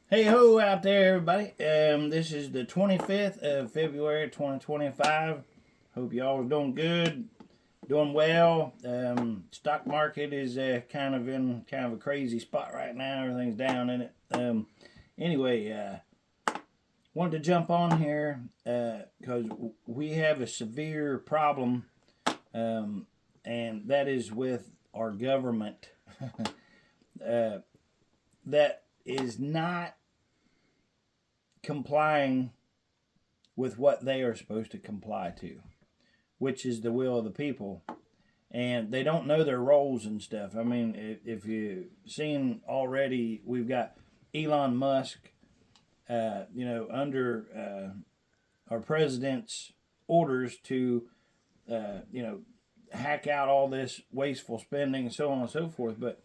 Hey ho out there, everybody. This is the 25th of February 2025. Hope y'all are doing good, doing well. Stock market is kind of in kind of a crazy spot right now. Everything's down in it. Anyway, wanted to jump on here because we have a severe problem, and that is with our government that is not complying with what they are supposed to comply to, which is the will of the people. And they don't know their roles and stuff. I mean, if you've seen already, we've got Elon Musk, under our president's orders to, hack out all this wasteful spending and so on and so forth. But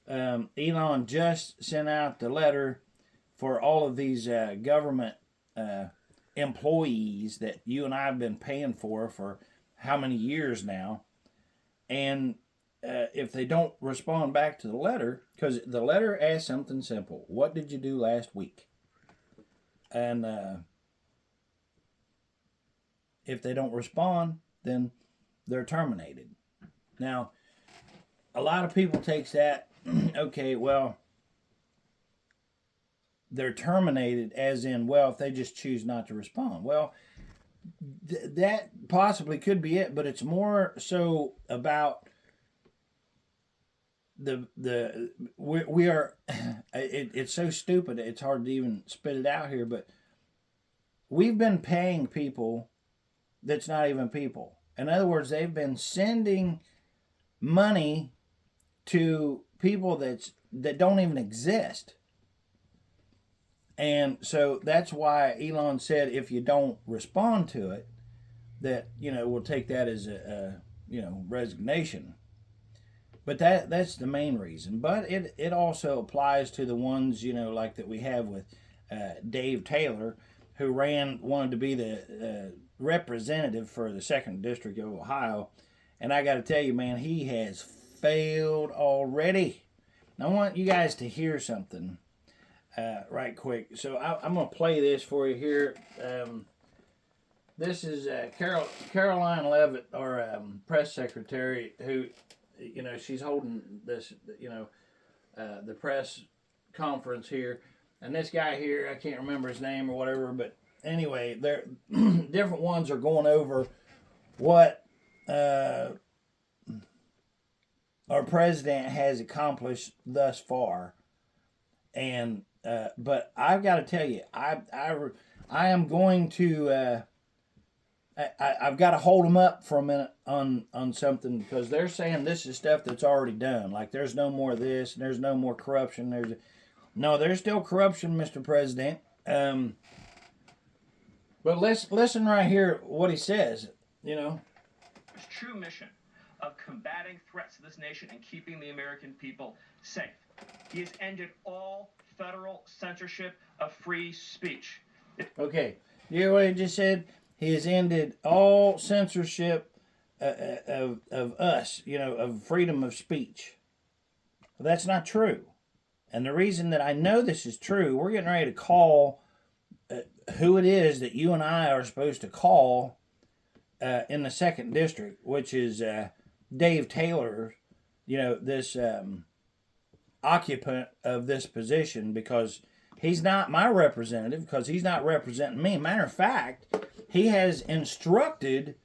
Elon just sent out the letter for all of these government employees that you and I have been paying for how many years now. And if they don't respond back to the letter, because the letter asks something simple: what did you do last week? And if they don't respond, then they're terminated. Now, a lot of people takes that, okay, well, they're terminated as in, well, if they just choose not to respond. Well, that possibly could be it, but it's more so about we are it's so stupid it's hard to even spit it out here, but we've been paying people that's not even people. In other words, they've been sending money to people that don't even exist. And so that's why Elon said if you don't respond to it, that we'll take that as a resignation. But that's the main reason. But it also applies to the ones like that we have with Dave Taylor, who wanted to be the representative for the second district of Ohio, and I got to tell you, man, he has failed already. Now, I want you guys to hear something right quick. So I'm going to play this for you here. This is Caroline Leavitt, our press secretary, who, she's holding this, the press conference here. And this guy here, I can't remember his name or whatever, but anyway, they're different ones are going over what our president has accomplished thus far. And but I've got to tell you, I am going to I've got to hold them up for a minute on something, because they're saying this is stuff that's already done. Like there's no more of this, and there's no more corruption. There's still corruption, Mr. President. But let's listen right here what he says. His true mission of combating threats to this nation and keeping the American people safe. He has ended all federal censorship of free speech. Okay, you hear what he just said? He has ended all censorship of us, of freedom of speech. Well, that's not true. And the reason that I know this is true, we're getting ready to call who it is that you and I are supposed to call in the second district, which is Dave Taylor, this occupant of this position, because he's not my representative, because he's not representing me. Matter of fact, he has instructed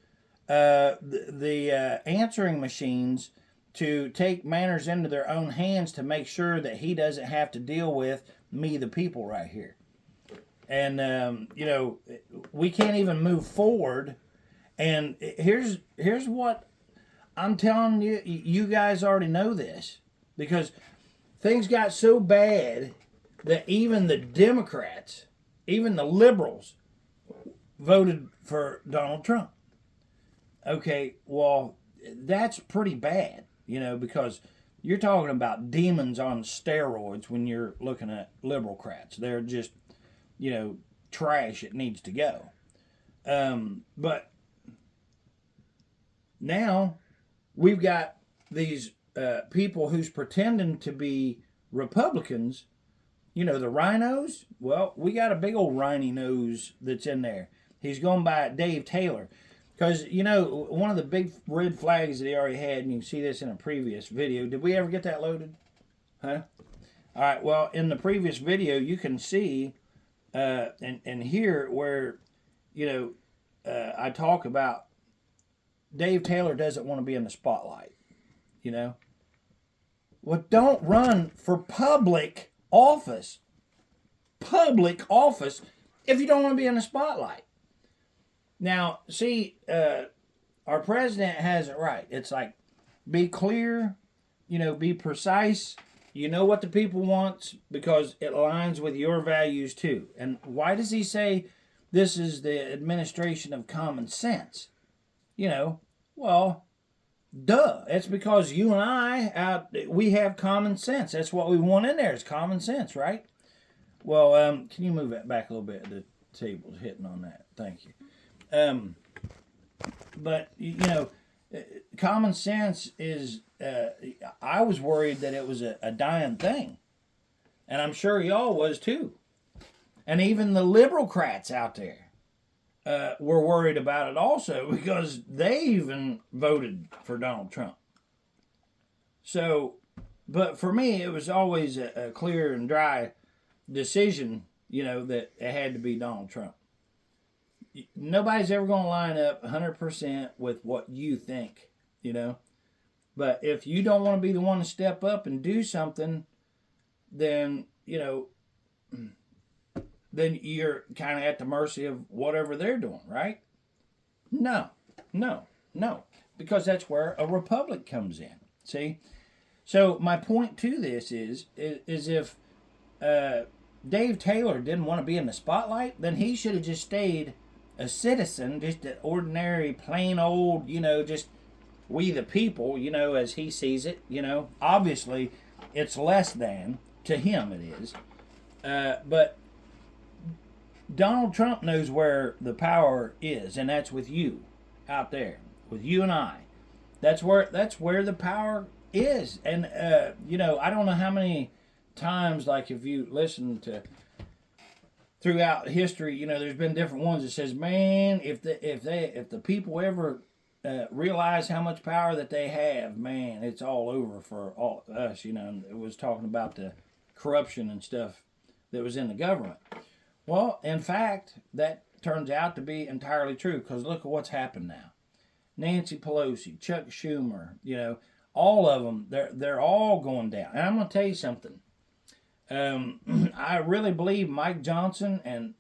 the answering machines to take matters into their own hands to make sure that he doesn't have to deal with me, the people, right here. And we can't even move forward. And here's what I'm telling you. You guys already know this, because things got so bad that even the Democrats, even the liberals, voted for Donald Trump. Okay, well, that's pretty bad, because you're talking about demons on steroids when you're looking at liberalcrats. They're just, trash. It needs to go. But now we've got these people who's pretending to be Republicans, You know, the rhinos? Well, we got a big old rhiny nose that's in there. He's going by Dave Taylor. Because, you know, one of the big red flags that he already had, and you can see this in a previous video. Did we ever get that loaded? Huh? All right, well, in the previous video, you can see and hear where, you know, I talk about Dave Taylor doesn't want to be in the spotlight, you know. Well, don't run for public office if you don't want to be in the spotlight. Now, see, our president has it right. It's like, be clear, you know, be precise. You know what the people want because it aligns with your values too. And why does he say this is the administration of common sense? You know, well, duh. It's because you and I, we have common sense. That's what we want in there is common sense, right? Well, can you move that back a little bit? The table's hitting on that. Thank you. But, you know, common sense is, I was worried that it was a dying thing. And I'm sure y'all was too. And even the liberal-crats out there were worried about it also because they even voted for Donald Trump. So, but for me, it was always a clear and dry decision, you know, that it had to be Donald Trump. Nobody's ever going to line up 100% with what you think, you know. But if you don't want to be the one to step up and do something, then, you know, then you're kind of at the mercy of whatever they're doing, right? No. Because that's where a republic comes in, see? So my point to this is if Dave Taylor didn't want to be in the spotlight, then he should have just stayed a citizen, just an ordinary, plain old, you know, just we the people, you know, as he sees it, you know. Obviously, it's less than, to him it is. But Donald Trump knows where the power is, and that's with you out there, with you and I. That's where the power is. And, you know, I don't know how many times, like if you listen to throughout history, you know, there's been different ones that says, man, if the people ever realize how much power that they have, man, it's all over for all us. You know, it was talking about the corruption and stuff that was in the government. Well, in fact, that turns out to be entirely true because look at what's happened now. Nancy Pelosi, Chuck Schumer, you know, all of them, they're all going down. And I'm going to tell you something. I really believe Mike Johnson and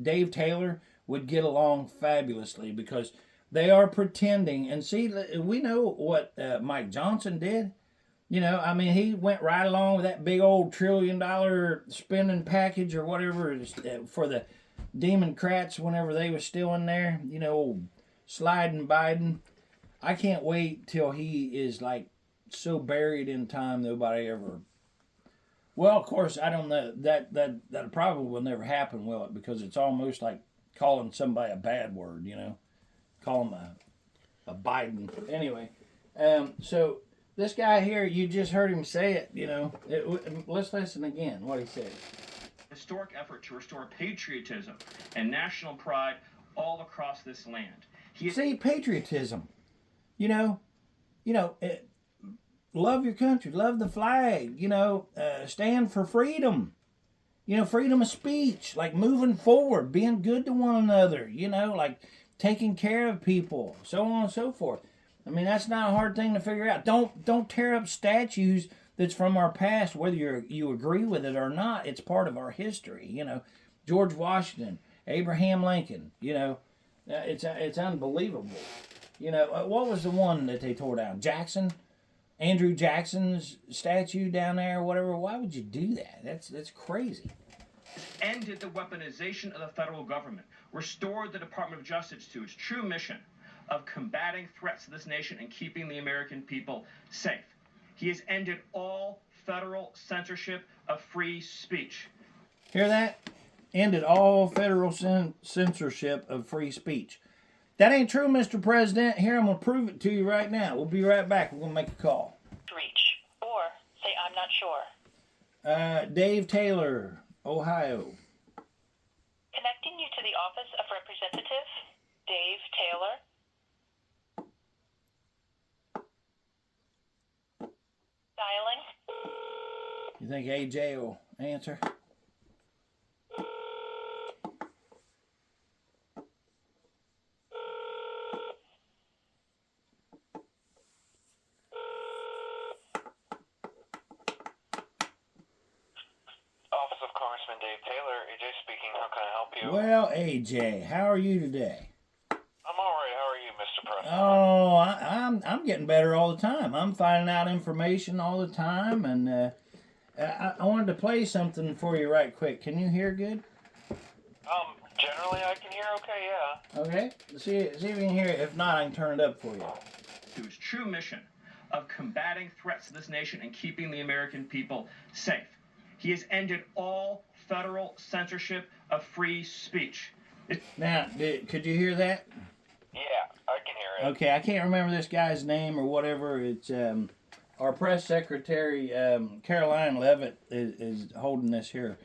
Dave Taylor would get along fabulously because they are pretending. And see, we know what Mike Johnson did. You know, I mean, he went right along with that big old $1 trillion spending package or whatever for the Democrats whenever they was still in there. You know, sliding Biden. I can't wait till he is like so buried in time nobody ever. Well, of course, I don't know that probably will never happen, will it? Because it's almost like calling somebody a bad word, you know, call him a Biden. Anyway, so this guy here, you just heard him say it, you know. Let's listen again what he said. Historic effort to restore patriotism and national pride all across this land. See, patriotism, you know, love your country, love the flag, you know, stand for freedom, you know, freedom of speech, like moving forward, being good to one another, you know, like taking care of people, so on and so forth. I mean, that's not a hard thing to figure out. Don't tear up statues that's from our past, whether you agree with it or not. It's part of our history, you know. George Washington, Abraham Lincoln, you know, it's unbelievable. You know, what was the one that they tore down? Andrew Jackson's statue down there or whatever. Why would you do that? That's crazy. Ended the weaponization of the federal government, restored the Department of Justice to its true mission of combating threats to this nation and keeping the American people safe. He has ended all federal censorship of free speech. Hear that? Ended all federal censorship of free speech. That ain't true, Mr. President. Here, I'm going to prove it to you right now. We'll be right back. We're going to make a call. Reach. Or say, I'm not sure. Dave Taylor, Ohio. Connecting you to the Office of Representative Dave Taylor. Dialing. You think AJ will answer? Office of Congressman Dave Taylor, AJ speaking. How can I help you? Well, AJ, how are you today? I'm all right. How are you, Mr. Preston? Oh, I'm getting better all the time. I'm finding out information all the time, and I wanted to play something for you right quick. Can you hear good? Generally I can hear okay, yeah. Okay. See if you can hear it. If not, I can turn it up for you. To his true mission of combating threats to this nation and keeping the American people safe. He has ended all federal censorship of free speech. Now, could you hear that? Yeah, I can hear it. Okay, I can't remember this guy's name or whatever. It's our press secretary, Caroline Levitt, is holding this here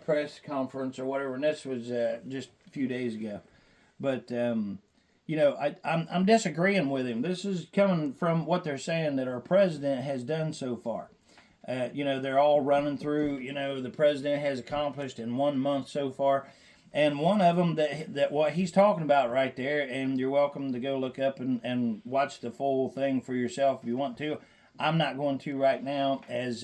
press conference or whatever, and this was just a few days ago. But I'm disagreeing with him. This is coming from what they're saying that our president has done so far. They're all running through. The president has accomplished in 1 month so far. And one of them that what he's talking about right there, and you're welcome to go look up and watch the full thing for yourself if you want to. I'm not going to right now, as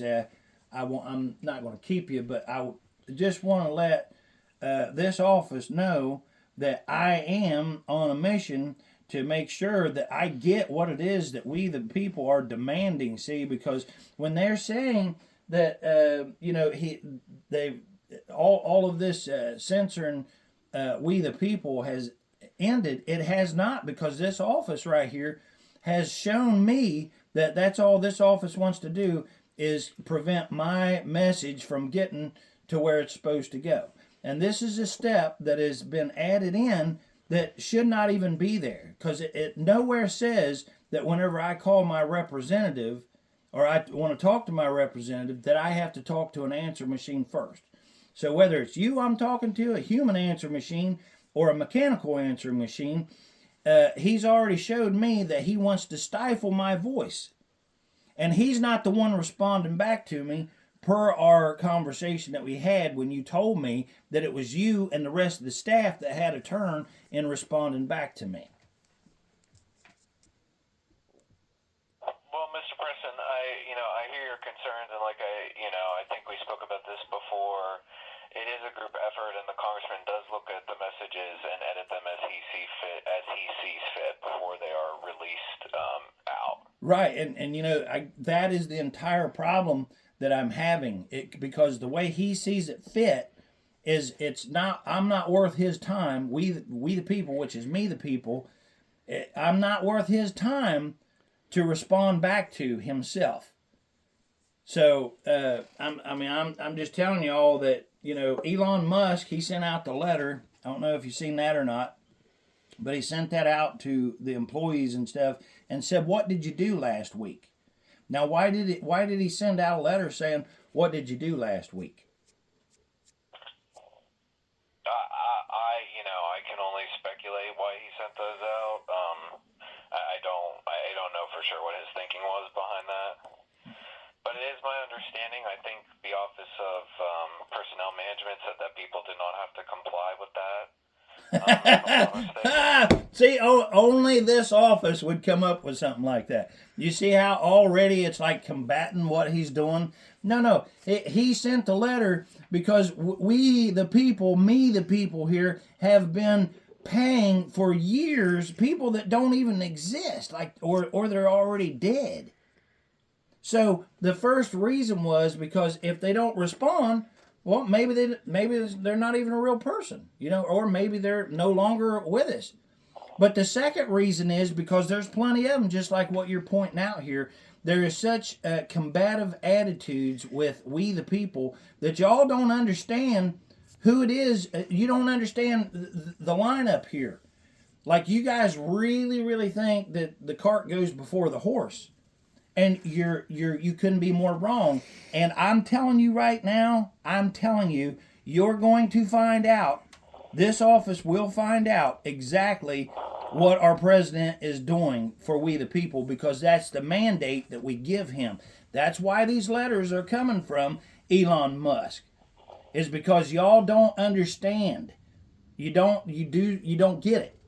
I'm not going to keep you, but I just want to let this office know that I am on a mission to make sure that I get what it is that we the people are demanding. See, because when they're saying that all of this censoring we the people has ended, it has not, because this office right here has shown me that that's all this office wants to do is prevent my message from getting to where it's supposed to go. And this is a step that has been added in that should not even be there, because it nowhere says that whenever I call my representative or I want to talk to my representative that I have to talk to an answer machine first. So whether it's you I'm talking to, a human answer machine, or a mechanical answer machine, he's already showed me that he wants to stifle my voice. And he's not the one responding back to me per our conversation that we had when you told me that it was you and the rest of the staff that had a turn in responding back to me. Well, Mr. Preston, I hear your concerns, and I think we spoke about this before. It is a group effort, and the congressman does look at the messages and edit them as he sees fit before they are released out. Right, and that is the entire problem that I'm having. Because the way he sees it fit is I'm not worth his time. We the people, which is me the people, I'm not worth his time to respond back to himself. So I'm just telling you all that Elon Musk, he sent out the letter. I don't know if you've seen that or not, but he sent that out to the employees and stuff and said, "What did you do last week?" Now, why did he send out a letter saying, "What did you do last week"? I can only speculate why he sent those out. I don't know for sure what his thinking was behind that. But it is my understanding, I think the Office of Personnel Management said that people did not have to comply with that. See, only this office would come up with something like that. You see how already it's like combating what he's doing? No. He sent the letter because we, the people, me, the people here, have been paying for years people that don't even exist, or they're already dead. So the first reason was because if they don't respond, well, maybe they're not even a real person, or maybe they're no longer with us. But the second reason is because there's plenty of them, just like what you're pointing out here. There is such combative attitudes with we the people that y'all don't understand who it is. You don't understand the lineup here. Like, you guys really, really think that the cart goes before the horse. And you couldn't be more wrong. And I'm telling you right now, you're going to find out. This office will find out exactly what our president is doing for we the people, because that's the mandate that we give him. That's why these letters are coming from Elon Musk. Is because y'all don't understand. You don't get it.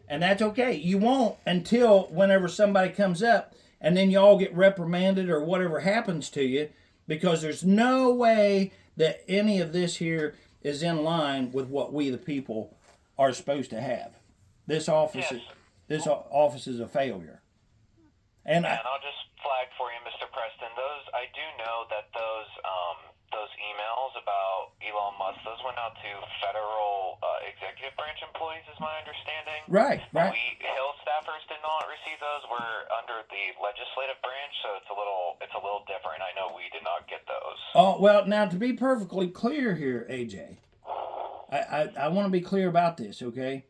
And that's okay. You won't until whenever somebody comes up and then y'all get reprimanded or whatever happens to you, because there's no way that any of this here is in line with what we the people are supposed to have. This office is a failure. And I'll just flag for you, Mr. Preston. I do know that those emails about Elon Musk, those went out to federal executive branch employees, is my understanding. Right. Hill staffers did not receive those. We're under the legislative branch, so it's a little different. I know we did not get those. Oh well, now to be perfectly clear here, AJ, I want to be clear about this, okay?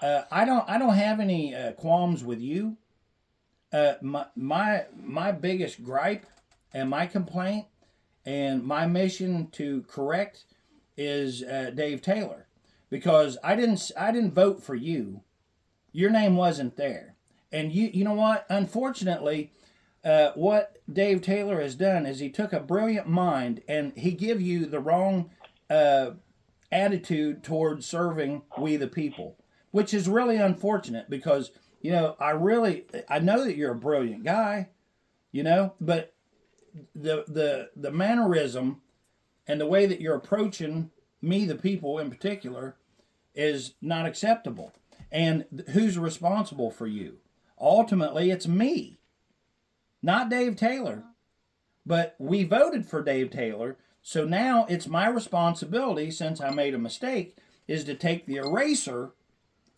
I don't have any qualms with you. My biggest gripe and my complaint and my mission to correct is Dave Taylor, because I didn't vote for you. Your name wasn't there, and you know what? Unfortunately, what Dave Taylor has done is he took a brilliant mind and he give you the wrong attitude towards serving we the people, which is really unfortunate, because you know I know that you're a brilliant guy, you know, but the mannerism and the way that you're approaching me the people in particular is not acceptable. And who's responsible for you? Ultimately, it's me, not Dave Taylor. But we voted for Dave Taylor, so now it's my responsibility, since I made a mistake, is to take the eraser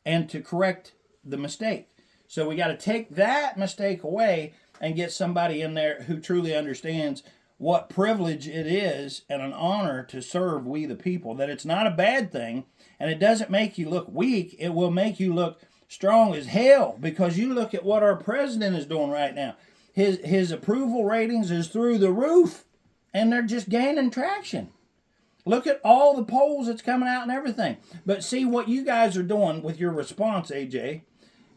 and to correct the mistake. So we got to take that mistake away and get somebody in there who truly understands what privilege it is and an honor to serve we the people, that it's not a bad thing, and it doesn't make you look weak. It will make you look strong as hell, because you look at what our president is doing right now. His approval ratings is through the roof, and they're just gaining traction. Look at all the polls that's coming out and everything. But see what you guys are doing with your response, AJ.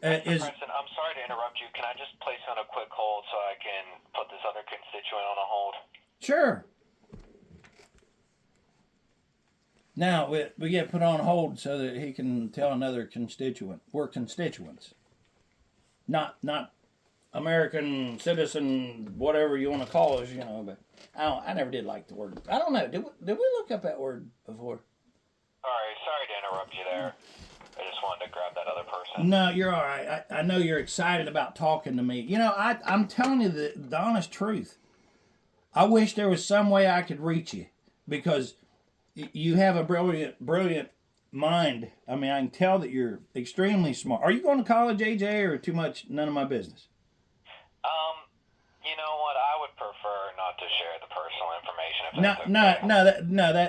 Preston, I'm sorry to interrupt you. Can I just place you on a quick hold so I can put this other constituent on a hold? Sure. Now we get put on hold so that he can tell another constituent. We're constituents, not American citizen, whatever you want to call us, you know. But I never did like the word. I don't know. Did we look up that word before? All right. Sorry to interrupt you there. I just wanted to grab that other person. No, you're all right. I know you're excited about talking to me. You know, I'm telling you the honest truth. I wish there was some way I could reach you, because you have a brilliant mind. I mean, I can tell that you're extremely smart. Are you going to college, AJ, or too much? None of my business. You know what? I would prefer not to share the personal information.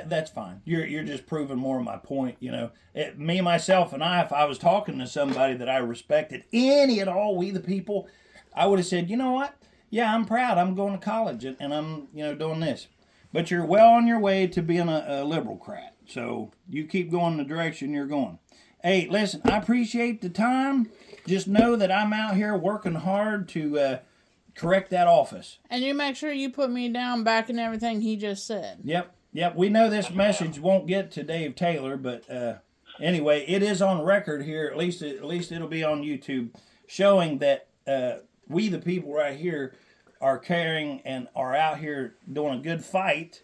That's fine. You're just proving more of my point. You know, me, myself, and I. If I was talking to somebody that I respected, any at all, we the people, I would have said, you know what? Yeah, I'm proud. I'm going to college and I'm doing this. But you're well on your way to being a liberal-crat. So you keep going the direction you're going. Hey, listen, I appreciate the time. Just know that I'm out here working hard to correct that office. And you make sure you put me down back in everything he just said. Yep. We know this message won't get to Dave Taylor, but anyway, it is on record here. At least it'll be on YouTube, showing that we the people right here are caring and are out here doing a good fight,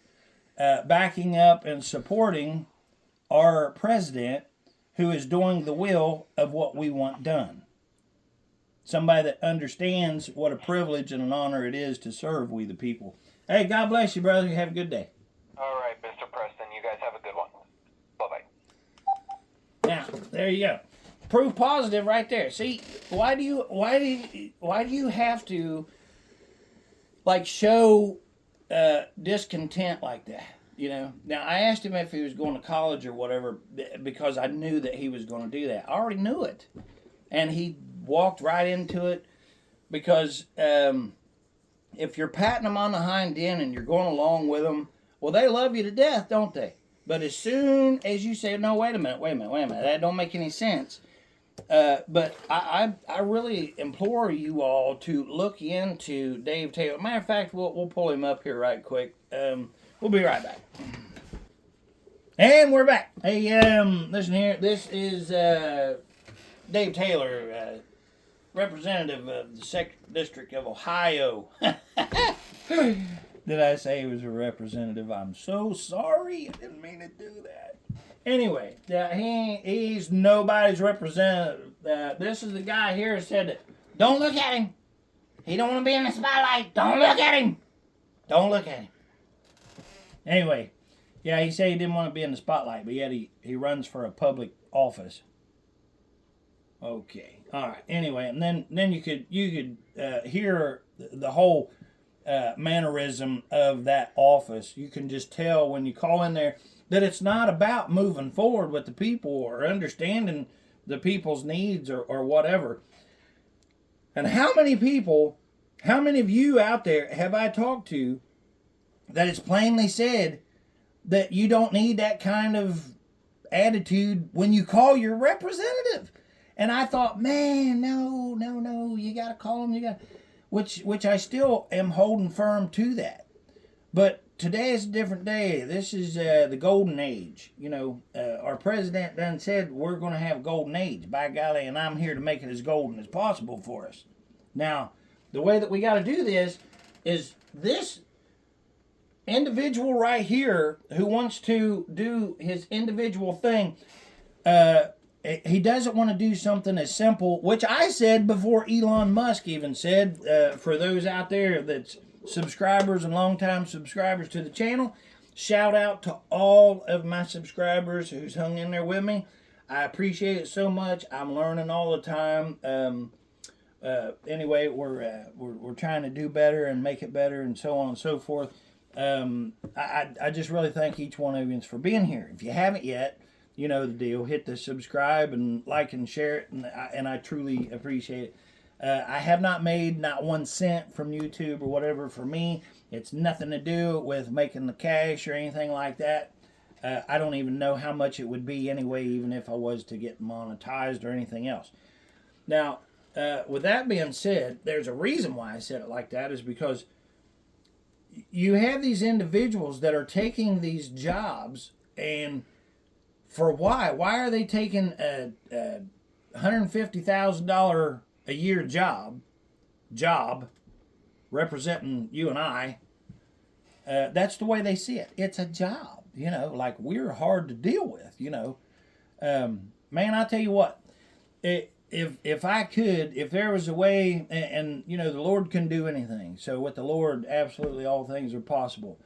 backing up and supporting our president, who is doing the will of what we want done. Somebody that understands what a privilege and an honor it is to serve we the people. Hey, God bless you, brother. Have a good day. All right, Mr. Preston. You guys have a good one. Bye-bye. Now, there you go. Proof positive right there. See, why do you have to show discontent like that? You know. Now, I asked him if he was going to college or whatever, because I knew that he was going to do that. I already knew it, and he walked right into it, because if you're patting them on the hind end and you're going along with them, well, they love you to death, don't they? But as soon as you say, no, wait a minute, that don't make any sense. But I really implore you all to look into Dave Taylor. Matter of fact, we'll pull him up here right quick. We'll be right back. And we're back. Hey, listen here. This is Dave Taylor, representative of the 2nd District of Ohio. Did I say he was a representative? I'm so sorry. I didn't mean to do that. Anyway, he's nobody's representative. This is the guy here who said that, don't look at him. He don't want to be in the spotlight. Don't look at him. Don't look at him. Anyway, yeah, he said he didn't want to be in the spotlight, but yet he runs for a public office. Okay, all right. Anyway, and then you could hear the whole mannerism of that office. You can just tell when you call in there that it's not about moving forward with the people or understanding the people's needs or whatever. And how many of you out there have I talked to that it's plainly said that you don't need that kind of attitude when you call your representative? And I thought, man, no, you got to call them, which I still am holding firm to that. But today is a different day. This is the golden age. Our president done said we're going to have a golden age, by golly, and I'm here to make it as golden as possible for us. Now, the way that we got to do this is this individual right here who wants to do his individual thing, he doesn't want to do something as simple, which I said before Elon Musk even said, for those out there that's subscribers and longtime subscribers to the channel, shout out to all of my subscribers who's hung in there with me. I appreciate it so much. I'm learning all the time. Anyway, we're trying to do better and make it better and so on and so forth. I just really thank each one of you for being here. If you haven't yet, you know the deal. Hit the subscribe and like and share it, and I truly appreciate it. I have not made not 1 cent from YouTube or whatever for me. It's nothing to do with making the cash or anything like that. I don't even know how much it would be anyway, even if I was to get monetized or anything else. Now, with that being said, there's a reason why I said it like that, is because you have these individuals that are taking these jobs, and for why? Why are they taking a $150,000 a year job representing you and I? That's the way they see it. It's a job, like we're hard to deal with, Man, I tell you what, if I could, if there was a way, and the Lord can do anything. So with the Lord, absolutely all things are possible.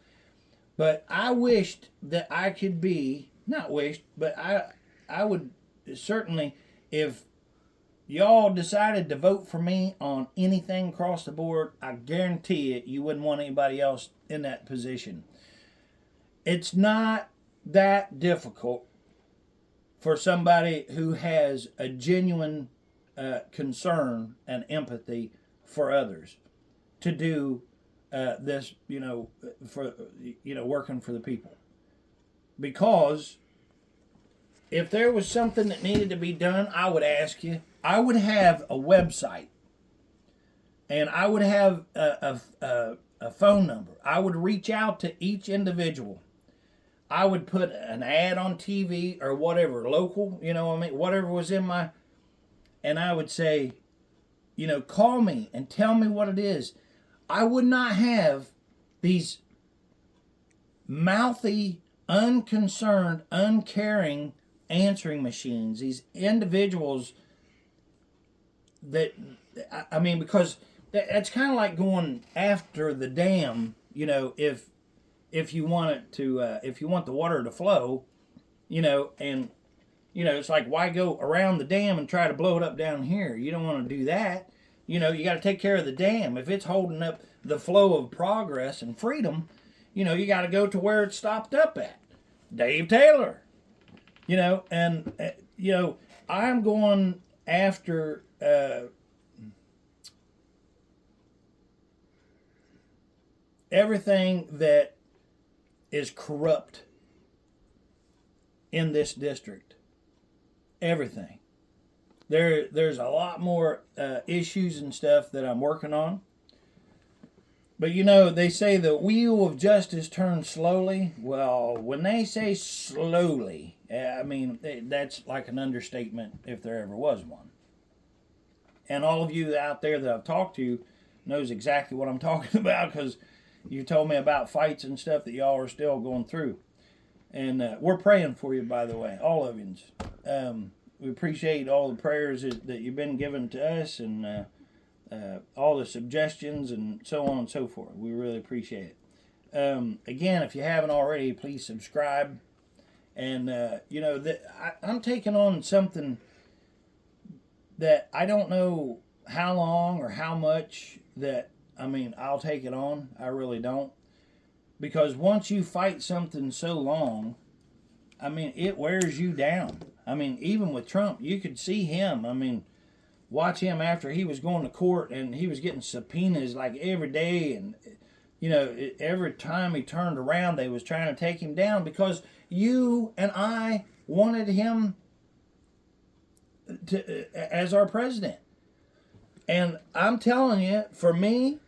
But I wished that I could be, not wished, but I would certainly, if y'all decided to vote for me on anything across the board, I guarantee it, you wouldn't want anybody else in that position. It's not that difficult for somebody who has a genuine concern and empathy for others to do this, for working for the people. Because if there was something that needed to be done, I would ask you. I would have a website, and I would have a phone number. I would reach out to each individual. I would put an ad on TV or whatever, local, whatever was in my, and I would say, call me and tell me what it is. I would not have these mouthy, unconcerned, uncaring answering machines, these individuals that, because that's kind of like going after the dam, if you want it to, if you want the water to flow, and, it's like, why go around the dam and try to blow it up down here? You don't want to do that. You got to take care of the dam. If it's holding up the flow of progress and freedom, you got to go to where it's stopped up at. Dave Taylor, and, I'm going after, everything that is corrupt in this district. Everything. There's a lot more issues and stuff that I'm working on. But you know, they say the wheel of justice turns slowly. Well, when they say slowly, I mean, that's like an understatement if there ever was one. And all of you out there that I've talked to knows exactly what I'm talking about, because you told me about fights and stuff that y'all are still going through. And we're praying for you, by the way, all of you. We appreciate all the prayers that you've been giving to us, and all the suggestions and so on and so forth. We really appreciate it. Again, if you haven't already, please subscribe. And, you know, I'm taking on something that I don't know how long or how much that, I mean, I'll take it on. I really don't. Because once you fight something so long, I mean, it wears you down. I mean, even with Trump, you could see him. I mean, watch him after he was going to court and he was getting subpoenas like every day. And, you know, every time he turned around, they was trying to take him down because you and I wanted him as our president. And I'm telling you, for me,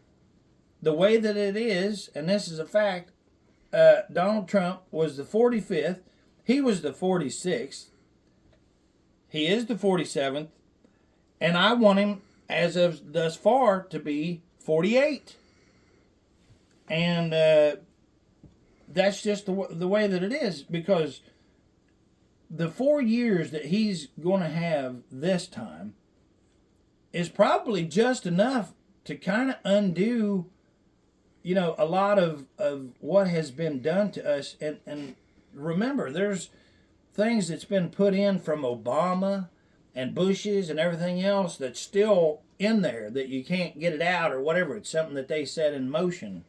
the way that it is, and this is a fact, Donald Trump was the 45th. He was the 46th. He is the 47th. And I want him, as of thus far, to be 48. And that's just the way that it is, because the 4 years that he's going to have this time is probably just enough to kind of undo, you know, a lot of what has been done to us. And remember, there's things that's been put in from Obama and Bush's and everything else that's still in there that you can't get it out or whatever. It's something that they set in motion,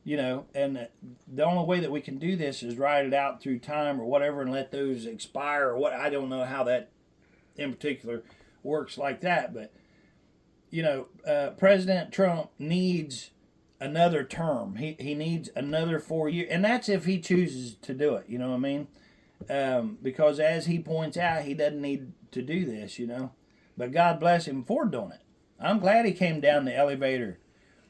you know, and the only way that we can do this is ride it out through time or whatever and let those expire or what. I don't know how that in particular works like that, but, you know, President Trump needs another term. He needs another 4 years, and that's if he chooses to do it, you know what I mean? Because as he points out, he doesn't need to do this, you know, but God bless him for doing it. I'm glad he came down the elevator.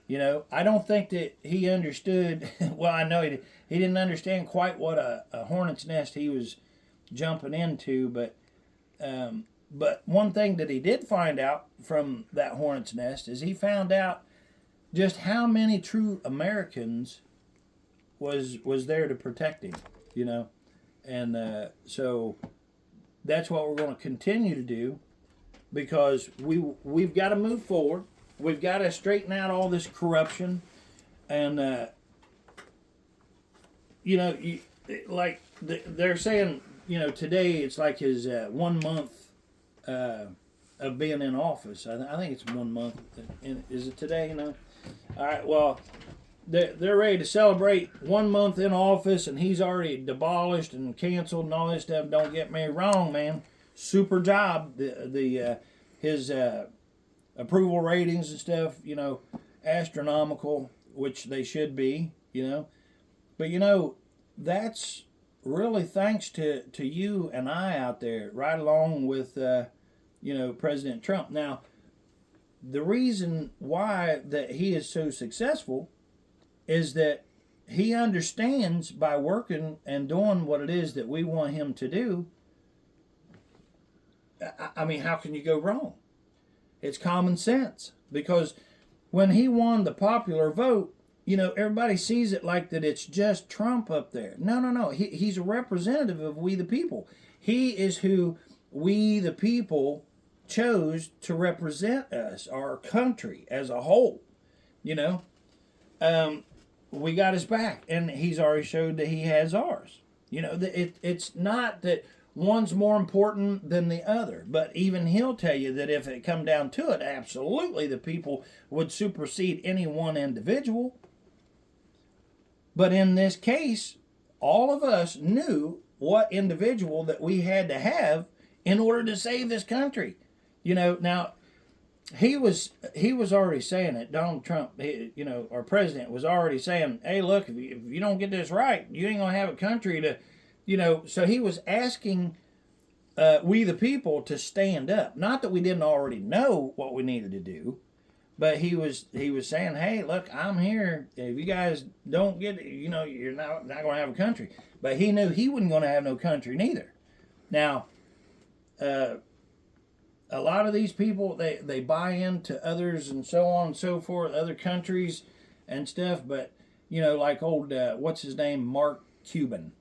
You know, I don't think that he understood. Well, I know he didn't understand quite what a hornet's nest he was jumping into, but one thing that he did find out from that hornet's nest is he found out just how many true Americans was there to protect him, you know, and so that's what we're going to continue to do, because we've got to move forward. We've got to straighten out all this corruption, and you know, like they're saying, you know, today it's like his 1 month of being in office. I think it's 1 month. Is it today? You know. All right. Well, they're ready to celebrate 1 month in office, and he's already demolished and canceled and all this stuff. Don't get me wrong, man. Super job. His approval ratings and stuff, you know, astronomical, which they should be, you know. But, you know, that's really thanks to you and I out there, right along with, you know, President Trump. Now, the reason why that he is so successful is that he understands by working and doing what it is that we want him to do. I mean, how can you go wrong? It's common sense, because when he won the popular vote, you know, everybody sees it like that it's just Trump up there. No. He's a representative of we the people. He is who we the people chose to represent us, our country as a whole. You know, we got his back, and he's already showed that he has ours. You know, it's not that one's more important than the other, but even he'll tell you that if it come down to it, absolutely the people would supersede any one individual. But in this case, all of us knew what individual that we had to have in order to save this country. You know, now, he was already saying it. Donald Trump, our president, was already saying, "Hey, look, if you don't get this right, you ain't gonna have a country to, So he was asking we the people to stand up. Not that we didn't already know what we needed to do, but he was saying, "Hey, look, I'm here. If you guys don't get it, you're not gonna have a country." But he knew he wasn't gonna have no country neither. Now, a lot of these people they buy into others and so on and so forth, other countries and stuff. But like old what's his name, Mark Cuban.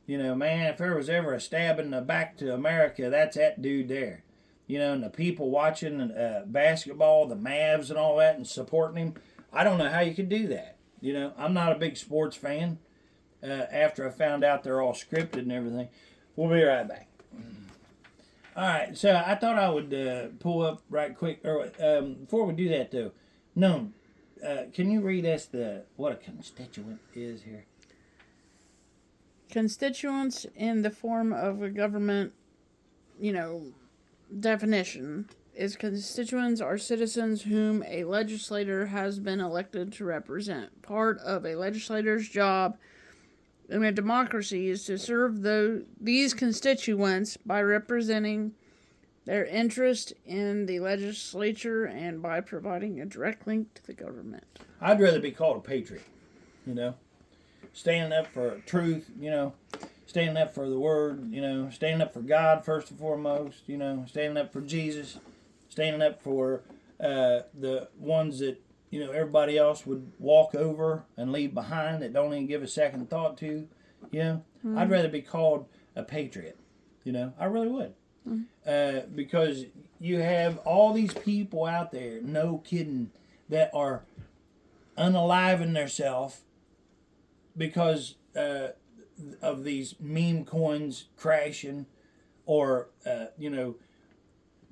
Man, if there was ever a stab in the back to America, that's that dude there. And the people watching basketball, the Mavs and all that, and supporting him. I don't know how you could do that. I'm not a big sports fan. After I found out they're all scripted and everything, we'll be right back. All right, so I thought I would pull up right quick. Or before we do that, though, no, can you read us what a constituent is here? Constituents in the form of a government, definition is constituents are citizens whom a legislator has been elected to represent. Part of a legislator's job in a democracy is to serve these constituents by representing their interest in the legislature and by providing a direct link to the government. I'd rather be called a patriot, standing up for truth, standing up for the word, standing up for God first and foremost, standing up for Jesus, standing up for the ones that, everybody else would walk over and leave behind that don't even give a second thought to, I'd rather be called a patriot, I really would. Because you have all these people out there, no kidding, that are unaliving themselves because of these meme coins crashing, or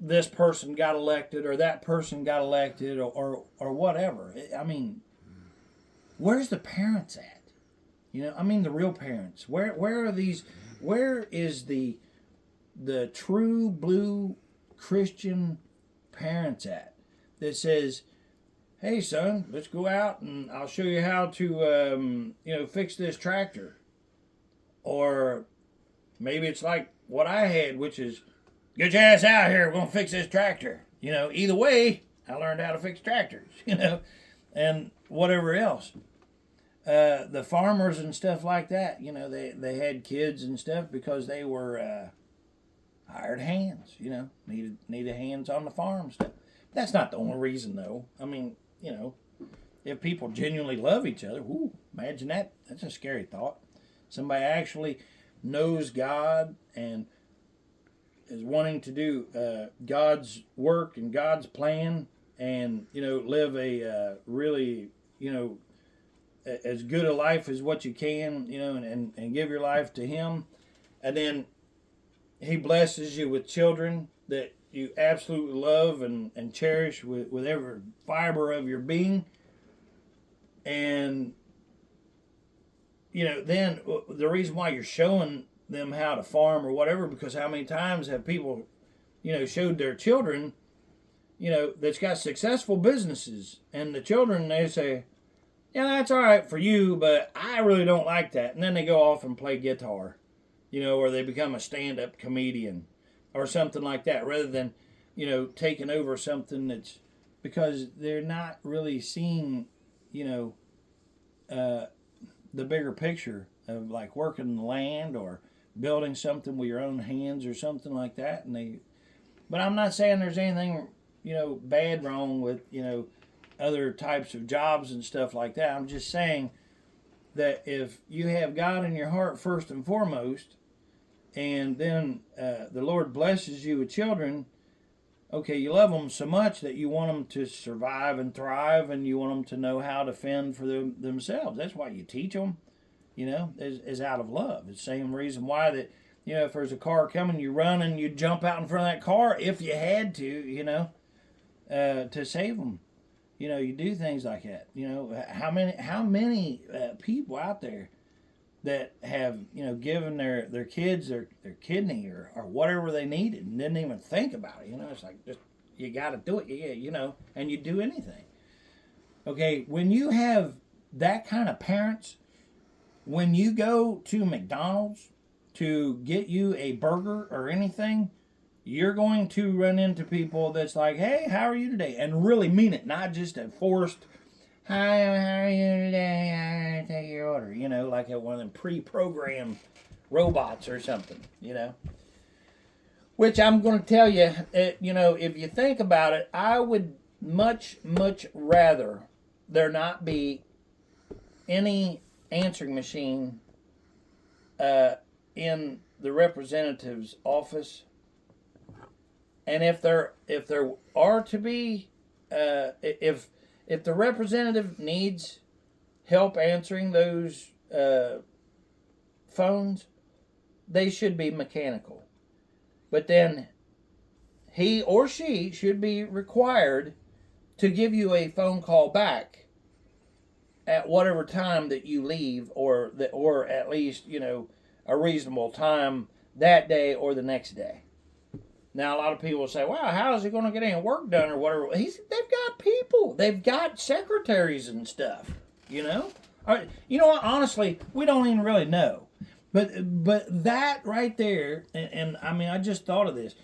this person got elected or that person got elected, or whatever. I mean, where's the parents at? The real parents. Where are these? Where is the true blue Christian parents at that says, "Hey son, let's go out and I'll show you how to fix this tractor." Or maybe it's like what I had, which is, "Get your ass out here, we're gonna fix this tractor." Either way, I learned how to fix tractors, and whatever else. The farmers and stuff like that, they had kids and stuff because they were hired hands, needed hands on the farm stuff. That's not the only reason, though. If people genuinely love each other, imagine that. That's a scary thought. Somebody actually knows God and is wanting to do God's work and God's plan, and live a really as good a life as what you can, and give your life to Him, and then He blesses you with children that you absolutely love and cherish with every fiber of your being, and then the reason why you're showing them how to farm or whatever, because how many times have people showed their children that's got successful businesses, and the children, they say, "Yeah, that's all right for you, but I really don't like that," and then they go off and play guitar, or they become a stand-up comedian or something like that, rather than taking over something that's, because they're not really seeing the bigger picture of like working the land or building something with your own hands or something like that. But I'm not saying there's anything bad wrong with other types of jobs and stuff like that. I'm just saying that if you have God in your heart first and foremost, and then the Lord blesses you with children, okay, you love them so much that you want them to survive and thrive, and you want them to know how to fend for themselves. That's why you teach them, is out of love. It's the same reason why that, if there's a car coming, you run and you jump out in front of that car if you had to, to save them. You do things like that. How many people out there that have given their kids their kidney or whatever they needed and didn't even think about it. It's like, just you got to do it. Yeah, you know, and you do anything. Okay, when you have that kind of parents, when you go to McDonald's to get you a burger or anything, you're going to run into people that's like, hey, how are you today? And really mean it, not just a forced, hi, how are you today? I take your order. You know, like one of them pre-programmed robots or something, you know. Which I'm going to tell you, you know, if you think about it, I would much, much rather there not be any answering machine in the representative's office. And if there are to be, if the representative needs help answering those phones, they should be mechanical. But then he or she should be required to give you a phone call back at whatever time that you leave, or at least, you know, a reasonable time that day or the next day. Now, a lot of people say, wow, how is he going to get any work done or whatever? They've got people. They've got secretaries and stuff, you know? You know what? Honestly, we don't even really know. But that right there, and I mean, I just thought of this.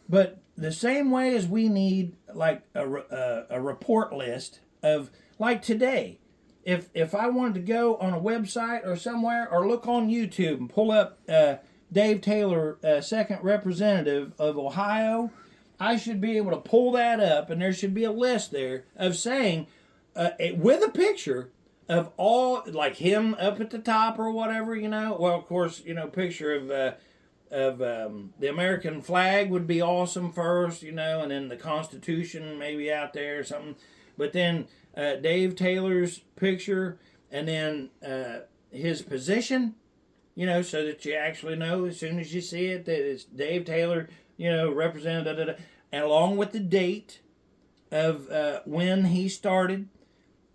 But the same way as we need like a report list of, like today, if I wanted to go on a website or somewhere or look on YouTube and pull up Dave Taylor, 2nd Representative of Ohio, I should be able to pull that up, and there should be a list there of saying, with a picture of all, like him up at the top or whatever, you know. Well, of course, you know, picture of the American flag would be awesome first, you know, and then the Constitution maybe out there or something. But then Dave Taylor's picture, and then his position, you know, so that you actually know as soon as you see it that it's Dave Taylor, you know, representative, and along with the date of when he started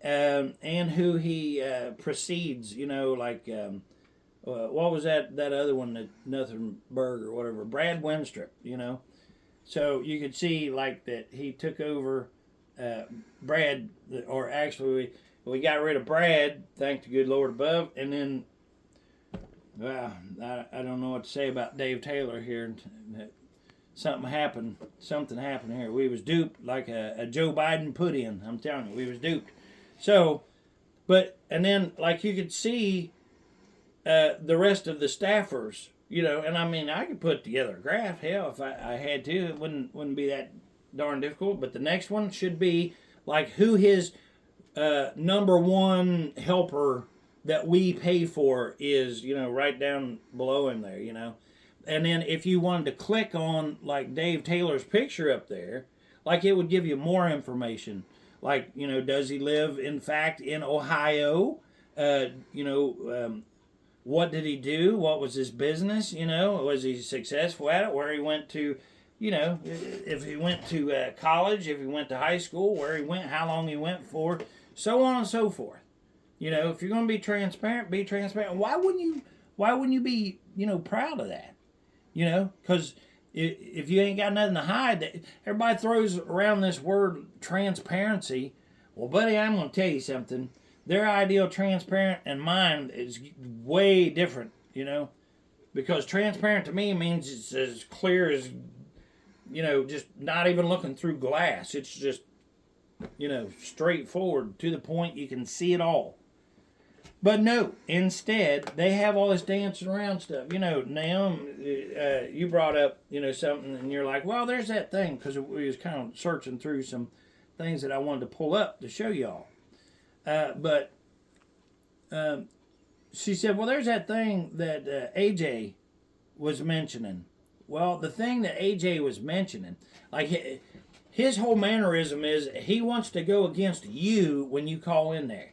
and who he precedes, you know, like what was that other one, that Nothing Berg or whatever, Brad Winstrip, you know. So you could see like that he took over Brad, or actually we got rid of Brad, thank the good Lord above, and then well, I don't know what to say about Dave Taylor here. Something happened here. We was duped like a Joe Biden put in. I'm telling you, we was duped. So, and then like you could see the rest of the staffers, you know, and I mean I could put together a graph. Hell, if I had to, it wouldn't be that darn difficult. But the next one should be like who his number one helper that we pay for is, you know, right down below him there, you know. And then if you wanted to click on like Dave Taylor's picture up there, like it would give you more information. Like, you know, does he live in fact in Ohio? You know, what did he do? What was his business? You know, was he successful at it? Where he went to, you know, if he went to college, if he went to high school, where he went, how long he went for, so on and so forth. You know, if you're going to be transparent, be transparent. Why wouldn't you be, you know, proud of that? You know, because if you ain't got nothing to hide, everybody throws around this word transparency. Well, buddy, I'm going to tell you something. Their ideal transparent and mine is way different, you know, because transparent to me means it's as clear as, you know, just not even looking through glass. It's just, you know, straightforward, to the point, you can see it all. But no, instead, they have all this dancing around stuff. You know, Naomi, you brought up, you know, something, and you're like, well, there's that thing, because we was kind of searching through some things that I wanted to pull up to show y'all. But she said, well, there's that thing that AJ was mentioning. Well, the thing that AJ was mentioning, like his whole mannerism is he wants to go against you when you call in there.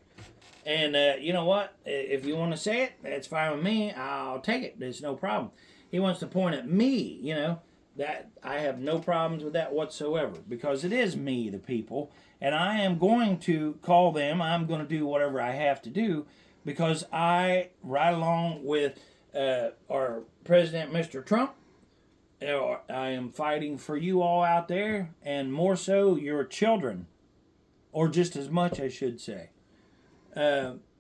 And you know what? If you want to say it, that's fine with me. I'll take it. There's no problem. He wants to point at me, you know. That I have no problems with that whatsoever, because it is me, the people, and I am going to call them. I'm going to do whatever I have to do, because I, right along with our president, Mr. Trump, I am fighting for you all out there, and more so your children, or just as much, I should say,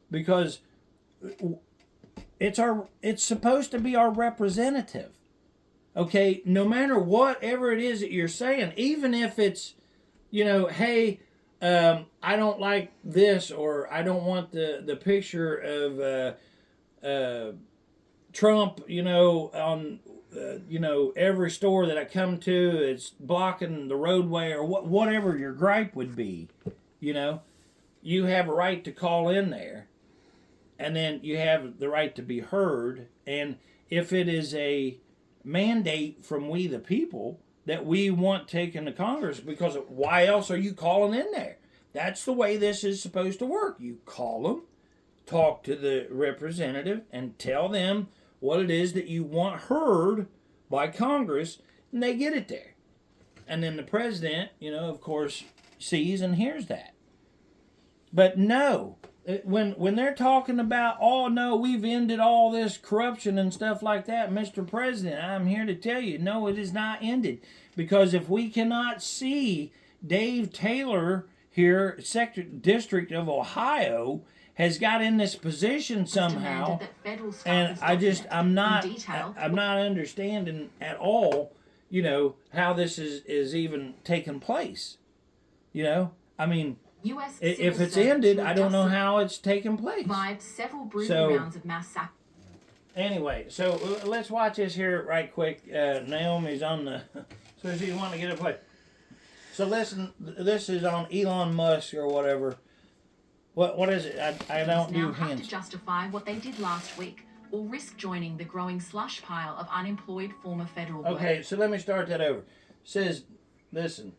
because it's supposed to be our representative. Okay, no matter whatever it is that you're saying, even if it's, hey, I don't like this, or I don't want the picture of Trump, on every store that I come to, it's blocking the roadway, or whatever your gripe would be, you have a right to call in there, and then you have the right to be heard. And if it is a mandate from we the people that we want taken to Congress, because why else are you calling in there? That's the way this is supposed to work. You call them, talk to the representative, and tell them what it is that you want heard by Congress, and they get it there. And then the president, of course, sees and hears that. But no, when they're talking about, oh no, we've ended all this corruption and stuff like that, Mr. President, I'm here to tell you, no, it is not ended. Because if we cannot see Dave Taylor here, District of Ohio, has got in this position somehow, and I'm not understanding at all, how this is even taking place. I mean, if it's ended, I don't know how it's taken place. Several brutal rounds of mass sack. Anyway, so let's watch this here right quick. Naomi's on the, so she's wanting to get a play. So listen, this is on Elon Musk or whatever. What is it? I don't do have hints. To justify what they did last week, or risk joining the growing slush pile of unemployed former federal workers. Okay, so let me start that over. It says, listen.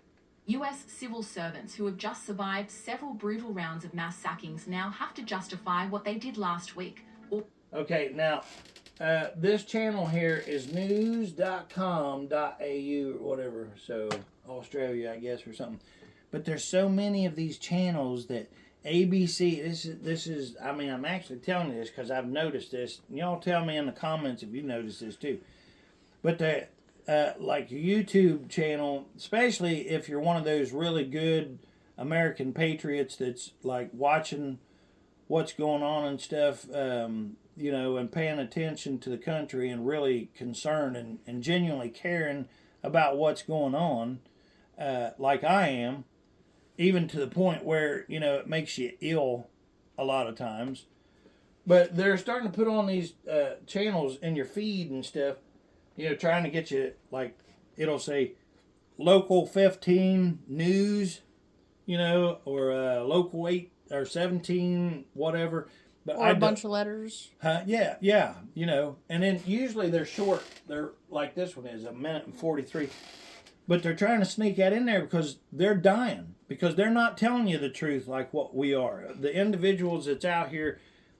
U.S. civil servants who have just survived several brutal rounds of mass sackings now have to justify what they did last week. Okay, now, this channel here is news.com.au or whatever, so Australia, I guess, or something. But there's so many of these channels that ABC, this is, I mean, I'm actually telling you this because I've noticed this. Y'all tell me in the comments if you noticed this too. But the like YouTube channel, especially if you're one of those really good American patriots that's like watching what's going on and stuff, and paying attention to the country and really concerned and genuinely caring about what's going on, like I am, even to the point where, it makes you ill a lot of times. But they're starting to put on these channels in your feed and stuff, trying to get you, like, it'll say Local 15 News, or Local 8 or 17, whatever. But Or a bunch of letters. Yeah, and then usually they're short. They're like this one is, 1:43. But they're trying to sneak that in there because they're dying. Because they're not telling you the truth like what we are. The individuals that's out here,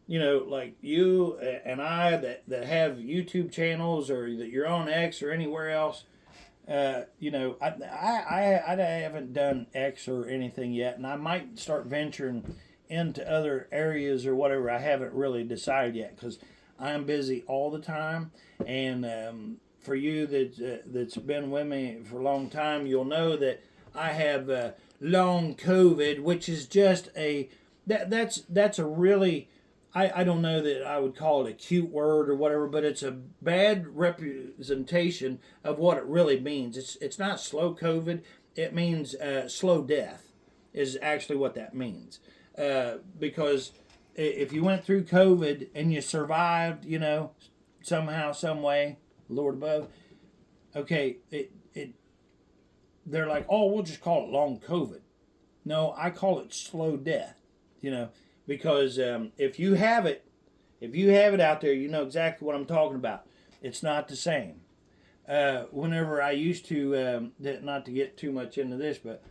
like you and I that have YouTube channels, or that you're on X or anywhere else, I haven't done X or anything yet, and I might start venturing into other areas or whatever. I haven't really decided yet because I'm busy all the time. And for you that's been with me for a long time, you'll know that I have long COVID, which is just that's a really, I don't know that I would call it a cute word or whatever, but it's a bad representation of what it really means. It's not slow COVID. It means slow death is actually what that means. Because if you went through COVID and you survived, somehow, some way, Lord above, okay, they're like, oh, we'll just call it long COVID. No, I call it slow death, because if you have it out there, you know exactly what I'm talking about. It's not the same. Whenever I used to, not to get too much into this, but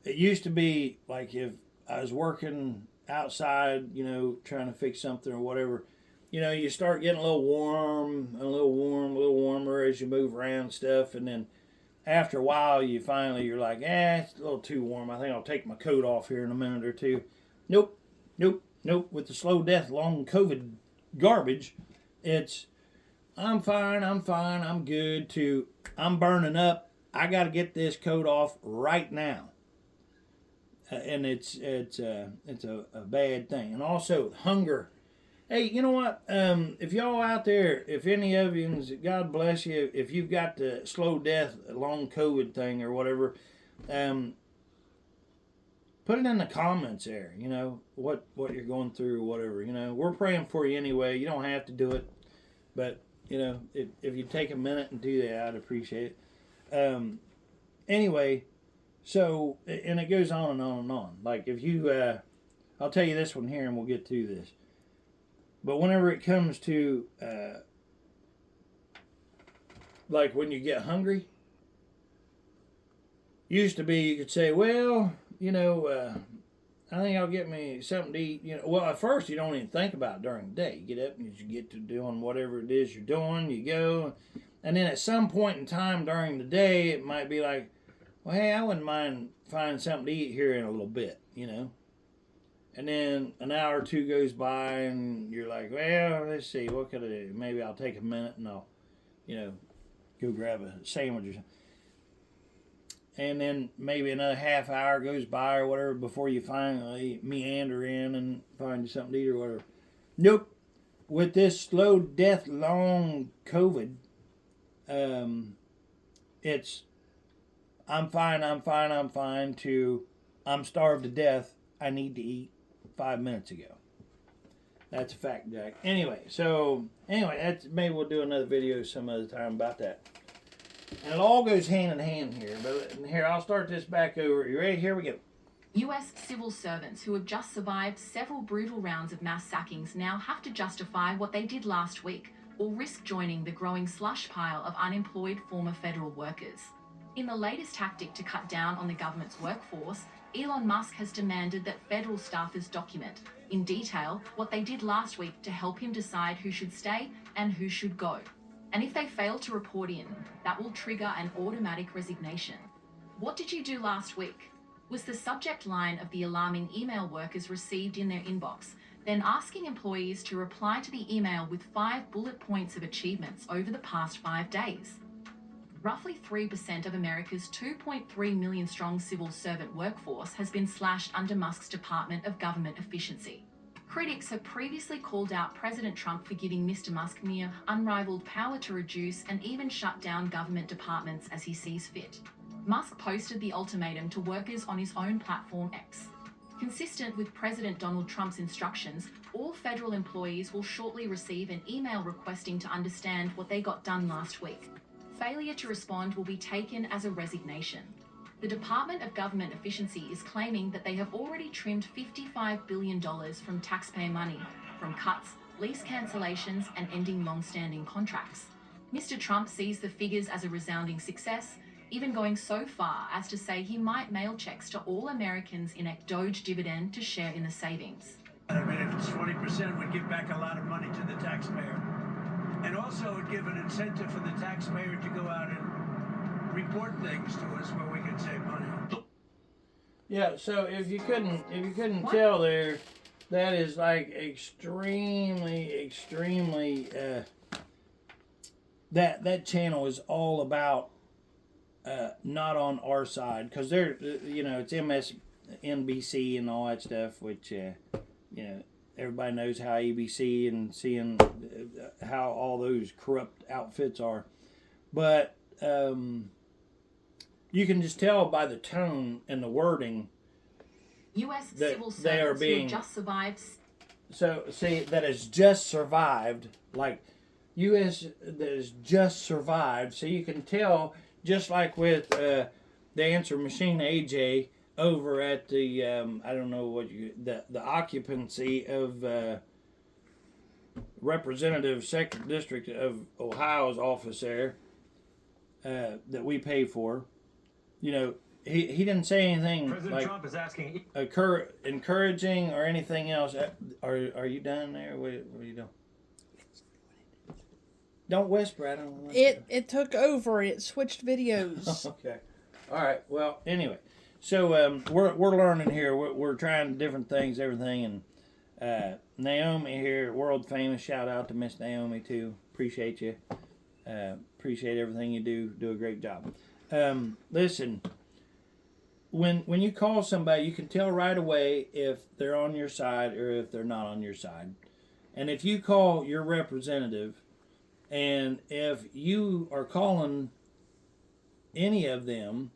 it used to be like if I was working outside, trying to fix something or whatever, you start getting a little warmer as you move around stuff, and then after a while, you're like, it's a little too warm. I think I'll take my coat off here in a minute or two. Nope. With the slow death, long COVID garbage, it's I'm fine, I'm good, to I'm burning up, I got to get this coat off right now. And it's a bad thing. And also hunger. Hey, you know what? If y'all out there, if any of you, God bless you, if you've got the slow death, long COVID thing or whatever, put it in the comments there. You know what you're going through or whatever. You know, we're praying for you anyway. You don't have to do it, but you know, if you take a minute and do that, I'd appreciate it. Anyway. So, and it goes on and on and on. Like if you, I'll tell you this one here and we'll get through this. But whenever it comes to, like when you get hungry, used to be you could say, well, you know, I think I'll get me something to eat. You know, well, at first you don't even think about it during the day. You get up and you get to doing whatever it is you're doing. You go, and then at some point in time during the day, it might be like, well, hey, I wouldn't mind finding something to eat here in a little bit, you know. And then an hour or two goes by, and you're like, well, let's see, what could I do? Maybe I'll take a minute and I'll, you know, go grab a sandwich or something. And then maybe another half hour goes by or whatever before you finally meander in and find you something to eat or whatever. Nope. With this slow death, long COVID, it's I'm fine, to I'm starved to death, I need to eat 5 minutes ago. That's a fact, Jack. Anyway, that's maybe we'll do another video some other time about that. And it all goes hand in hand here. But here, I'll start this back over. You ready? Here we go. US civil servants who have just survived several brutal rounds of mass sackings now have to justify what they did last week or risk joining the growing slush pile of unemployed former federal workers. In the latest tactic to cut down on the government's workforce, Elon Musk has demanded that federal staffers document, in detail, what they did last week to help him decide who should stay and who should go. And if they fail to report in, that will trigger an automatic resignation. What did you do last week? Was the subject line of the alarming email workers received in their inbox, then asking employees to reply to the email with 5 bullet points of achievements over the past 5 days. Roughly 3% of America's 2.3 million strong civil servant workforce has been slashed under Musk's Department of Government Efficiency. Critics have previously called out President Trump for giving Mr. Musk near unrivaled power to reduce and even shut down government departments as he sees fit. Musk posted the ultimatum to workers on his own platform X. Consistent with President Donald Trump's instructions, all federal employees will shortly receive an email requesting to understand what they got done last week. Failure to respond will be taken as a resignation. The Department of Government Efficiency is claiming that they have already trimmed $55 billion from taxpayer money, from cuts, lease cancellations, and ending long-standing contracts. Mr. Trump sees the figures as a resounding success, even going so far as to say he might mail checks to all Americans in a Doge dividend to share in the savings. I mean, if it's 20%, we'd give back a lot of money to the taxpayer. And also would give an incentive for the taxpayer to go out and report things to us where we can save money. Yeah, so if you couldn't tell there, that is like extremely that channel is all about not on our side, because they're, you know, it's MSNBC and all that stuff, which you know, everybody knows how ABC and seeing how all those corrupt outfits are. But you can just tell by the tone and the wording U.S. that civil they are servants being, who have just survived. So, see, that has just survived, like U.S. that has just survived. So you can tell, just like with the answer machine AJ over at the, I don't know what the occupancy of Representative 2nd District of Ohio's office there that we pay for. You know, he didn't say anything President like Trump is asking encouraging or anything else. Are you done there? What are you doing? Don't whisper. I don't want It took over. It switched videos. Okay. All right. Well, anyway, so we're learning here. We're trying different things, everything, and Naomi here, world famous. Shout out to Miss Naomi too. Appreciate you. Appreciate everything you do. Do a great job. Listen, when you call somebody, you can tell right away if they're on your side or if they're not on your side. And if you call your representative, and if you are calling any of them,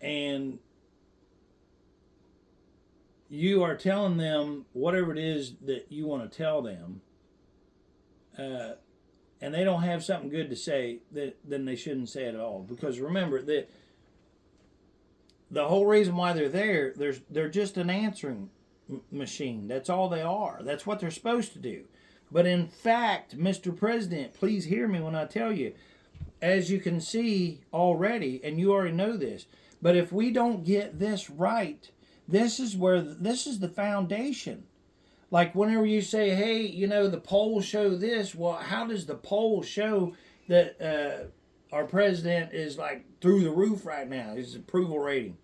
and you are telling them whatever it is that you want to tell them, and they don't have something good to say, then they shouldn't say it at all. Because remember that the whole reason why they're there, they're just an answering machine. That's all they are. That's what they're supposed to do. But in fact, Mr. President, please hear me when I tell you, as you can see already, and you already know this, but if we don't get this right, this is the foundation. Like whenever you say, hey, the polls show this, well, how does the poll show that our president is like through the roof right now, his approval rating?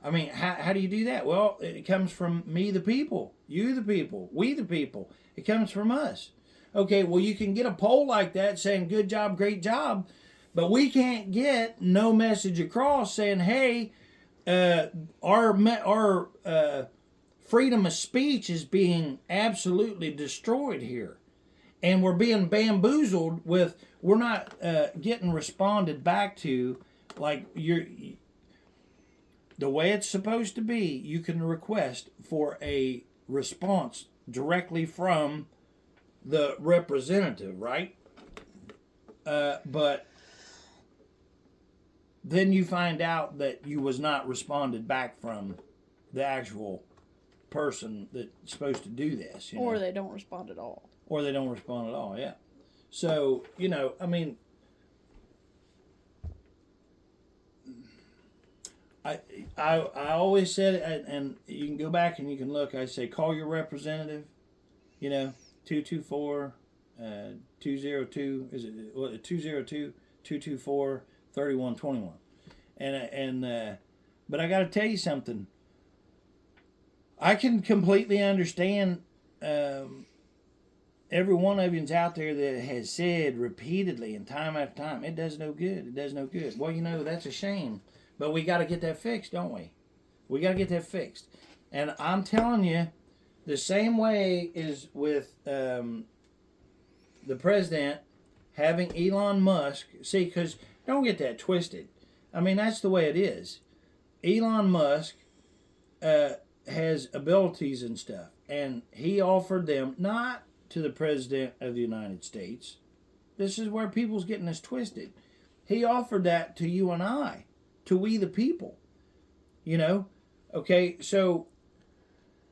I mean, how do you do that? Well, it comes from me, the people, you, the people, we, the people. It comes from us. Okay, well, you can get a poll like that saying, good job, great job, but we can't get no message across saying, hey, our freedom of speech is being absolutely destroyed here. And we're being bamboozled with, we're not getting responded back to like the way it's supposed to be. You can request for a response directly from the representative, right? But then you find out that you was not responded back from the actual person that's supposed to do this. Or they don't respond at all. Or they don't respond at all, yeah. So, I mean, I always said it, and you can go back and you can look, I say, call your representative, 224 202, is it 202 224 3121. And but I got to tell you something. I can completely understand every one of you's out there that has said repeatedly and time after time, it does no good, it does no good. Well, that's a shame. But we got to get that fixed, don't we? We got to get that fixed. And I'm telling you, the same way is with the president having Elon Musk. See, because don't get that twisted. I mean, that's the way it is. Elon Musk has abilities and stuff. And he offered them not to the president of the United States. This is where people's getting this twisted. He offered that to you and I, to we the people. Okay, so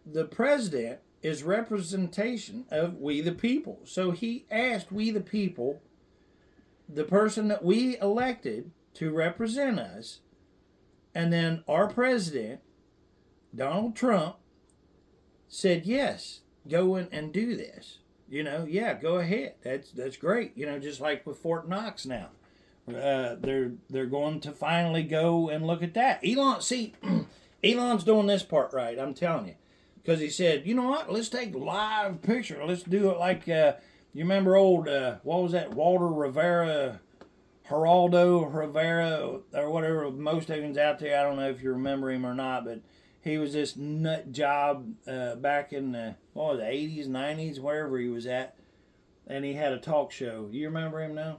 the president is representation of we the people. So he asked we the people, the person that we elected to represent us, and then our president, Donald Trump, said, yes, go in and do this. Yeah, go ahead. That's great. Just like with Fort Knox now. They're going to finally go and look at that. Elon's doing this part right, I'm telling you. Because he said, you know what, let's take live picture. Let's do it like, you remember old, what was that, Walter Rivera, Geraldo Rivera, or whatever, most of him's out there. I don't know if you remember him or not, but he was this nut job back in the, 80s, 90s, wherever he was at. And he had a talk show. You remember him now?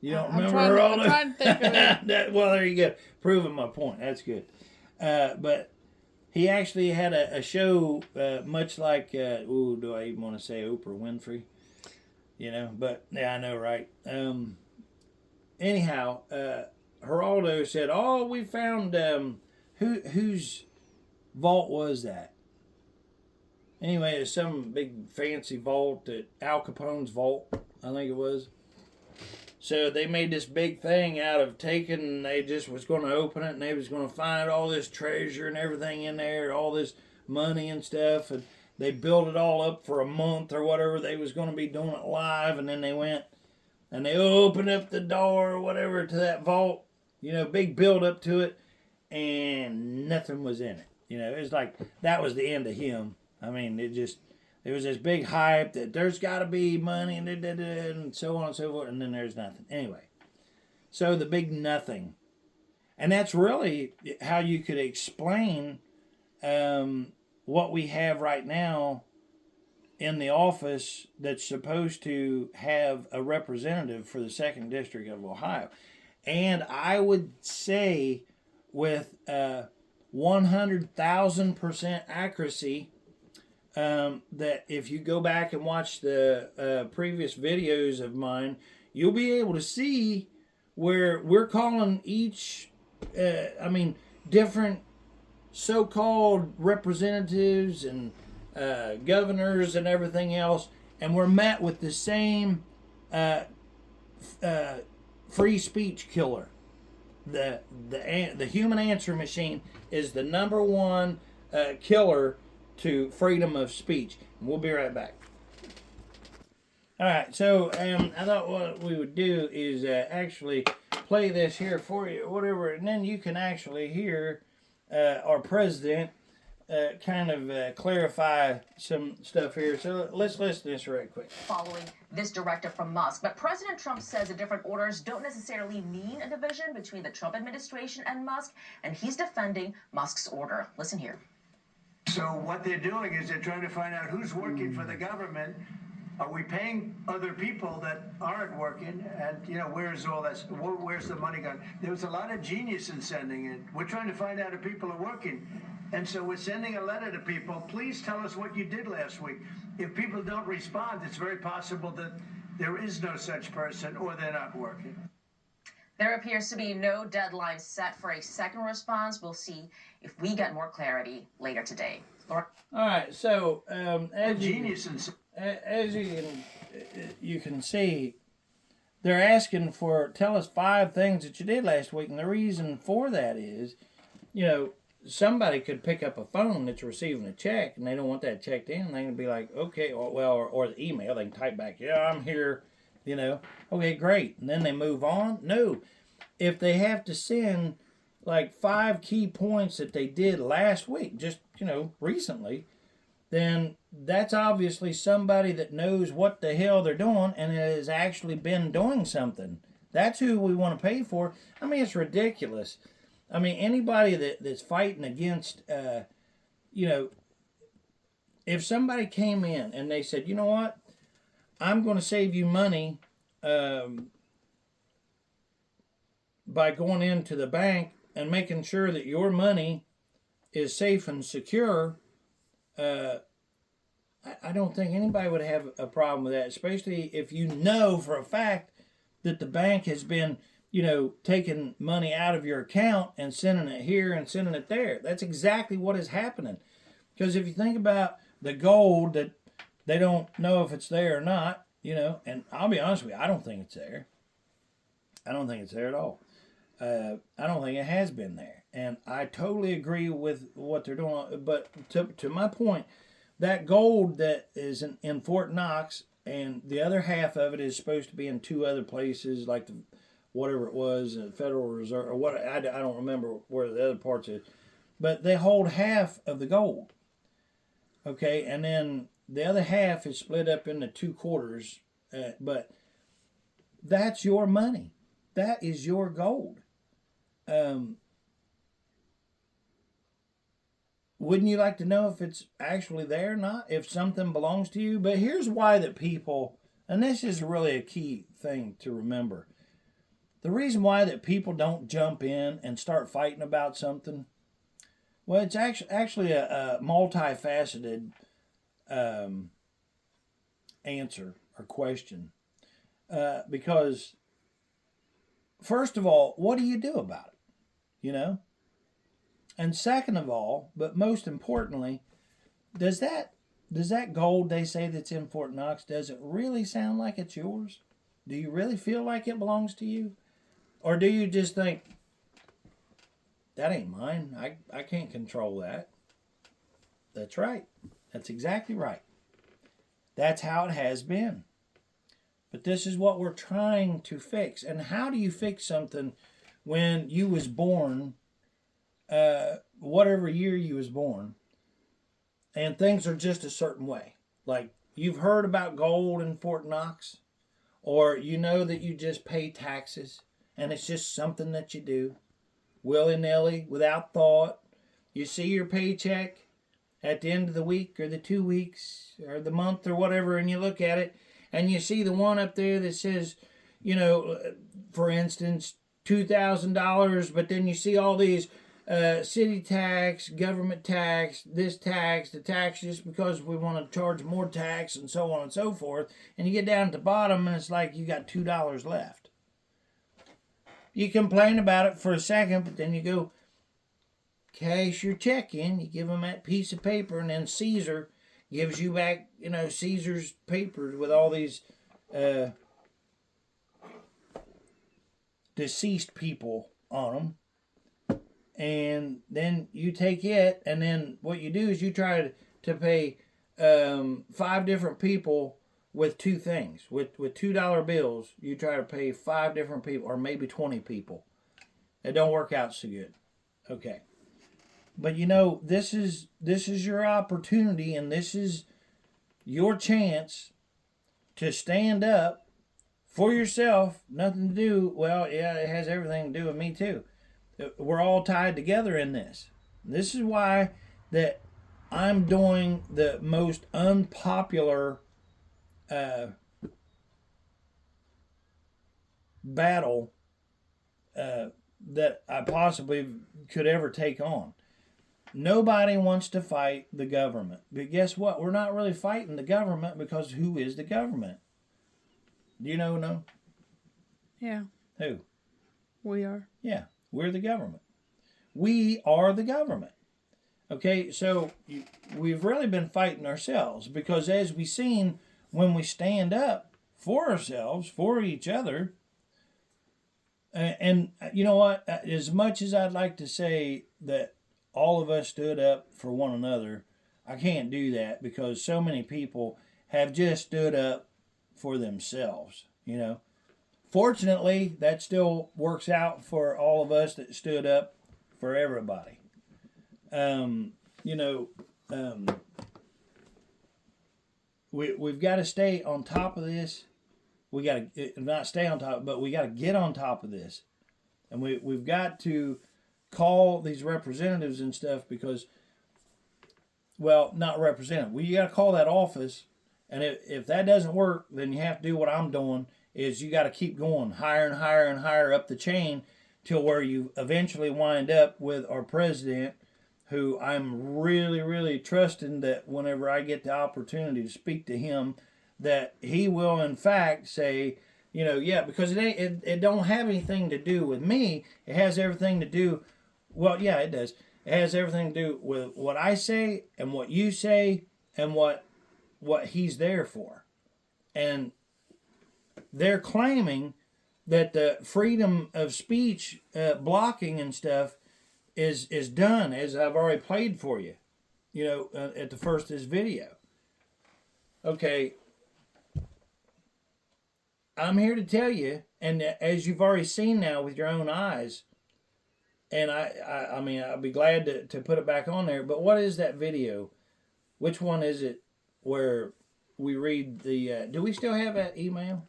You don't remember Geraldo? I'm trying to think of it. Well, there you go. Proving my point. That's good. But he actually had a show much like, do I even want to say Oprah Winfrey? But yeah, I know, right? Anyhow, Geraldo said, we found, whose vault was that? Anyway, it's some big fancy vault, Al Capone's vault, I think it was. So they made this big thing out of taking, they just was going to open it and they was going to find all this treasure and everything in there, all this money and stuff. And they built it all up for a month or whatever. They was going to be doing it live. And then they went and they opened up the door or whatever to that vault, big build up to it. And nothing was in it. It was like, that was the end of him. I mean, there was this big hype that there's got to be money and so on and so forth, and then there's nothing. Anyway, so the big nothing. And that's really how you could explain what we have right now in the office that's supposed to have a representative for the 2nd District of Ohio. And I would say with 100,000% accuracy that if you go back and watch the previous videos of mine, you'll be able to see where we're calling each, different so-called representatives and governors and everything else, and we're met with the same free speech killer. The human answer machine is the number one killer to freedom of speech. And we'll be right back. All right, so I thought what we would do is actually play this here for you, whatever, and then you can actually hear our president kind of clarify some stuff here. So let's listen to this right quick. Following this directive from Musk. But President Trump says the different orders don't necessarily mean a division between the Trump administration and Musk, and he's defending Musk's order. Listen here. So what they're doing is they're trying to find out who's working for the government. Are we paying other people that aren't working? And, where's all that? Where's the money gone? There was a lot of genius in sending it. We're trying to find out if people are working. And so we're sending a letter to people. Please tell us what you did last week. If people don't respond, it's very possible that there is no such person or they're not working. There appears to be no deadline set for a second response. We'll see if we get more clarity later today. Laura? All right, so as you can see, they're asking for, tell us 5 things that you did last week, and the reason for that is, somebody could pick up a phone that's receiving a check, and they don't want that checked in, and they can be like, okay, or the email, they can type back, yeah, I'm here, okay, great, and then they move on. No, if they have to send like 5 key points that they did last week, just, recently, then that's obviously somebody that knows what the hell they're doing and has actually been doing something. That's who we want to pay for. It's ridiculous. Anybody that's fighting against, if somebody came in and they said, you know what, I'm going to save you money by going into the bank and making sure that your money is safe and secure, I don't think anybody would have a problem with that, especially if you know for a fact that the bank has been, taking money out of your account and sending it here and sending it there. That's exactly what is happening. Because if you think about the gold that they don't know if it's there or not, and I'll be honest with you, I don't think it's there. I don't think it's there at all. I don't think it has been there. And I totally agree with what they're doing. But to my point, that gold that is in Fort Knox, and the other half of it is supposed to be in 2 other places, like whatever it was, Federal Reserve, or what, I don't remember where the other parts is. But they hold half of the gold. Okay, and then the other half is split up into 2 quarters. But that's your money. That is your gold. Wouldn't you like to know if it's actually there or not? If something belongs to you? But here's why that people, and this is really a key thing to remember. The reason why that people don't jump in and start fighting about something, well, it's actually a multifaceted answer or question. Because, first of all, what do you do about it? And second of all, but most importantly, does that gold they say that's in Fort Knox, does it really sound like it's yours? Do you really feel like it belongs to you? Or do you just think, that ain't mine, I can't control that? That's right. That's exactly right. That's how it has been. But this is what we're trying to fix. And how do you fix something when you was born, whatever year you was born, and things are just a certain way? Like, you've heard about gold in Fort Knox, or you know that you just pay taxes and it's just something that you do willy-nilly without thought. You see your paycheck at the end of the week or the 2 weeks or the month or whatever, and you look at it and you see the one up there that says, you know, for instance, $2,000, but then you see all these city tax, government tax, this tax, the tax, just because we want to charge more tax and so on and so forth. And you get down at the bottom and it's like you got $2 left. You complain about it for a second, but then you go cash your check in, you give them that piece of paper, and then Caesar gives you back, you know, Caesar's papers with all these deceased people on them. And then you take it, and then what you do is you try to pay 5 different people with 2 things. With $2 bills, you try to pay 5 different people, or maybe 20 people. It don't work out so good. Okay. But you know, this is your opportunity, and this is your chance to stand up for yourself. Nothing to do, well, yeah, it has everything to do with me too. We're all tied together in this. This is why that I'm doing the most unpopular battle that I possibly could ever take on. Nobody wants to fight the government. But guess what? We're not really fighting the government, because who is the government? Do you know? No? Yeah. Who? We are. Yeah, we're the government. We are the government. Okay, so we've really been fighting ourselves, because as we've seen, when we stand up for ourselves, for each other, and you know what? As much as I'd like to say that all of us stood up for one another, I can't do that, because so many people have just stood up for themselves, you know. Fortunately, that still works out for all of us that stood up for everybody. We've got to stay on top of this. We got to not stay on top, but we got to get on top of this, and we've got to call these representatives and stuff, because, well, not representative. We got to call that office, and if that doesn't work, then you have to do what I'm doing. Is you got to keep going higher and higher and higher up the chain till where you eventually wind up with our president, who I'm really, really trusting that whenever I get the opportunity to speak to him, that he will in fact say, you know, yeah, because it don't have anything to do with me. It has everything to do, well, yeah, it does. It has everything to do with what I say and what you say and what he's there for. And they're claiming that the freedom of speech blocking and stuff is done, as I've already played for you, you know, at the first of this video. Okay, I'm here to tell you, and as you've already seen now with your own eyes, and I mean, I'll be glad to put it back on there, but what is that video? Which one is it where we read the, do we still have that email?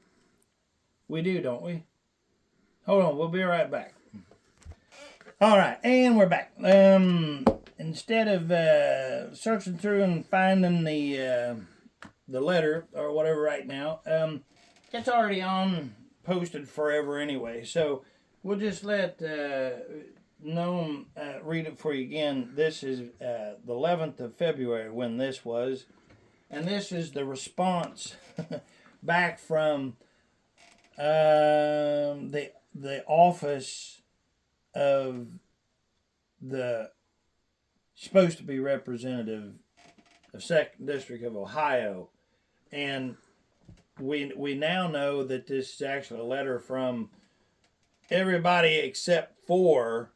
We do, don't we? Hold on, we'll be right back. All right, and we're back. Instead of searching through and finding the letter or whatever right now, it's already on, posted forever anyway. So we'll just let Noam read it for you again. This is the 11th of February when this was, and this is the response back from the office of the supposed to be representative of 2nd District of Ohio, and we now know that this is actually a letter from everybody except for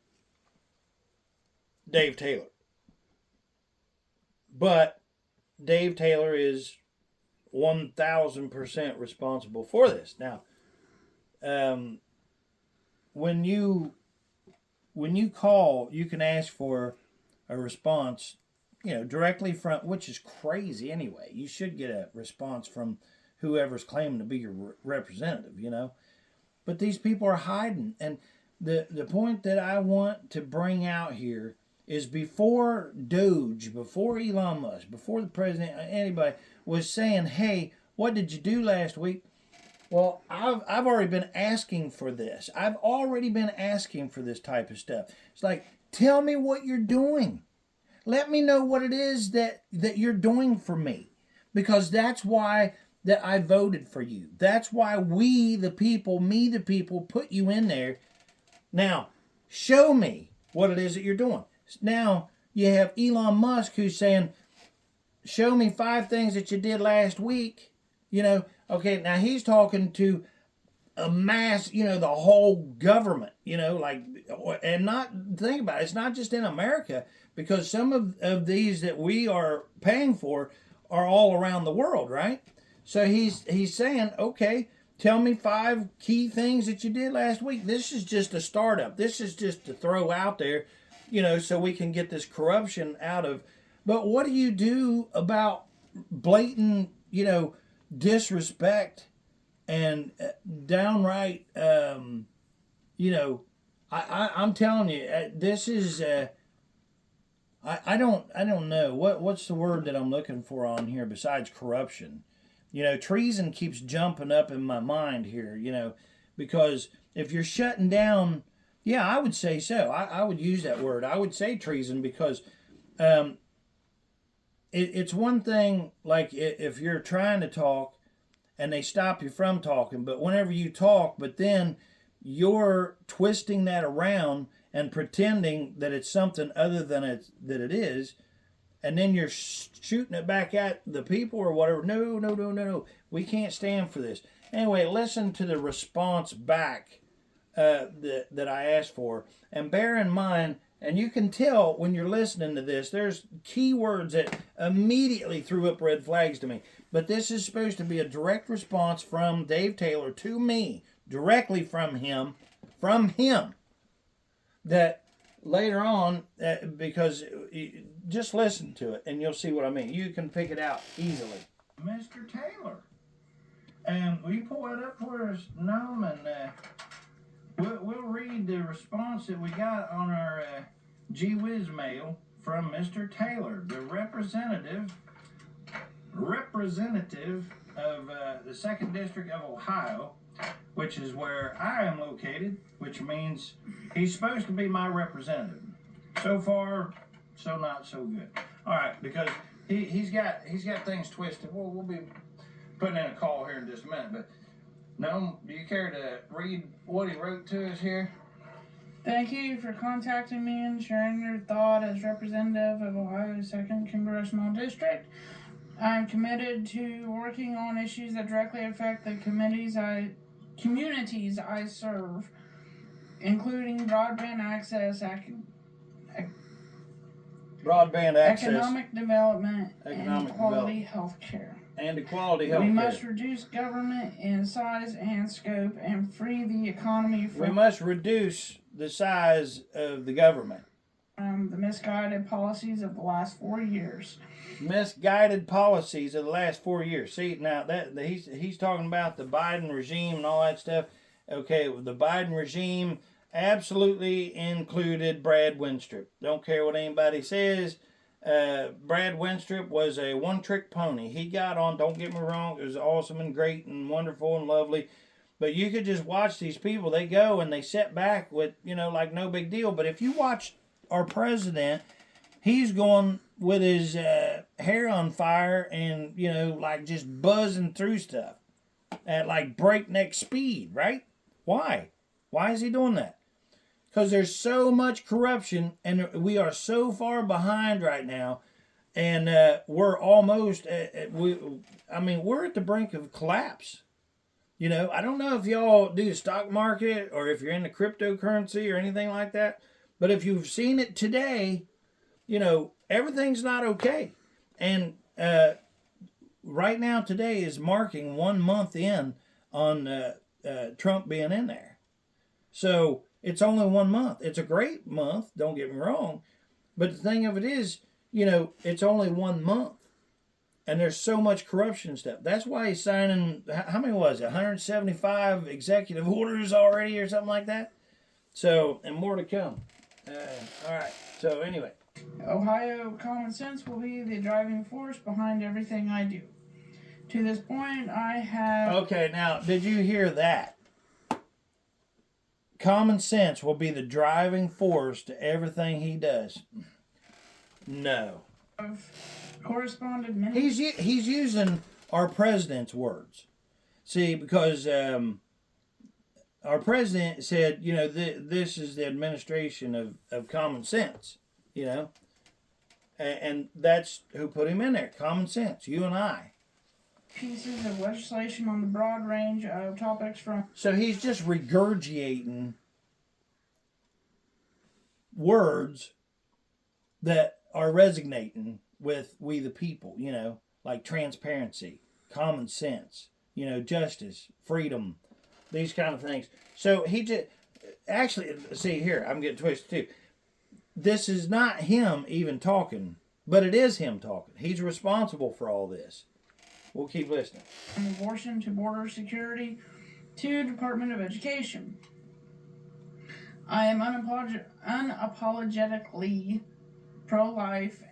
Dave Taylor. But Dave Taylor is 1,000% responsible for this. Now, when you call, you can ask for a response directly from, which is crazy anyway. You should get a response from whoever's claiming to be your representative, But these people are hiding. And the point that I want to bring out here is before Doge, before Elon Musk, before the president, anybody was saying, hey, what did you do last week? Well, I've already been asking for this. I've already been asking for this type of stuff. It's like, tell me what you're doing. Let me know what it is that you're doing for me. Because that's why that I voted for you. That's why we, the people, me, the people, put you in there. Now, show me what it is that you're doing. Now, you have Elon Musk who's saying, show me 5 things that you did last week. Okay, now he's talking to a mass, the whole government, and not, think about it, it's not just in America, because some of these that we are paying for are all around the world, right? So he's saying, okay, tell me 5 key things that you did last week. This is just a startup. This is just to throw out there, so we can get this corruption out of. But what do you do about blatant, disrespect and downright, I'm telling you, this is, I don't know what's the word that I'm looking for on here besides corruption. Treason keeps jumping up in my mind here, because if you're shutting down, yeah, I would say so. I would use that word. I would say treason because it's one thing, like if you're trying to talk and they stop you from talking, but whenever you talk, but then you're twisting that around and pretending that it's something other than that it is, and then you're shooting it back at the people or whatever. No. We can't stand for this. Anyway, listen to the response back that I asked for. And bear in mind, and you can tell when you're listening to this, there's keywords that immediately threw up red flags to me. But this is supposed to be a direct response from Dave Taylor to me, directly from him, that later on, because just listen to it and you'll see what I mean. You can pick it out easily. Mr. Taylor, will you pull that up for us, Noam? And we'll read the response that we got on our Gee Whiz mail from Mr. Taylor, the representative of the 2nd District of Ohio, which is where I am located, which means he's supposed to be my representative. So far, so not so good. All right, because he's got things twisted. We'll be putting in a call here in just a minute, but no, do you care to read what he wrote to us here? Thank you for contacting me and sharing your thought as representative of Ohio's 2nd Congressional District. I'm committed to working on issues that directly affect the communities I serve, including broadband access, economic development, and quality health care. We must reduce government in size and scope and free the economy from... We must reduce the size of the government. The misguided policies of the last 4 years. Misguided policies of the last 4 years. See, now that he's talking about the Biden regime and all that stuff. Okay, the Biden regime absolutely included Brad Wenstrup. Don't care what anybody says. Brad Wenstrup was a one-trick pony. He got on, don't get me wrong, it was awesome and great and wonderful and lovely. But you could just watch these people. They go and they sit back with, like no big deal. But if you watch our president, he's going with his hair on fire and, like just buzzing through stuff at like breakneck speed, right? Why? Why is he doing that? Because there's so much corruption and we are so far behind right now. And we're almost, we're at the brink of collapse. I don't know if y'all do the stock market or if you're into cryptocurrency or anything like that. But if you've seen it today, everything's not okay. And right now, today is marking 1 month in on Trump being in there. So it's only 1 month. It's a great month, don't get me wrong. But the thing of it is, you know, it's only 1 month. And there's so much corruption stuff. That's why he's signing, how many was it? 175 executive orders already or something like that? So, and more to come. All right. So, anyway. Ohio common sense will be the driving force behind everything I do. To this point, I have... Okay, now, did you hear that? Common sense will be the driving force to everything he does. No. Corresponded many... He's using our president's words. See, because our president said, you know, this is the administration of common sense, you know. And that's who put him in there. Common sense, you and I. Pieces of legislation on the broad range of topics from... So he's just regurgitating words that are resonating with we the people, you know, like transparency, common sense, you know, justice, freedom, these kind of things. So he just, actually, see here, I'm getting twisted too. This is not him even talking, but it is him talking. He's responsible for all this. We'll keep listening. From abortion to border security to Department of Education. I am unapologetically pro-life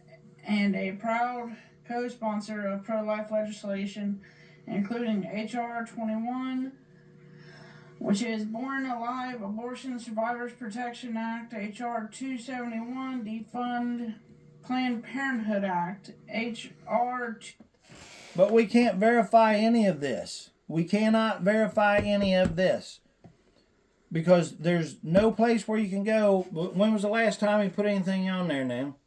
and a proud co-sponsor of pro-life legislation, including H.R. 21, which is Born Alive Abortion Survivors Protection Act, H.R. 271, Defund Planned Parenthood Act, H.R. But we can't verify any of this. We cannot verify any of this. Because there's no place where you can go. When was the last time he put anything on there now?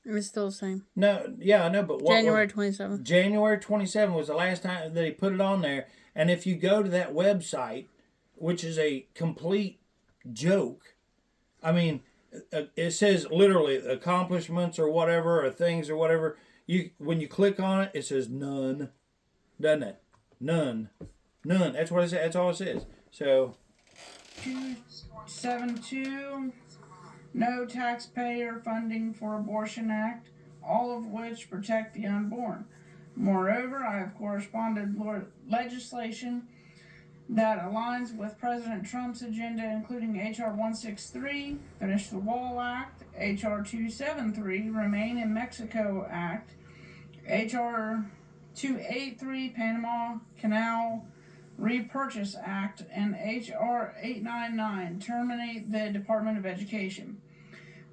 It's still the same. No, yeah, I know, but what January 27th. January 27th was the last time that he put it on there. And if you go to that website, which is a complete joke, I mean, it says literally accomplishments or whatever, or things or whatever. When you click on it, it says none, doesn't it? None. That's what it says. That's all it says. So 272, No Taxpayer Funding for Abortion Act, all of which protect the unborn. Moreover, I have corresponded legislation that aligns with President Trump's agenda, including H.R. 163, Finish the Wall Act, H.R. 273, Remain in Mexico Act, H.R. 283, Panama Canal Repurchase Act, and H.R. 899, Terminate the Department of Education.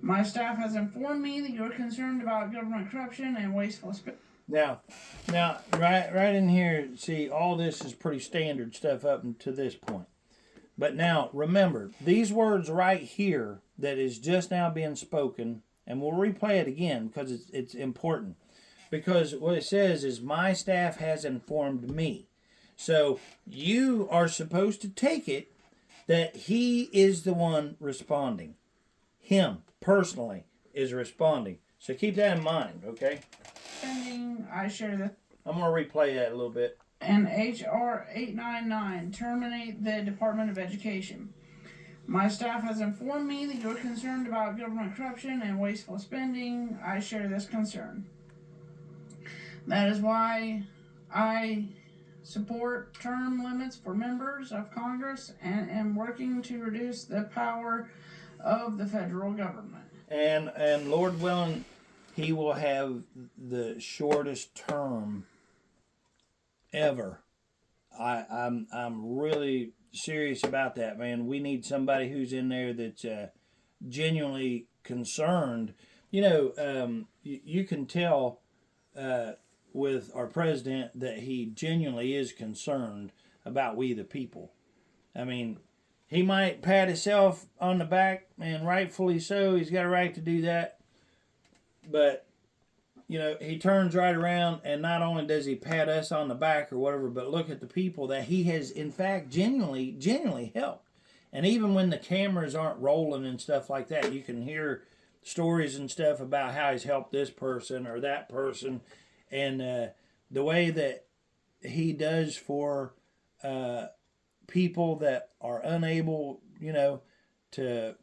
My staff has informed me that you're concerned about government corruption and wasteful spending. Now, right in here, see, all this is pretty standard stuff up to this point. But now, remember, these words right here that is just now being spoken, and we'll replay it again because it's important. Because what it says is, my staff has informed me. So you are supposed to take it that he is the one responding. Him, personally, is responding. So keep that in mind, okay? I share that. I'm going to replay that a little bit. And H.R. 899, Terminate the Department of Education. My staff has informed me that you're concerned about government corruption and wasteful spending. I share this concern. That is why I support term limits for members of Congress and am working to reduce the power of the federal government. And Lord willing, he will have the shortest term ever. I'm really serious about that, man. We need somebody who's in there that's genuinely concerned. You know, you can tell with our president that he genuinely is concerned about we the people. I mean, he might pat himself on the back, and rightfully so. He's got a right to do that. But, you know, he turns right around, and not only does he pat us on the back or whatever, but look at the people that he has, in fact, genuinely helped. And even when the cameras aren't rolling and stuff like that, you can hear stories and stuff about how he's helped this person or that person. And the way that he does for people that are unable, you know, to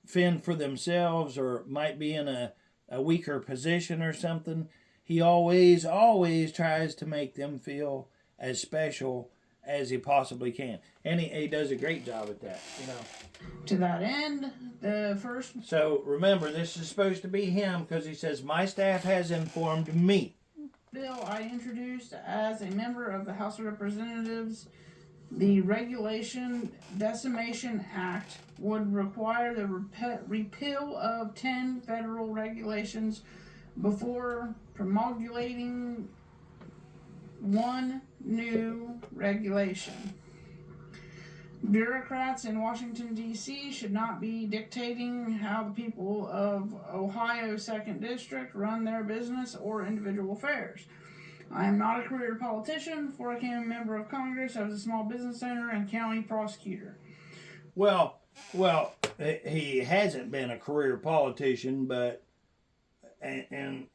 fend for themselves or might be in a a weaker position or something, he always tries to make them feel as special as he possibly can. And he does a great job at that, you know. To that end, the first So remember, this is supposed to be him because he says, my staff has informed me. bill I introduced as a member of the House of Representatives, the Regulation Decimation Act, would require the repeal of 10 federal regulations before promulgating one new regulation. Bureaucrats in Washington, D.C. should not be dictating how the people of Ohio's 2nd District run their business or individual affairs. I am not a career politician. Before I became a member of Congress, I was a small business owner and county prosecutor. Well, he hasn't been a career politician, but and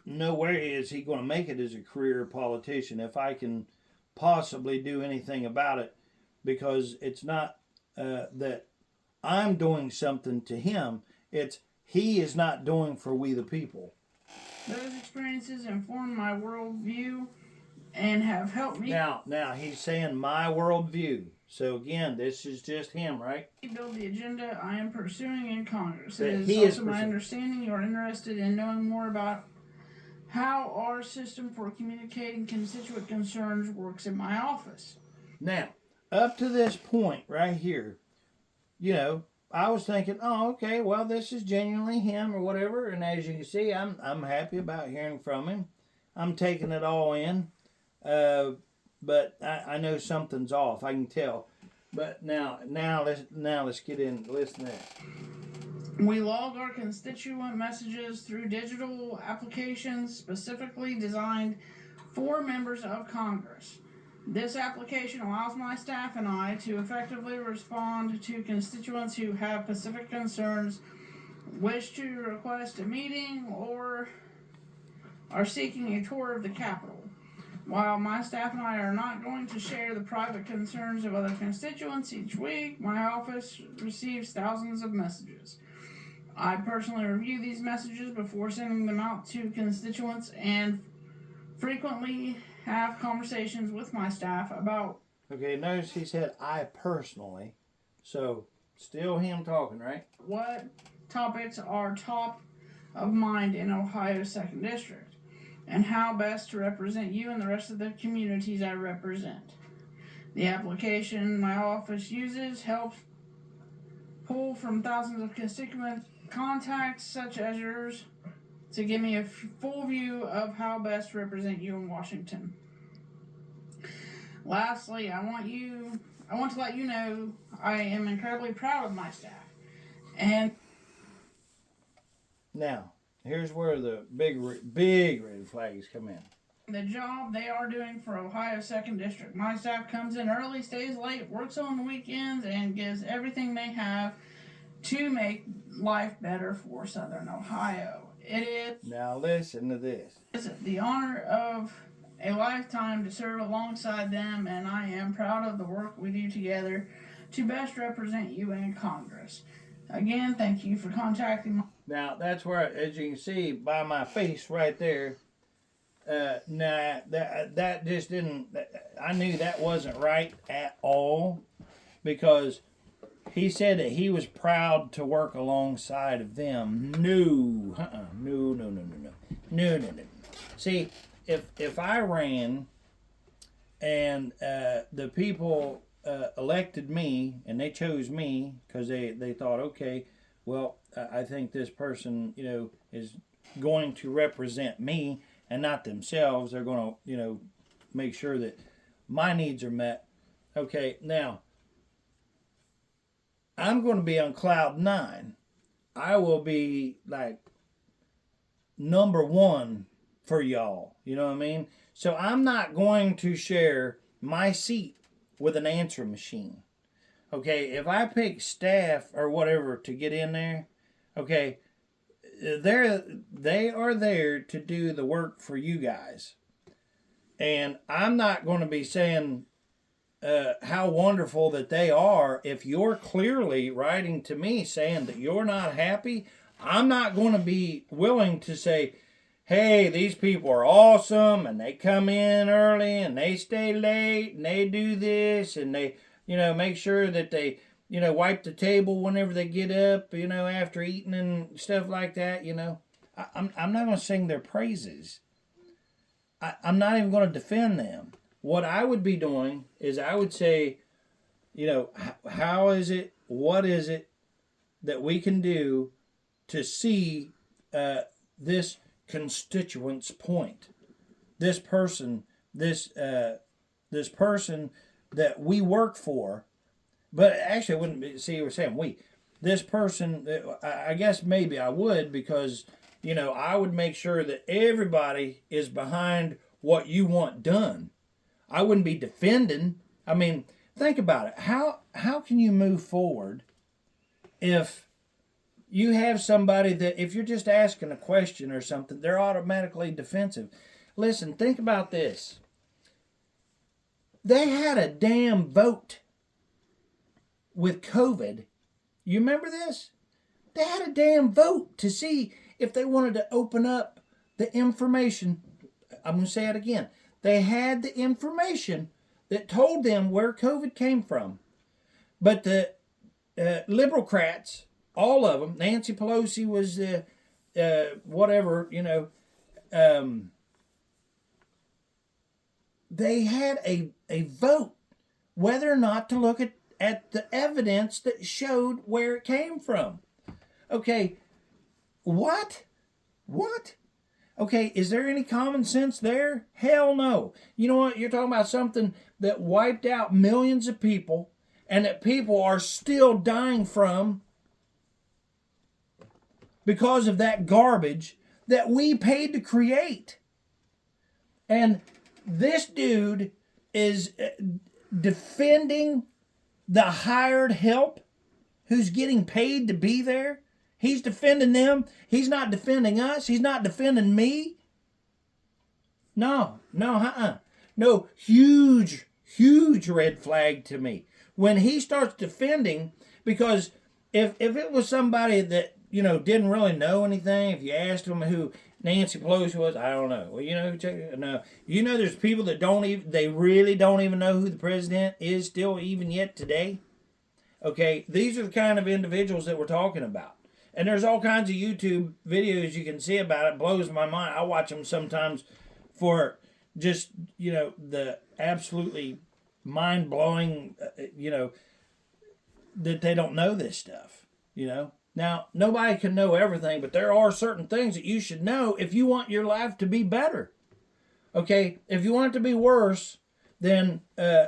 nowhere is he going to make it as a career politician if I can possibly do anything about it, because it's not that I'm doing something to him, it's he is not doing for we the people. Those experiences inform my worldview and have helped me Now he's saying my worldview. So again, this is just him, right? build the agenda I am pursuing in Congress. That It he is is also my pursuing. understanding you are interested in knowing more about how our system for communicating constituent concerns works in my office. Now, up to this point right here, you know, I was thinking, oh, okay, well, this is genuinely him or whatever. And as you can see, I'm happy about hearing from him. I'm taking it all in. But I know something's off. I can tell. But now let's get in. Listen to that. We log our constituent messages through digital applications specifically designed for members of Congress. This application allows my staff and I to effectively respond to constituents who have specific concerns, wish to request a meeting, or are seeking a tour of the Capitol. While my staff and I are not going to share the private concerns of other constituents each week, my office receives thousands of messages. I personally review these messages before sending them out to constituents and frequently have conversations with my staff about. Okay, notice he said I personally. So still him talking, right? What topics are top of mind in Ohio's 2nd District, and how best to represent you and the rest of the communities I represent. The application my office uses helps pull from thousands of constituent contacts such as yours to give me a full view of how best to represent you in Washington. Lastly, I want to let you know I am incredibly proud of my staff. And Now, here's where the big red flags come in. the job they are doing for Ohio's 2nd District. My staff comes in early, stays late, works on the weekends, and gives everything they have to make life better for Southern Ohio. It Now listen to this. is the honor of a lifetime to serve alongside them, and I am proud of the work we do together to best represent you in Congress. Again, thank you for contacting me. Now that's where, as you can see by my face right there, that just didn't. I knew that wasn't right at all, because he said that he was proud to work alongside of them. No. See, if I ran and the people elected me and they chose me because they thought, okay, well, I think this person, you know, is going to represent me and not themselves. They're going to, you know, make sure that my needs are met. Okay, now I'm going to be on cloud 9. I will be like number 1 for y'all. You know what I mean? So I'm not going to share my seat with an answer machine. Okay, if I pick staff or whatever to get in there, okay, they are there to do the work for you guys. And I'm not going to be saying how wonderful that they are if you're clearly writing to me saying that you're not happy. I'm not going to be willing to say, hey, these people are awesome and they come in early and they stay late and they do this and they, make sure that they, wipe the table whenever they get up, after eating and stuff like that, I'm not going to sing their praises. I'm not even going to defend them. What I would be doing is I would say, how is it, what is it that we can do to see this constituent's point, this person that we work for, but actually I wouldn't be, see, we're saying we, this person, I guess maybe I would, because I would make sure that everybody is behind what you want done. I wouldn't be defending. I mean, think about it. How can you move forward if you have somebody that, if you're just asking a question or something, they're automatically defensive? Listen, think about this. They had a damn vote with COVID. You remember this? They had a damn vote to see if they wanted to open up the information. I'm going to say it again. They had the information that told them where COVID came from. But the Liberalcrats, all of them, Nancy Pelosi was whatever, they had a vote whether or not to look at the evidence that showed where it came from. Okay, what? Okay, is there any common sense there? Hell no. You know what? You're talking about something that wiped out millions of people and that people are still dying from because of that garbage that we paid to create. And this dude is defending the hired help who's getting paid to be there. He's defending them. He's not defending us. He's not defending me. No, No, huge red flag to me. When he starts defending, because if it was somebody that, didn't really know anything, if you asked him who Nancy Pelosi was, I don't know. Well, no. There's people that they really don't even know who the president is still even yet today. Okay, these are the kind of individuals that we're talking about. And there's all kinds of YouTube videos you can see about it. It blows my mind. I watch them sometimes for just, the absolutely mind-blowing, that they don't know this stuff, Now, nobody can know everything, but there are certain things that you should know if you want your life to be better. Okay, if you want it to be worse, then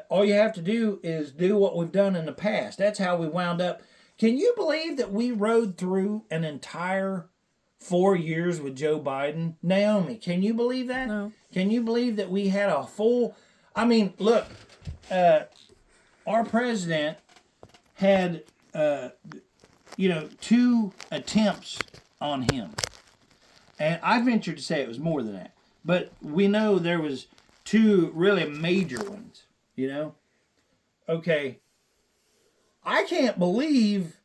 all you have to do is do what we've done in the past. That's how we wound up. Can you believe that we rode through an entire 4 years with Joe Biden? Naomi, can you believe that? No. Can you believe that we had a full... I mean, look, our president had, 2 attempts on him. And I venture to say it was more than that. But we know there was 2 really major ones, Okay. I can't believe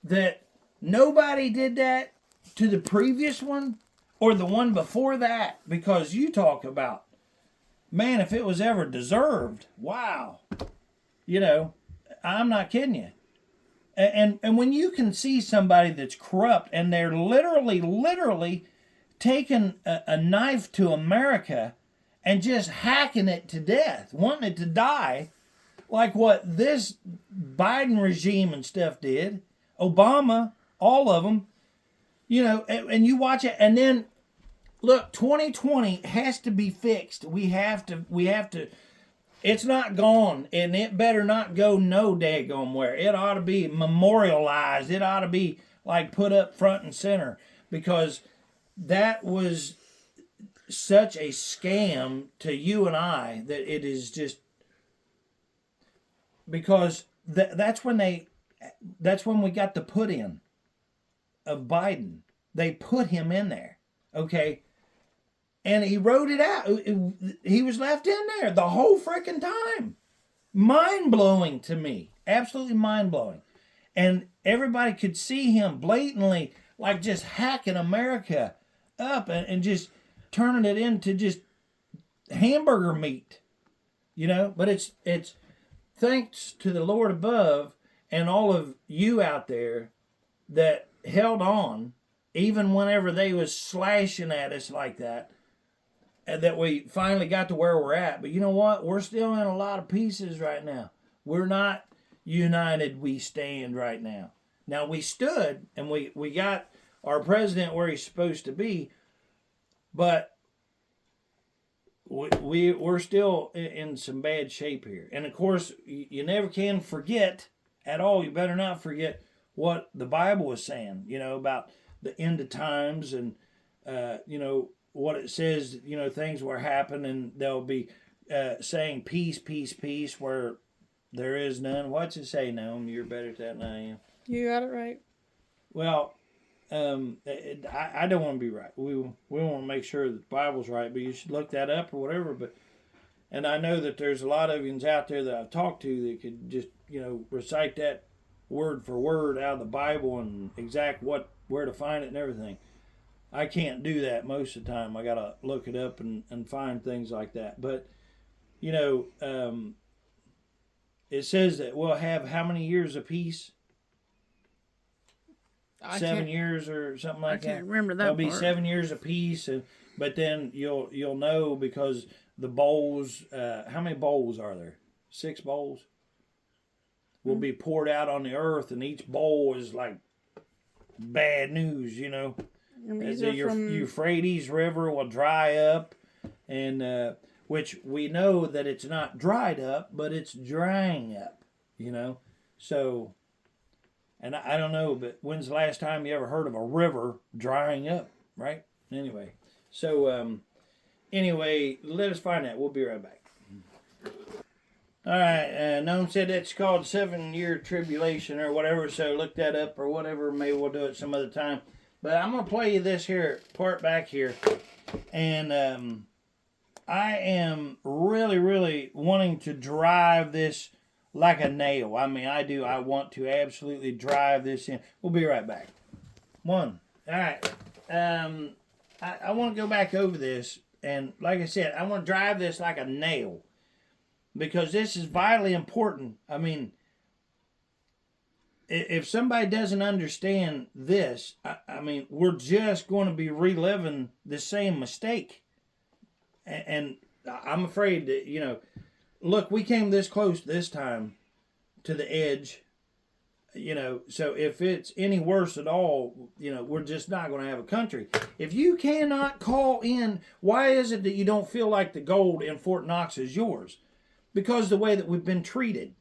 that nobody did that to the previous one or the one before that, because you talk about, man, if it was ever deserved, wow. I'm not kidding you. And when you can see somebody that's corrupt and they're literally taking a knife to America and just hacking it to death, wanting it to die, like what this Biden regime and stuff did, Obama, all of them, and you watch it, and then, look, 2020 has to be fixed. We have to, it's not gone, and it better not go no daggone where. It ought to be memorialized. It ought to be, put up front and center, because that was such a scam to you and I that it is just, because that's when we got the put in of Biden. They put him in there, okay? And he wrote it out. He was left in there the whole freaking time. Mind-blowing to me. Absolutely mind-blowing. And everybody could see him blatantly like just hacking America up and just turning it into just hamburger meat, but it's thanks to the Lord above and all of you out there that held on even whenever they was slashing at us like that, and that we finally got to where we're at. But you know what? We're still in a lot of pieces right now. We're not united, we stand right now. Now we stood and we got our president where he's supposed to be, but we're still in some bad shape here. And of course, you never can forget at all. You better not forget what the Bible is saying, about the end of times and, what it says, things will happen and they'll be saying peace, peace, peace, where there is none. What's it say, Noam? You're better at that than I am. You got it right. Well, I don't want to be right. We want to make sure that the Bible's right, but you should look that up or whatever. And I know that there's a lot of yous out there that I've talked to that could just, recite that word for word out of the Bible and exact where to find it and everything. I can't do that most of the time. I got to look it up and find things like that. But, it says that we'll have how many years of peace? 7 years or something like that. I can't remember that. There'll be part. 7 years of peace, but then you'll know because the bowls. How many bowls are there? 6 bowls will be poured out on the earth, and each bowl is like bad news. And these The are from Euphrates River will dry up, and which we know that it's not dried up, but it's drying up. So. And I don't know, but when's the last time you ever heard of a river drying up, right? Anyway, so let us find that. We'll be right back. All right, Noam said it's called 7-year tribulation or whatever, so look that up or whatever. Maybe we'll do it some other time. But I'm going to play you this here part back here. And I am really, really wanting to drive this like a nail. I mean, I do. I want to absolutely drive this in. We'll be right back. All right. I want to go back over this. And like I said, I want to drive this like a nail. Because this is vitally important. I mean, if somebody doesn't understand this, I mean, we're just going to be reliving the same mistake. And I'm afraid that, look, we came this close this time to the edge, so if it's any worse at all, we're just not going to have a country. If you cannot call in, why is it that you don't feel like the gold in Fort Knox is yours? Because of the way that we've been treated.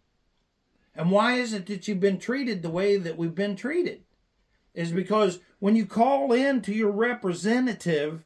And why is it that you've been treated the way that we've been treated? Is because when you call in to your representative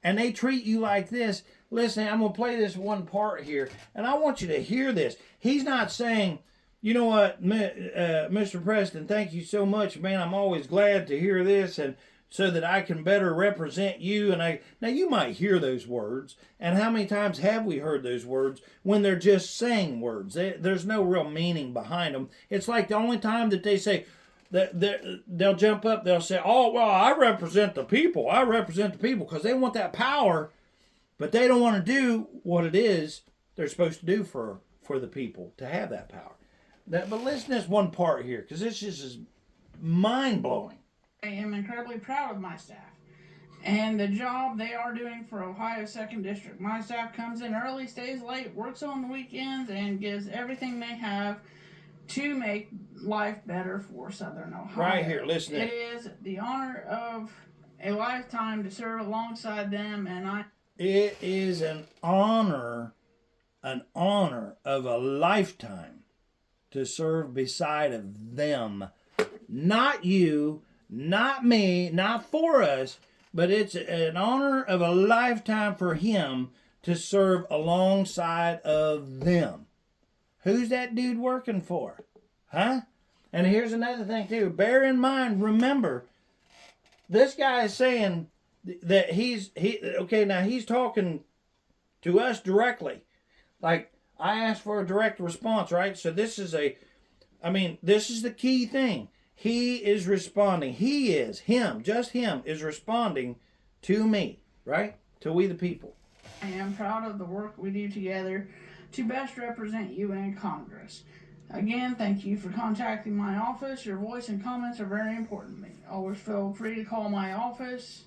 and they treat you like this, listen, I'm going to play this one part here, and I want you to hear this. He's not saying, you know what, Mr. Preston, thank you so much, man. I'm always glad to hear this, and so that I can better represent you. Now, you might hear those words, and how many times have we heard those words when they're just saying words? There's no real meaning behind them. It's like the only time that they say, they'll jump up, they'll say, oh, well, I represent the people. I represent the people, because they want that power. But they don't want to do what it is they're supposed to do for the people to have that power. But listen to this one part here, because this is mind-blowing. I am incredibly proud of my staff and the job they are doing for Ohio 2nd District. My staff comes in early, stays late, works on the weekends, and gives everything they have to make life better for Southern Ohio. Right here, listen. It is the honor of a lifetime to serve alongside them, and It is an honor of a lifetime to serve beside of them. Not you, not me, not for us, but it's an honor of a lifetime for him to serve alongside of them. Who's that dude working for? Huh? And here's another thing too. Bear in mind, remember, this guy is saying that he's talking to us directly. Like, I asked for a direct response, right? So this is the key thing. he is responding. Just him is responding to me, right? To we the people. I am proud of the work we do together to best represent you in Congress. Again, thank you for contacting my office. Your voice and comments are very important to me. Always feel free to call my office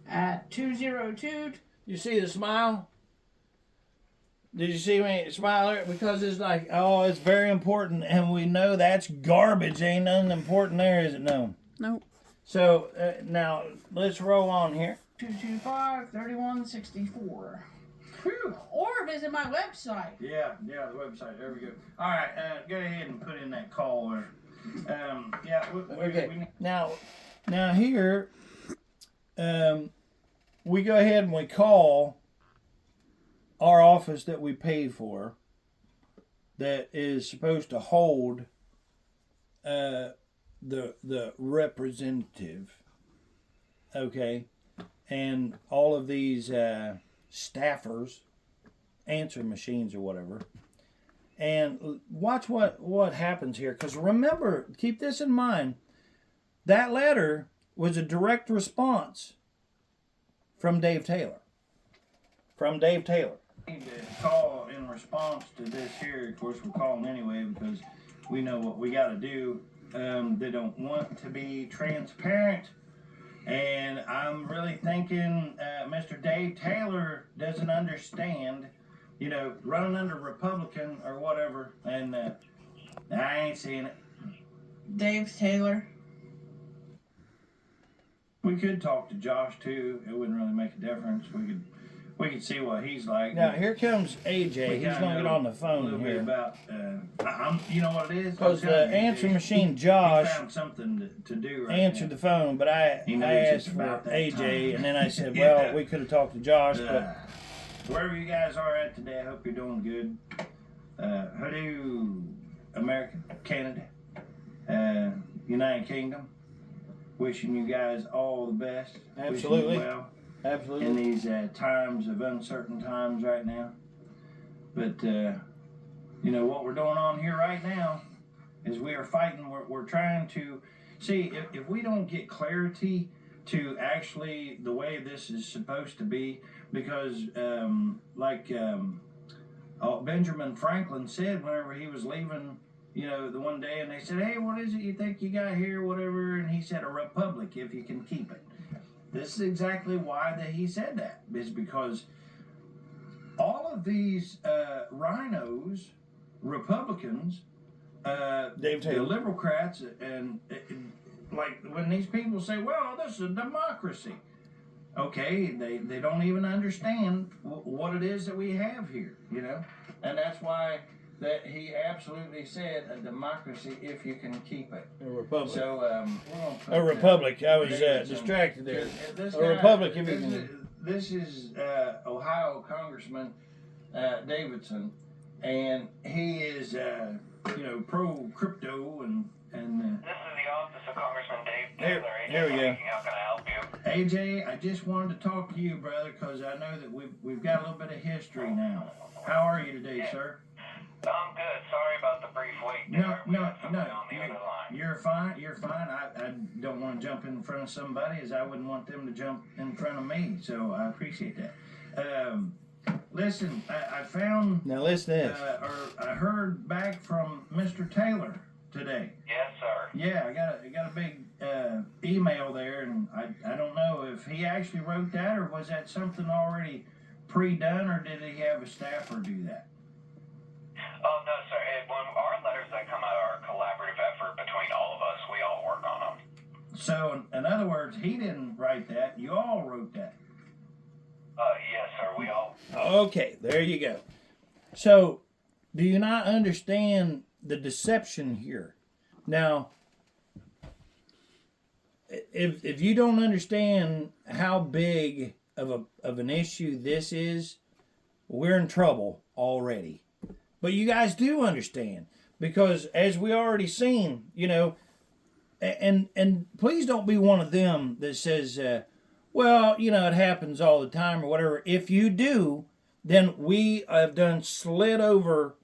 at 202. You see the smile? Did you see me smile there? Because it's like, oh, it's very important, and we know that's garbage. Ain't nothing important there, is it? No. Nope. So now let's roll on here. 225-3164. Or visit my website. Yeah, the website. There we go. All right, go ahead and put in that call there. Okay. Now here, we go ahead and we call our office that we paid for, that is supposed to hold the representative. Okay, and all of these staffers, answer machines or whatever. And watch what happens here. Because remember, keep this in mind, that letter was a direct response from Dave Taylor. From Dave Taylor. We need to call in response to this here. Of course, we're calling anyway because we know what we got to do. They don't want to be transparent. And I'm really thinking Mr. Dave Taylor doesn't understand, running under Republican or whatever, and I ain't seeing it. Dave Taylor. We could talk to Josh too. It wouldn't really make a difference. We could see what he's like. Now here comes AJ. He's gonna get on the phone a little here. bit about, you know what it is? Because the answer machine, Josh, He found something to do right answered now. the phone, but I He knows asked it's for about that AJ, time. and then I said, Yeah. well, we could have talked to Josh, but Wherever you guys are at today, I hope you're doing good. Hello, America, Canada, United Kingdom. Wishing you guys all the best. Wishing Absolutely. you well in absolutely. these times of uncertain times right now. But what we're doing on here right now is we are fighting. We're trying to see if we don't get clarity to actually the way this is supposed to be, because Benjamin Franklin said whenever he was leaving, the one day, and they said, hey, what is it you think you got here, whatever, and he said, a republic if you can keep it. This is exactly why he said that, is because all of these rhinos, Republicans, Dave the Taylor. Liberalcrats, and like when these people say, well, this is a democracy. Okay, they don't even understand what it is that we have here, and that's why that he absolutely said a democracy if you can keep it. A republic. So we're gonna put, A republic. I was Davidson. distracted there. This A guy- republic if you this can. is- This is Ohio Congressman Davidson, and he is pro crypto and. This is the office of Congressman Dave There- Taylor. there we go. Speaking. How can I help you? AJ, I just wanted to talk to you, brother, because I know that we've got a little bit of history now. How are you today, sir? I'm good. Sorry about the brief wait. No, there. We no, had somebody no. on the other line. You're fine. You're fine. I don't want to jump in front of somebody, as I wouldn't want them to jump in front of me. So I appreciate that. Listen, I found Now listen to this. or I heard back from Mr. Taylor today. Yes, sir. Yeah, I got a big email there, and I don't know if he actually wrote that, or was that something already pre-done, or did he have a staffer do that? Oh, no, sir. When our letters that come out are a collaborative effort between all of us. We all work on them. So, in other words, he didn't write that. You all wrote that. Yes, sir. We all. Okay, there you go. So, do you not understand the deception here? Now, if you don't understand how big of an issue this is, we're in trouble already. But you guys do understand, because as we already seen, and please don't be one of them that says, well, it happens all the time or whatever. If you do, then we have done slid over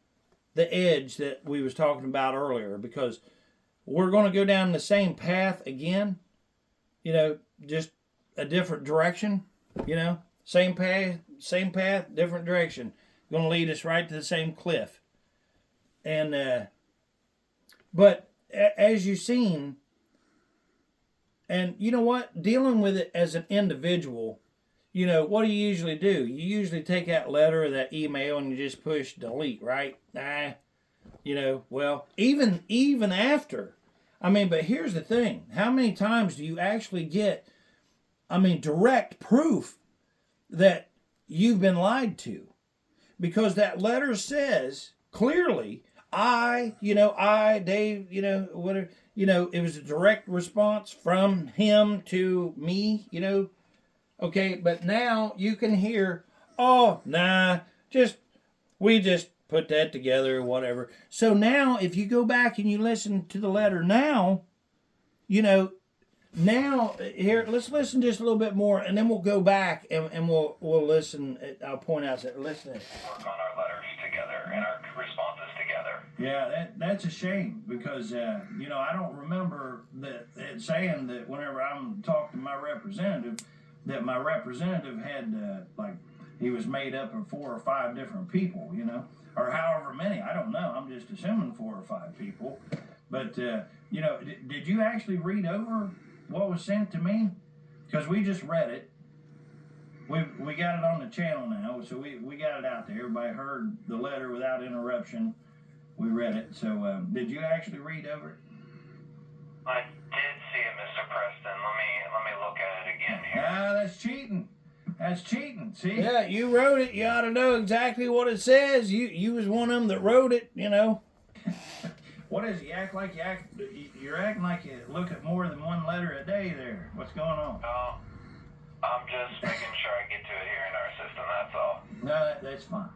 the edge that we was talking about earlier, because we're going to go down the same path again, just a different direction, same path, different direction. Going to lead us right to the same cliff. And, but as you've seen, and you know what, dealing with it as an individual, what do you usually do? You usually take that letter or that email and you just push delete, right? Well, even after, but here's the thing. How many times do you actually get, direct proof that you've been lied to? Because that letter says clearly, Dave, whatever, it was a direct response from him to me, Okay, but now you can hear, we just put that together or whatever. So now if you go back and you listen to the letter now, now here, let's listen just a little bit more and then we'll go back and we'll listen. I'll point out, listen. Work on our letters together and our responses together. Yeah, that's a shame because, I don't remember it saying that whenever I'm talking to my representative, that my representative had, he was made up of 4 or 5 different people, or however many. I don't know. I'm just assuming 4 or 5 people. But, did you actually read over what was sent to me? Because we just read it. We got it on the channel now, so we got it out there. Everybody heard the letter without interruption. We read it. So, did you actually read over it? I did see it, Mr. Preston. Let me look at it again here. That's cheating. That's cheating. See? Yeah, you wrote it. You ought to know exactly what it says. You was one of them that wrote it. What is it? You're acting like you look at more than one letter a day. There. What's going on? No, I'm just making sure I get to it here in our system. That's all. No, that's fine.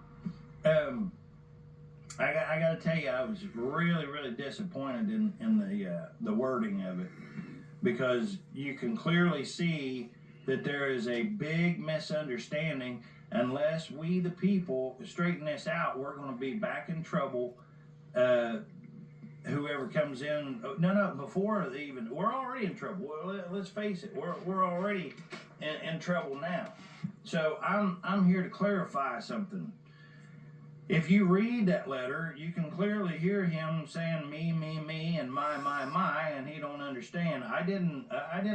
I got to tell you, I was really, really disappointed in the wording of it, because you can clearly see that there is a big misunderstanding. Unless we, the people, straighten this out, we're going to be back in trouble. Whoever comes in, before even, we're already in trouble. Well, let's face it, we're already in trouble now. So I'm here to clarify something. If you read that letter, you can clearly hear him saying me, and my, and he don't understand. I didn't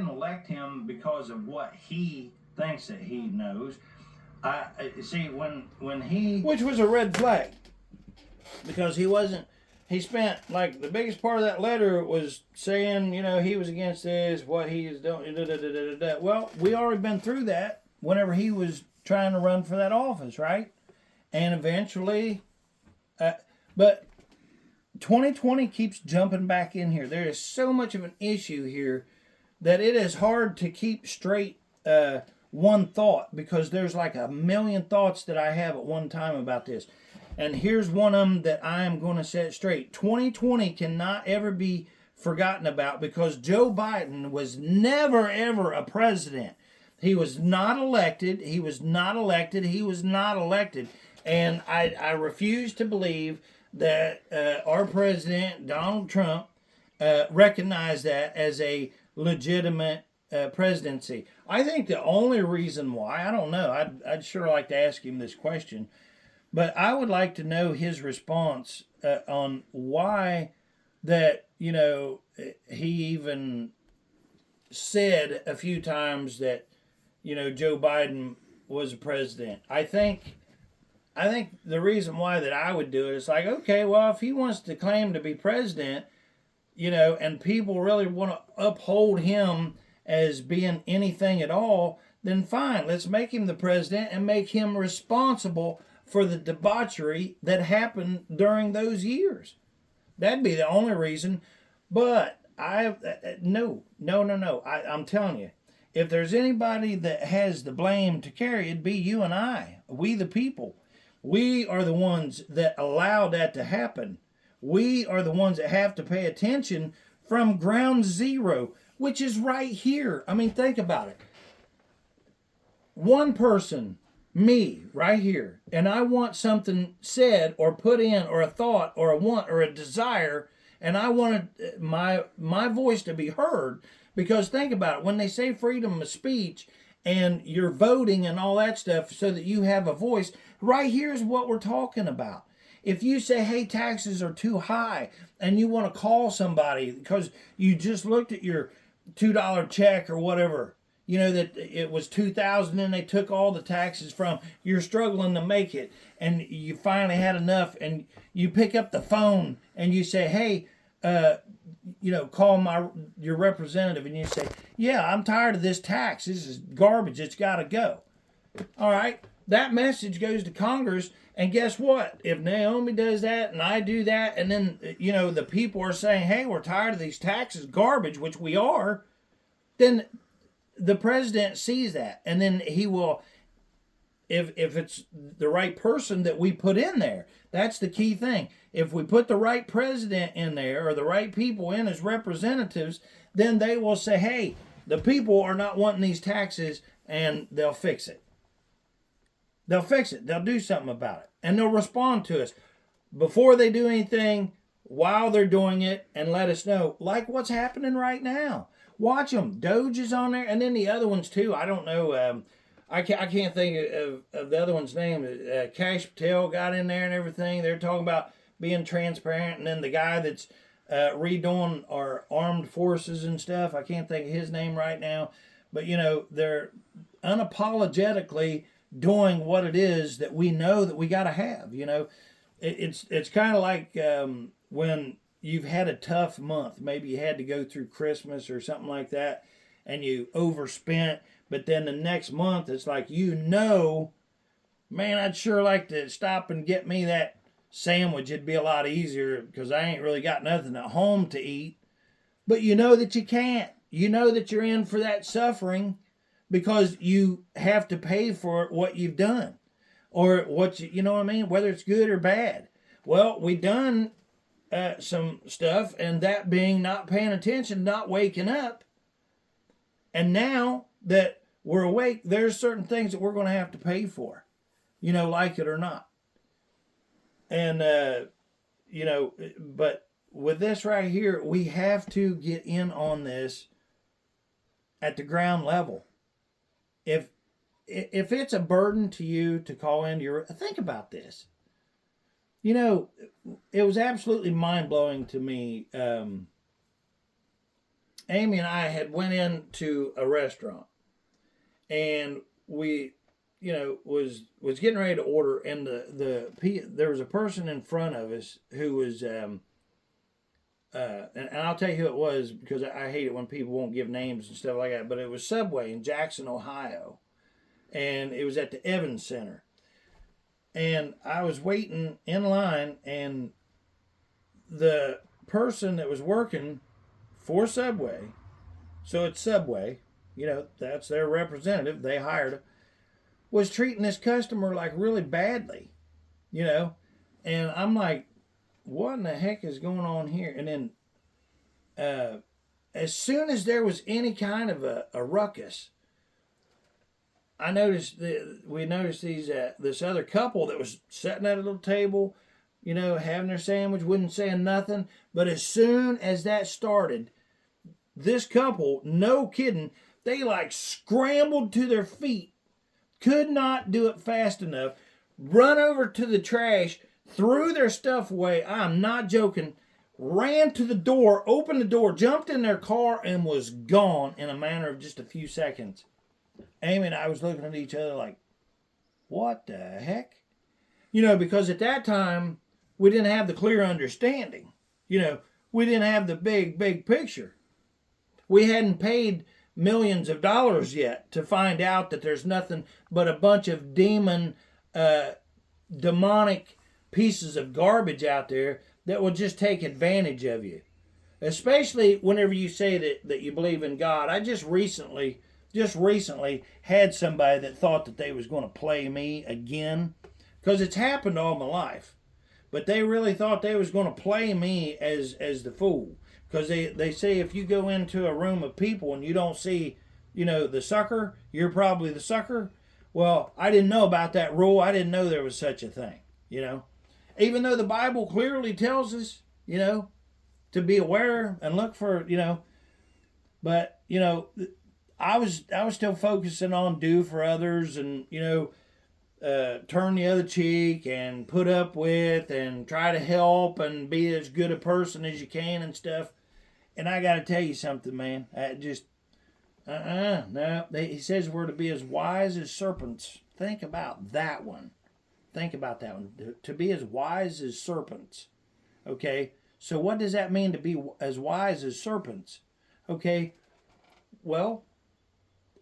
elect him because of what he thinks that he knows. I see when he, which was a red flag, because he wasn't. He spent the biggest part of that letter was saying, he was against this, what he is doing. Well, we already been through that whenever he was trying to run for that office, right? And eventually, but 2020 keeps jumping back in here. There is so much of an issue here that it is hard to keep straight one thought, because there's like a million thoughts that I have at one time about this. And here's one of them that I am going to set straight. 2020 cannot ever be forgotten about, because Joe Biden was never, ever a president. He was not elected. He was not elected. He was not elected. And I refuse to believe that our president, Donald Trump, recognized that as a legitimate presidency. I think the only reason why, I don't know, I'd sure like to ask him this question, but I would like to know his response on why that, he even said a few times that, Joe Biden was a president. I think the reason why that I would do it is okay, well, if he wants to claim to be president, and people really want to uphold him as being anything at all, then fine, let's make him the president and make him responsible for the debauchery that happened during those years. That'd be the only reason. But no. I'm telling you, if there's anybody that has the blame to carry, it'd be you and I. We the people. We are the ones that allowed that to happen. We are the ones that have to pay attention from ground zero, which is right here. Think about it. One person, me, right here, and I want something said or put in, or a thought or a want or a desire, and I wanted my voice to be heard. Because think about it, when they say freedom of speech and you're voting and all that stuff so that you have a voice, right here's what we're talking about. If you say, hey, taxes are too high, and you want to call somebody because you just looked at your $2 check or whatever, you know that it was $2,000 and they took all the taxes from, you're struggling to make it, and you finally had enough, and you pick up the phone and you say, hey, call your representative, and you say, yeah, I'm tired of this tax. This is garbage. It's got to go. All right. That message goes to Congress, and guess what? If Naomi does that and I do that, and then, the people are saying, hey, we're tired of these taxes, garbage, which we are, then the president sees that, and then he will, if it's the right person that we put in there, that's the key thing. If we put the right president in there or the right people in as representatives, then they will say, hey, the people are not wanting these taxes, and they'll fix it. They'll fix it. They'll do something about it. And they'll respond to us before they do anything, while they're doing it, and let us know, like what's happening right now. Watch them. Doge is on there, and then the other ones too. I don't know. I can't think of the other one's name. Kash Patel got in there and everything. They're talking about being transparent, and then the guy that's redoing our armed forces and stuff. I can't think of his name right now, but they're unapologetically doing what it is that we know that we got to have. It's kind of like when you've had a tough month. Maybe you had to go through Christmas or something like that, and you overspent. But then the next month, it's like, man, I'd sure like to stop and get me that sandwich. It'd be a lot easier because I ain't really got nothing at home to eat. But you know that you can't. You know that you're in for that suffering because you have to pay for what you've done. Or what you know what I mean? Whether it's good or bad. Well, we done some stuff, and that being not paying attention, not waking up. And now that we're awake, there's certain things that we're going to have to pay for, like it or not. And, but with this right here, we have to get in on this at the ground level. If it's a burden to you to call into think about this. It was absolutely mind-blowing to me. Amy and I had went into a restaurant, and we, was getting ready to order, and there was a person in front of us who was, and I'll tell you who it was because I hate it when people won't give names and stuff like that, but it was Subway in Jackson, Ohio, and it was at the Evans Center, and I was waiting in line, and the person that was working for Subway, so it's Subway, that's their representative, they hired him, was treating this customer like really badly, and I'm like, what in the heck is going on here? And then as soon as there was any kind of a ruckus, we noticed this other couple that was sitting at a little table, having their sandwich, wasn't saying nothing. But as soon as that started, this couple, no kidding, they scrambled to their feet, could not do it fast enough, run over to the trash, threw their stuff away. I'm not joking. Ran to the door, opened the door, jumped in their car, and was gone in a matter of just a few seconds. Amy and I was looking at each other like, what the heck? Because at that time, we didn't have the clear understanding. We didn't have the big picture. We hadn't paid millions of dollars yet to find out that there's nothing but a bunch of demonic pieces of garbage out there that will just take advantage of you. Especially whenever you say that you believe in God. I just recently had somebody that thought that they was going to play me again, because it's happened all my life. But they really thought they was going to play me as the fool, because they say if you go into a room of people and you don't see, the sucker, you're probably the sucker. Well, I didn't know about that rule. I didn't know there was such a thing, Even though the Bible clearly tells us, to be aware and look for, but, I was still focusing on do for others and, turn the other cheek and put up with and try to help and be as good a person as you can and stuff. And I got to tell you something, man. I just, no. He says we're to be as wise as serpents. Think about that one. Think about that one. To be as wise as serpents. Okay? So what does that mean to be as wise as serpents? Okay? Well,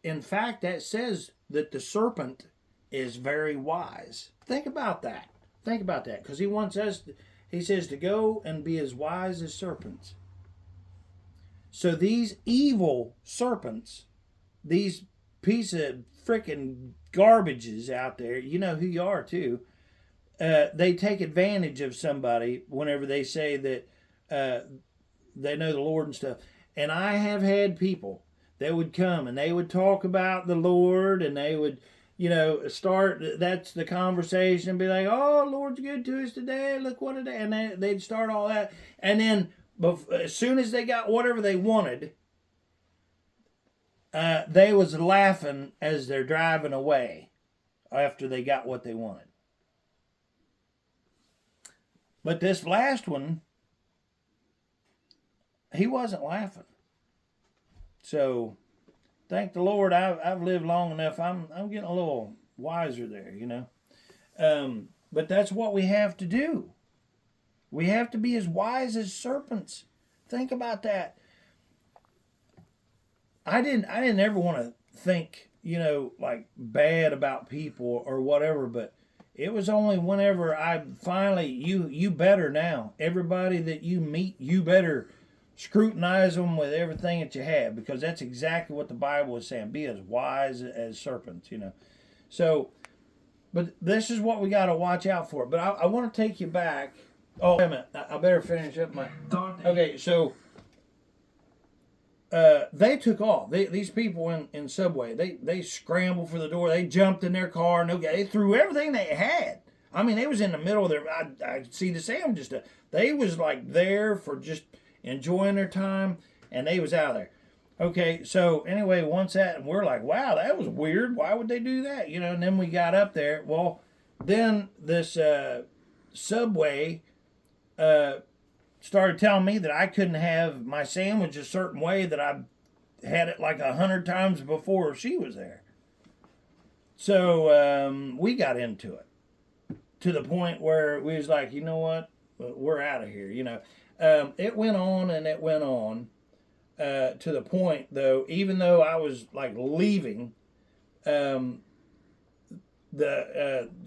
in fact, that says that the serpent is very wise. Think about that. Think about that. Because he says to go and be as wise as serpents. So these evil serpents, these piece of freaking garbages out there, you know who you are too, they take advantage of somebody whenever they say that they know the Lord and stuff. And I have had people that would come and they would talk about the Lord and they would, start, that's the conversation, be like, oh, Lord's good to us today, look what a day, and they'd start all that. And then as soon as they got whatever they wanted, they was laughing as they're driving away after they got what they wanted. But this last one, he wasn't laughing. So, thank the Lord, I've lived long enough. I'm getting a little wiser there, But that's what we have to do. We have to be as wise as serpents. Think about that. I didn't ever want to think, like bad about people or whatever, but it was only whenever I finally, you better now. Everybody that you meet, you better scrutinize them with everything that you have, because that's exactly what the Bible is saying. Be as wise as serpents, So, but this is what we got to watch out for. But I want to take you back. Oh, wait a minute. I better finish up my... Okay, so they took off. These people in Subway, they scrambled for the door. They jumped in their car. And they threw everything they had. I mean, they was in the middle of their... I see the sound just... They was like there for just enjoying their time, and they was out of there. Okay, so anyway, once that... We're like, wow, that was weird. Why would they do that? And then we got up there. Well, then this Subway... started telling me that I couldn't have my sandwich a certain way, that I had it like 100 times before she was there. So we got into it to the point where we was like, you know what, we're out of here. It went on and it went on to the point, though, even though I was like leaving,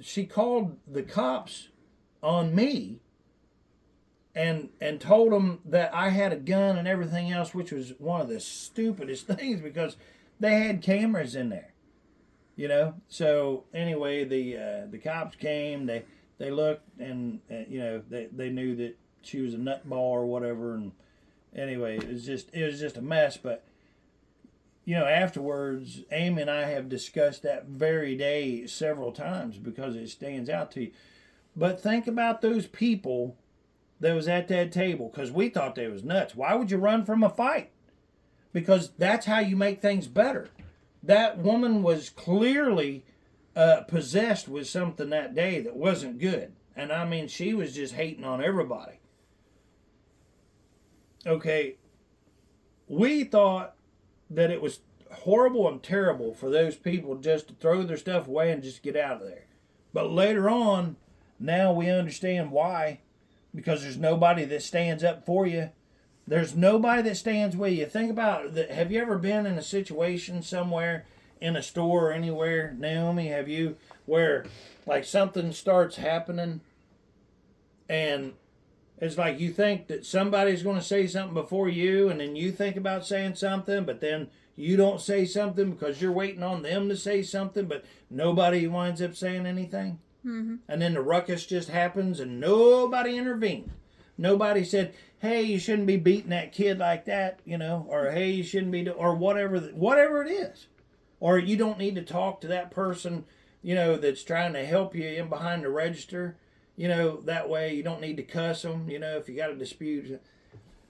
she called the cops on me and told them that I had a gun and everything else, which was one of the stupidest things, because they had cameras in there, So anyway, the cops came. They looked and they knew that she was a nutball or whatever. And anyway, it was just a mess. But afterwards, Amy and I have discussed that very day several times because it stands out to you. But think about those people that was at that table, because we thought they was nuts. Why would you run from a fight? Because that's how you make things better. That woman was clearly possessed with something that day that wasn't good. And I mean, she was just hating on everybody. Okay, we thought that it was horrible and terrible for those people just to throw their stuff away and just get out of there. But later on, now we understand why. Because there's nobody that stands up for you. There's nobody that stands with you. Think about it. Have you ever been in a situation somewhere, in a store or anywhere, Naomi, have you, where like something starts happening and it's like you think that somebody's going to say something before you, and then you think about saying something, but then you don't say something because you're waiting on them to say something, but nobody winds up saying anything? Mm-hmm. And then the ruckus just happens and nobody intervened. Nobody said, hey, you shouldn't be beating that kid like that, or hey, you shouldn't be, or whatever it is. Or you don't need to talk to that person, that's trying to help you in behind the register. That way you don't need to cuss them, if you got a dispute.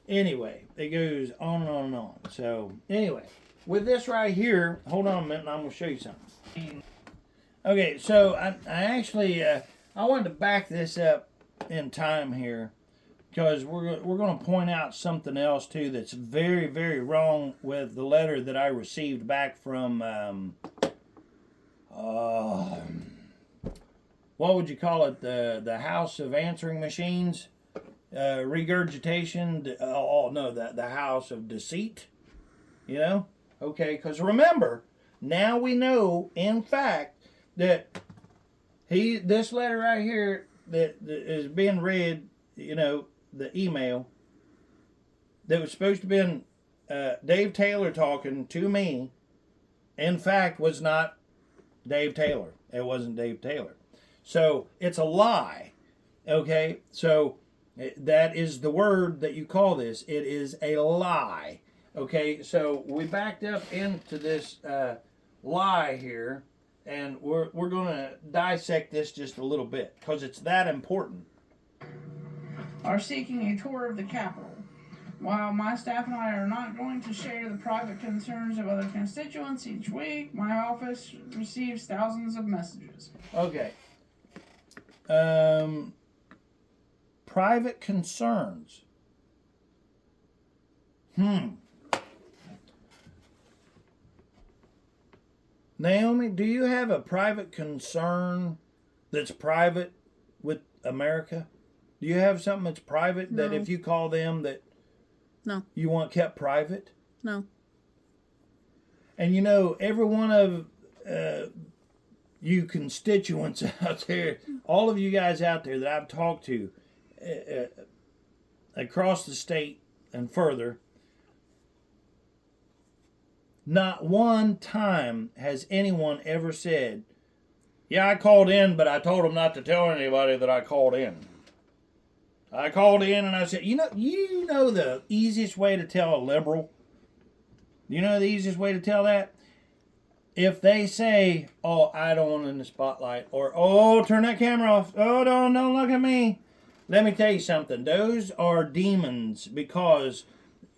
Anyway, it goes on and on and on. So anyway, with this right here, hold on a minute, and I'm gonna show you something. Okay, so I actually I wanted to back this up in time here because we're going to point out something else too that's very, very wrong with the letter that I received back from what would you call it, the House of Answering Machines, regurgitation. The House of Deceit. You know, okay, because remember, now we know in fact that this letter right here that is being read, you know, the email that was supposed to have been Dave Taylor talking to me, in fact, was not Dave Taylor. It wasn't Dave Taylor. So it's a lie. Okay, so that is the word that you call this. It is a lie. Okay, so we backed up into this lie here, and we're going to dissect this just a little bit because it's that important. Are seeking a tour of the Capitol. While my staff and I are not going to share the private concerns of other constituents each week, my office receives thousands of messages. Okay. Private concerns. Naomi, do you have a private concern that's private with America? Do you have something that's private that No. if you call them that No. you want kept private? No. And you know, every one of you constituents out there, all of you guys out there that I've talked to across the state and further, not one time has anyone ever said, yeah, I called in, but I told them not to tell anybody that I called in. I called in and I said, you know the easiest way to tell a liberal? You know the easiest way to tell that? If they say, oh, I don't want in the spotlight, or, oh, turn that camera off, oh, don't look at me. Let me tell you something. Those are demons, because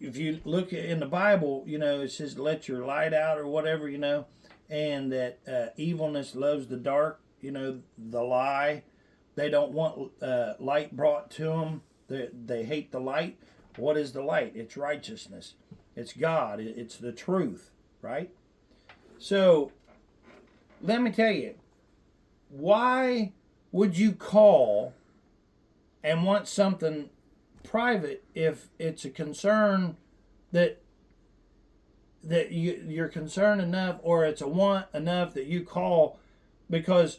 if you look in the Bible, you know, it says let your light out or whatever, you know, and that evilness loves the dark, you know, the lie. They don't want light brought to them. They hate the light. What is the light? It's righteousness. It's God. It's the truth, right? So, let me tell you, why would you call and want something private if it's a concern that you're concerned enough, or it's a want enough that you call? Because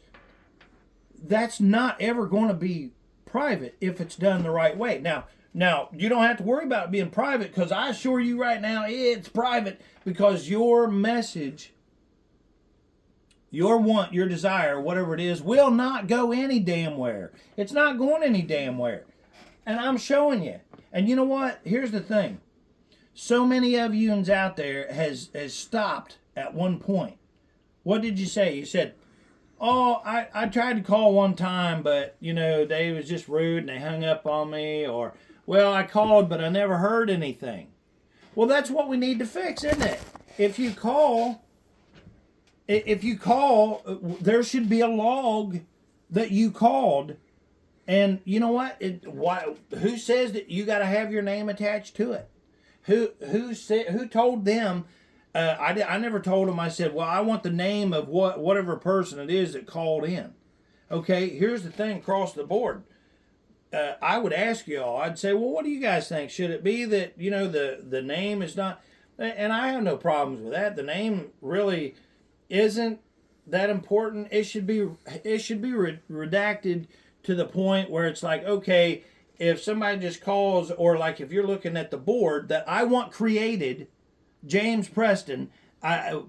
that's not ever going to be private if it's done the right way. Now you don't have to worry about it being private, because I assure you right now it's private, because your message, your want, your desire, whatever it is, will not go any damn where. It's not going any damn where. And I'm showing you. And you know what? Here's the thing. So many of you out there has stopped at one point. What did you say? You said, oh, I tried to call one time, but, you know, they was just rude and they hung up on me. Or, well, I called, but I never heard anything. Well, that's what we need to fix, isn't it? If you call, there should be a log that you called. And you know what? Who says that you got to have your name attached to it? Who told them? I never told them. I said, well, I want the name of whatever person it is that called in. Okay, here's the thing across the board. I would ask you all, I'd say, well, what do you guys think? Should it be that, you know, the name is not, and I have no problems with that. The name really isn't that important. It should be redacted to the point where it's like, okay, if somebody just calls, or like if you're looking at the board that I want created, James Preston,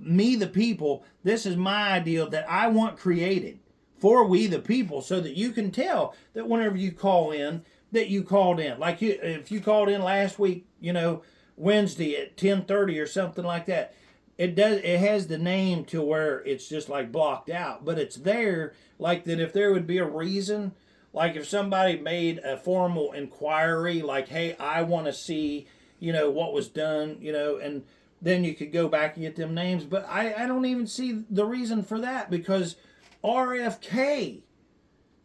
me the people, this is my ideal that I want created for we the people, so that you can tell that whenever you call in, that you called in. Like if you called in last week, you know, Wednesday at 10:30 or something like that, it has the name to where it's just like blocked out, but it's there like that if there would be a reason, Like if somebody made a formal inquiry, like, hey, I want to see, what was done, and then you could go back and get them names. But I don't even see the reason for that, because RFK,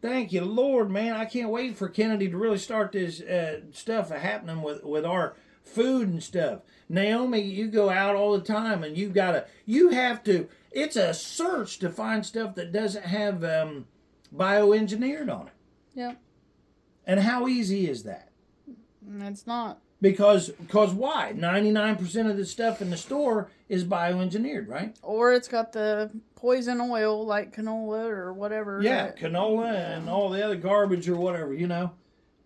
thank you, Lord, man. I can't wait for Kennedy to really start this stuff happening with our food and stuff. Naomi, you go out all the time and it's a search to find stuff that doesn't have bioengineered on it. Yep. And how easy is that? It's not. Because why? 99% of the stuff in the store is bioengineered, right? Or it's got the poison oil like canola or whatever. Yeah, canola and all the other garbage or whatever,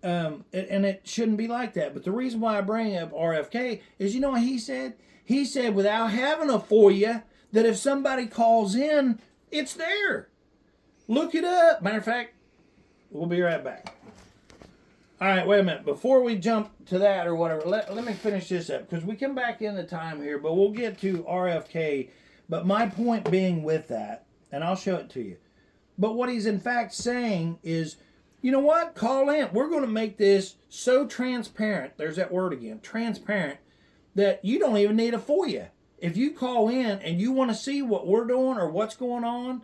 and it shouldn't be like that. But the reason why I bring up RFK is, you know what he said? He said without having a FOIA, that if somebody calls in, it's there. Look it up. Matter of fact, we'll be right back. All right, wait a minute. Before we jump to that or whatever, let me finish this up, because we come back in the time here, but we'll get to RFK. But my point being with that, and I'll show it to you, but what he's in fact saying is, you know what? Call in. We're going to make this so transparent, there's that word again, transparent, that you don't even need a FOIA. If you call in and you want to see what we're doing or what's going on,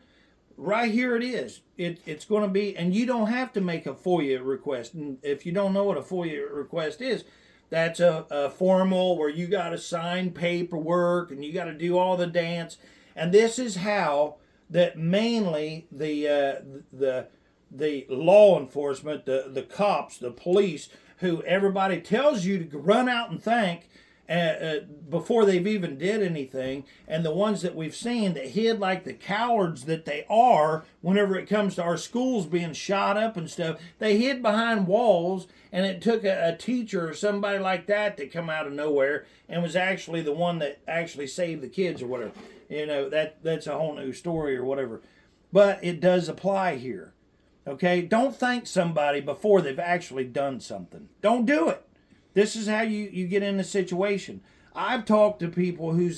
right here it is. It's going to be, and you don't have to make a FOIA request. And if you don't know what a FOIA request is, that's a formal where you got to sign paperwork and you got to do all the dance. And this is how that mainly the law enforcement, the cops, the police, who everybody tells you to run out and thank before they've even did anything, and the ones that we've seen that hid like the cowards that they are whenever it comes to our schools being shot up and stuff, they hid behind walls, and it took a teacher or somebody like that to come out of nowhere and was actually the one that actually saved the kids or whatever. That's a whole new story or whatever. But it does apply here. Okay? Don't thank somebody before they've actually done something. Don't do it. This is how you get in the situation. I've talked to people who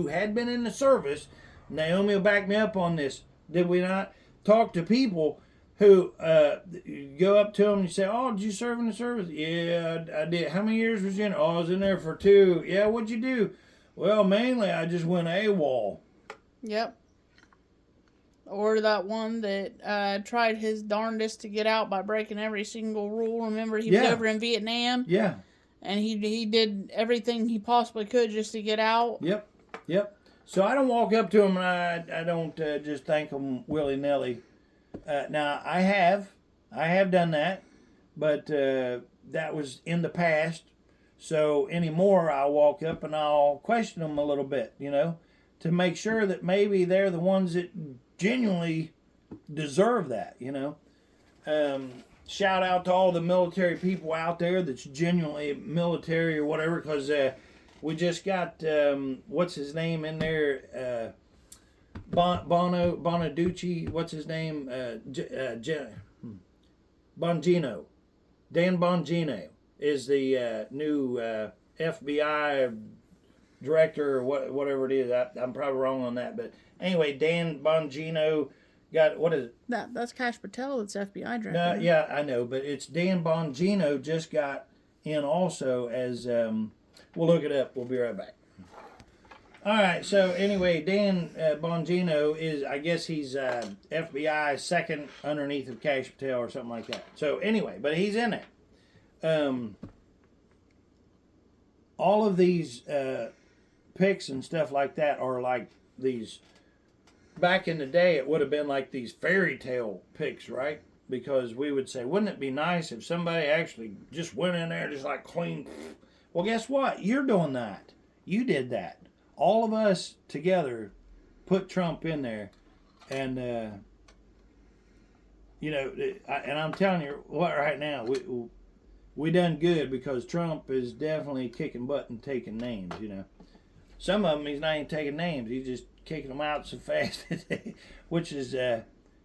had been in the service. Naomi will back me up on this. Did we not talk to people who you go up to them and you say, "Oh, did you serve in the service?" "Yeah, I did." "How many years was you in?" "Oh, I was in there for 2. "Yeah, what'd you do?" "Well, mainly I just went AWOL." Yep. Or that one that tried his darndest to get out by breaking every single rule. Remember, he was over in Vietnam? Yeah. And he did everything he possibly could just to get out? Yep. So I don't walk up to him and I don't just thank him willy-nilly. Now, I have done that, but that was in the past. So anymore, I'll walk up and I'll question them a little bit, to make sure that maybe they're the ones that genuinely deserve that, Shout out to all the military people out there that's genuinely military or whatever, because we just got, what's his name in there? Bonaducci, what's his name? Bongino. Dan Bongino is the new FBI director or whatever it is. I'm probably wrong on that, but anyway, Dan Bongino got, what is it? That's Kash Patel, that's FBI director. No, yeah, I know, but it's Dan Bongino just got in also as, we'll look it up. We'll be right back. All right, so anyway, Dan Bongino is, I guess he's FBI second underneath of Kash Patel or something like that. So anyway, but he's in it. All of these pics and stuff like that are like these, back in the day it would have been like these fairy tale pics, right? Because we would say, wouldn't it be nice if somebody actually just went in there just like clean. Well, guess what? You're doing that. You did that. All of us together put Trump in there, and and I'm telling you what, right now we done good, because Trump is definitely kicking butt and taking names. Some of them he's not even taking names; he's just kicking them out so fast, which is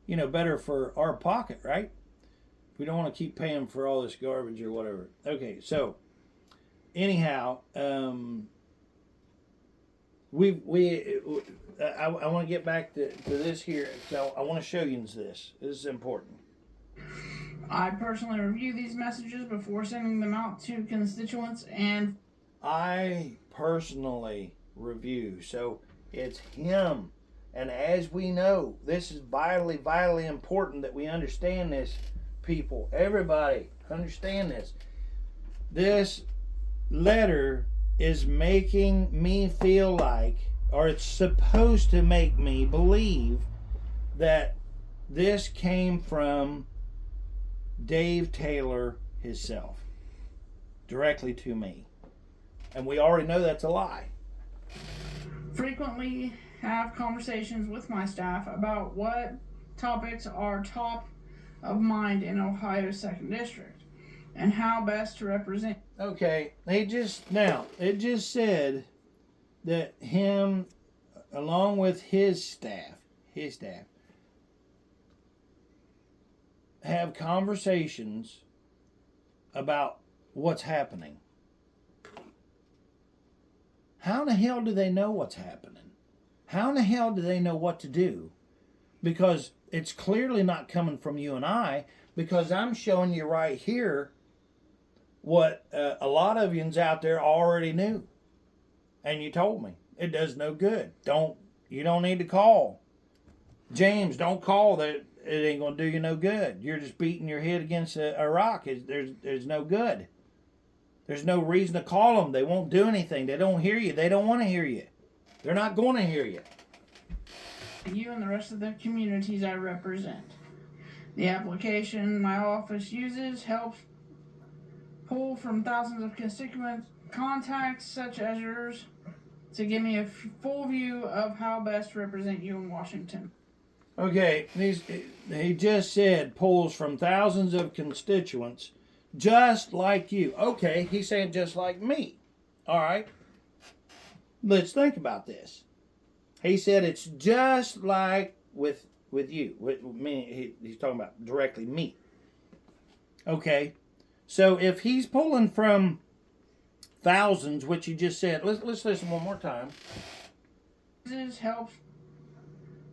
better for our pocket, right? We don't want to keep paying for all this garbage or whatever. Okay, so anyhow. I want to get back to this here. So I want to show you this. This is important. I personally review these messages before sending them out to constituents and I personally review. So it's him. And as we know, this is vitally, vitally important that we understand this, people. Everybody understand this. This letter is making me feel like, or it's supposed to make me believe, that this came from Dave Taylor himself, directly to me. And we already know that's a lie. frequently have conversations with my staff about what topics are top of mind in Ohio's 2nd District and how best to represent. Okay, it just said that him, along with his staff, have conversations about what's happening. How in the hell do they know what's happening? How in the hell do they know what to do? Because it's clearly not coming from you and I, because I'm showing you right here what a lot of yous out there already knew. And you told me. It does no good. You don't need to call. James, don't call. That it ain't gonna do you no good. You're just beating your head against a rock. There's no good. There's no reason to call them. They won't do anything. They don't hear you. They don't want to hear you. They're not going to hear you. You and the rest of the communities I represent. The application my office uses helps pull from thousands of constituent contacts such as yours to give me a full view of how best to represent you in Washington. Okay, he just said pulls from thousands of constituents just like you. Okay, he's saying just like me. All right. Let's think about this. He said it's just like with you. With me, he's talking about directly me. Okay. So if he's pulling from thousands, which he just said, let's listen one more time. This helps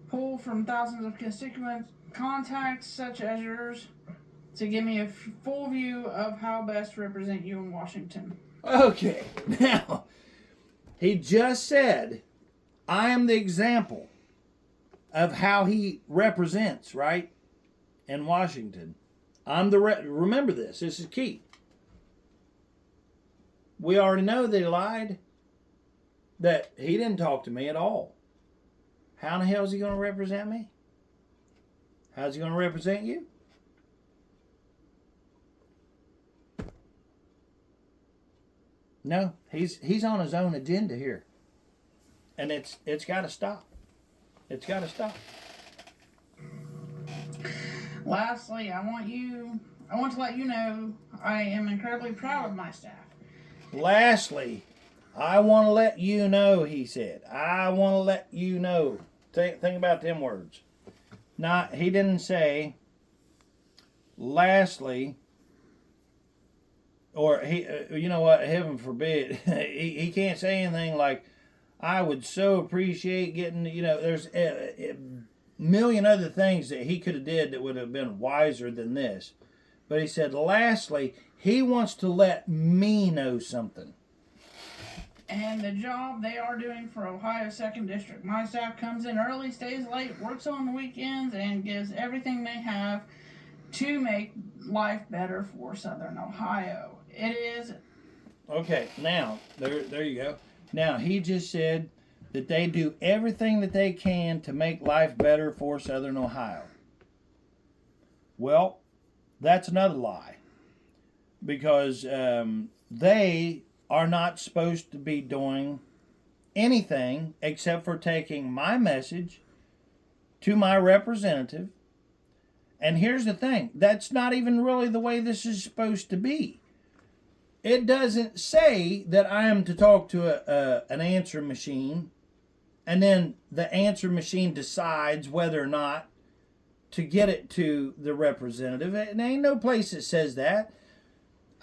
pull from thousands of constituent contacts such as yours to give me a full view of how best to represent you in Washington. Okay, now, he just said, I am the example of how he represents, right, in Washington. Remember this is key. We already know that he lied, that he didn't talk to me at all. How in the hell is he going to represent me? How's he going to represent you? No, he's on his own agenda here. And it's got to stop. It's got to stop. Lastly, I want to let you know I am incredibly proud of my staff. Lastly, I want to let you know, he said. I want to let you know. Think about them words. He didn't say, lastly, or you know what, heaven forbid, he can't say anything like, I would so appreciate getting, there's a million other things that he could have did that would have been wiser than this. But he said, lastly, he wants to let me know something. And the job they are doing for Ohio's 2nd District. My staff comes in early, stays late, works on the weekends, and gives everything they have to make life better for Southern Ohio. It is. Okay, now, there you go. Now, he just said that they do everything that they can to make life better for Southern Ohio. Well, that's another lie. Because they are not supposed to be doing anything except for taking my message to my representative. And here's the thing, that's not even really the way this is supposed to be. It doesn't say that I am to talk to an answer machine, and then the answer machine decides whether or not to get it to the representative. There ain't no place that says that.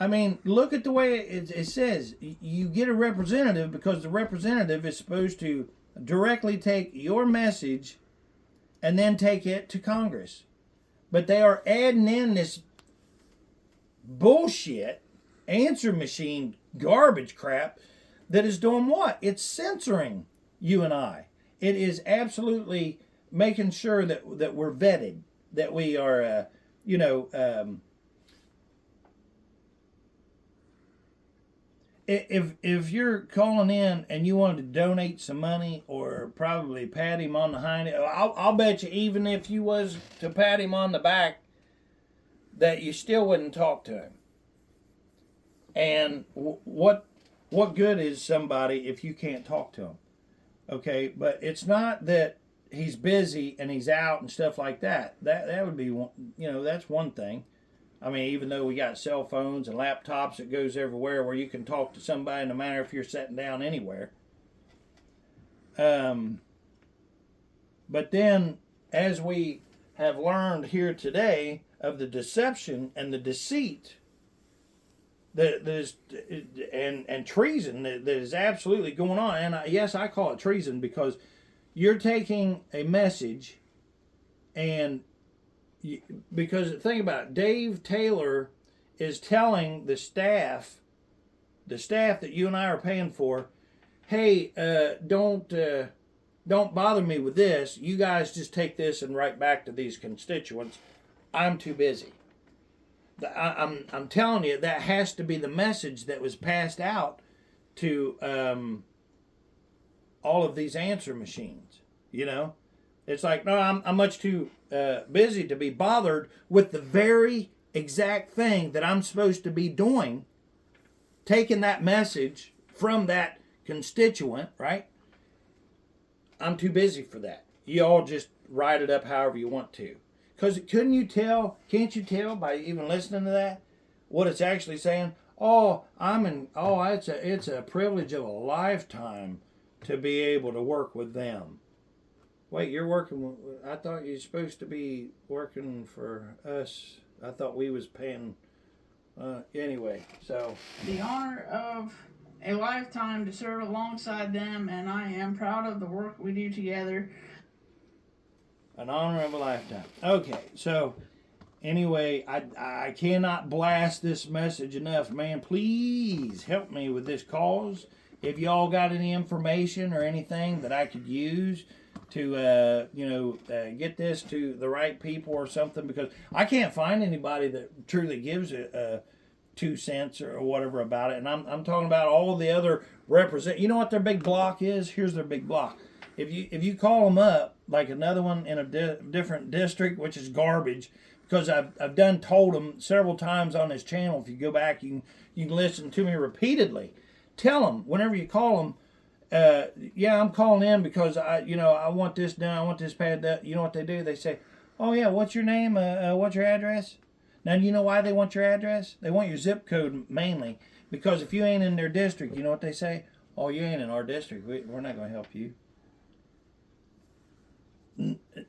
I mean, look at the way it says. You get a representative because the representative is supposed to directly take your message and then take it to Congress. But they are adding in this bullshit answer machine garbage crap that is doing what? It's censoring you and I. It is absolutely making sure that we're vetted, that we are, if you're calling in and you wanted to donate some money or probably pat him on the hind, I'll bet you even if you was to pat him on the back, that you still wouldn't talk to him. And what good is somebody if you can't talk to him? Okay, but it's not that he's busy and he's out and stuff like that. That would be one, that's one thing. I mean, even though we got cell phones and laptops that goes everywhere where you can talk to somebody no matter if you're sitting down anywhere. But then, as we have learned here today of the deception and the deceit that is and treason that is absolutely going on, and yes, I call it treason because you're taking a message and because think about it, Dave Taylor is telling the staff that you and I are paying for, hey, don't bother me with this. You guys just take this and write back to these constituents. I'm too busy. I'm telling you, that has to be the message that was passed out to all of these answer machines. It's like, no, I'm much too busy to be bothered with the very exact thing that I'm supposed to be doing, taking that message from that constituent, right? I'm too busy for that. You all just write it up however you want to. Because can't you tell by even listening to that what it's actually saying? It's a privilege of a lifetime to be able to work with them. Wait, you're working. I thought you were supposed to be working for us. I thought we was paying. Anyway, so the honor of a lifetime to serve alongside them, and I am proud of the work we do together. An honor of a lifetime. Okay, so anyway, I cannot blast this message enough, man. Please help me with this cause. If y'all got any information or anything that I could use to get this to the right people or something, because I can't find anybody that truly gives a 2 cents or whatever about it. And I'm talking about all the other you know what their big block is? Here's their big block. If you call them up, like another one in a different district, which is garbage, because I've told them several times on this channel. If you go back, you can listen to me repeatedly. Tell them whenever you call them, I'm calling in because I want this done. I want this pad done. You know what they do? They say, oh yeah, what's your name? What's your address? Now, do you know why they want your address? They want your zip code mainly, because if you ain't in their district, you know what they say? Oh, you ain't in our district. We're not going to help you.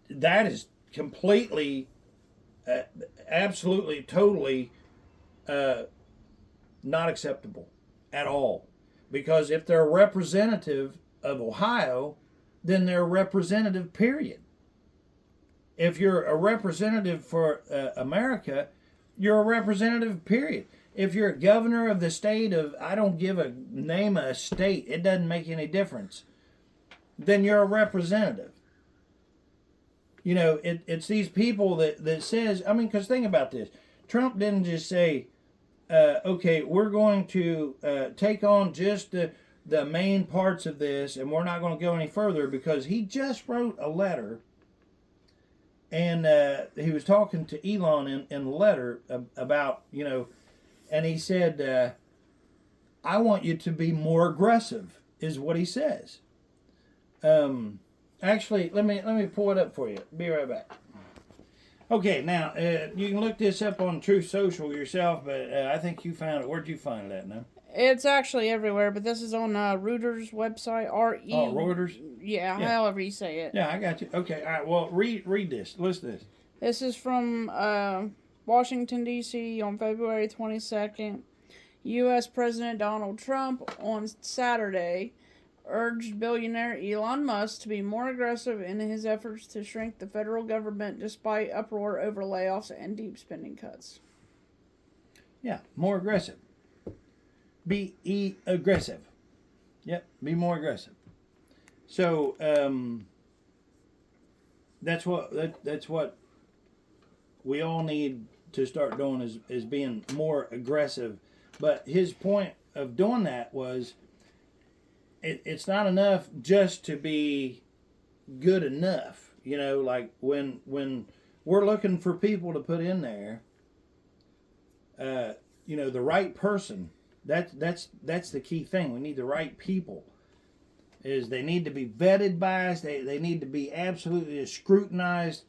That is completely, absolutely, totally not acceptable at all. Because if they're a representative of Ohio, then they're a representative, period. If you're a representative for America, you're a representative, period. If you're a governor of the state of, I don't give a name of a state, it doesn't make any difference, then you're a representative. It's these people that says, because think about this. Trump didn't just say, okay, we're going to take on just the main parts of this, and we're not going to go any further, because he just wrote a letter, and he was talking to Elon in the letter about, and he said, I want you to be more aggressive, is what he says. Actually, let me pull it up for you. Be right back. Okay, now, you can look this up on Truth Social yourself, but I think you found it. Where'd you find that now? It's actually everywhere, but this is on Reuters website, R-E... Oh, Reuters? Yeah, however you say it. Yeah, I got you. Okay, all right, well, read this. Listen to this. This is from Washington, D.C. on February 22nd. U.S. President Donald Trump on Saturday urged billionaire Elon Musk to be more aggressive in his efforts to shrink the federal government despite uproar over layoffs and deep spending cuts. Yeah, more aggressive. Be aggressive. Yep, be more aggressive. So that's what we all need to start doing is being more aggressive. But his point of doing that was it's not enough just to be good enough. You know, like when we're looking for people to put in there, you know, the right person. That's the key thing. We need the right people. Is they need to be vetted by us. They need to be absolutely scrutinized.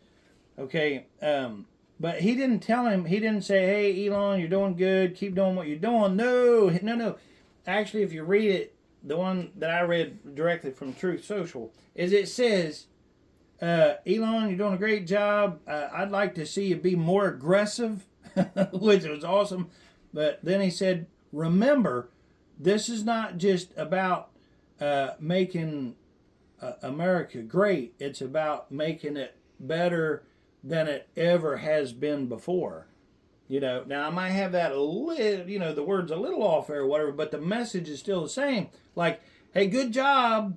Okay. But he didn't tell him. He didn't say, "Hey, Elon, you're doing good. Keep doing what you're doing." No. Actually, if you read it, the one that I read directly from Truth Social is it says, "Elon, you're doing a great job. I'd like to see you be more aggressive," which was awesome. But then he said, "Remember, this is not just about making America great. It's about making it better than it ever has been before." You know, now I might have that a little, you know, the word's a little off there or whatever, but the message is still the same. Like, hey, good job.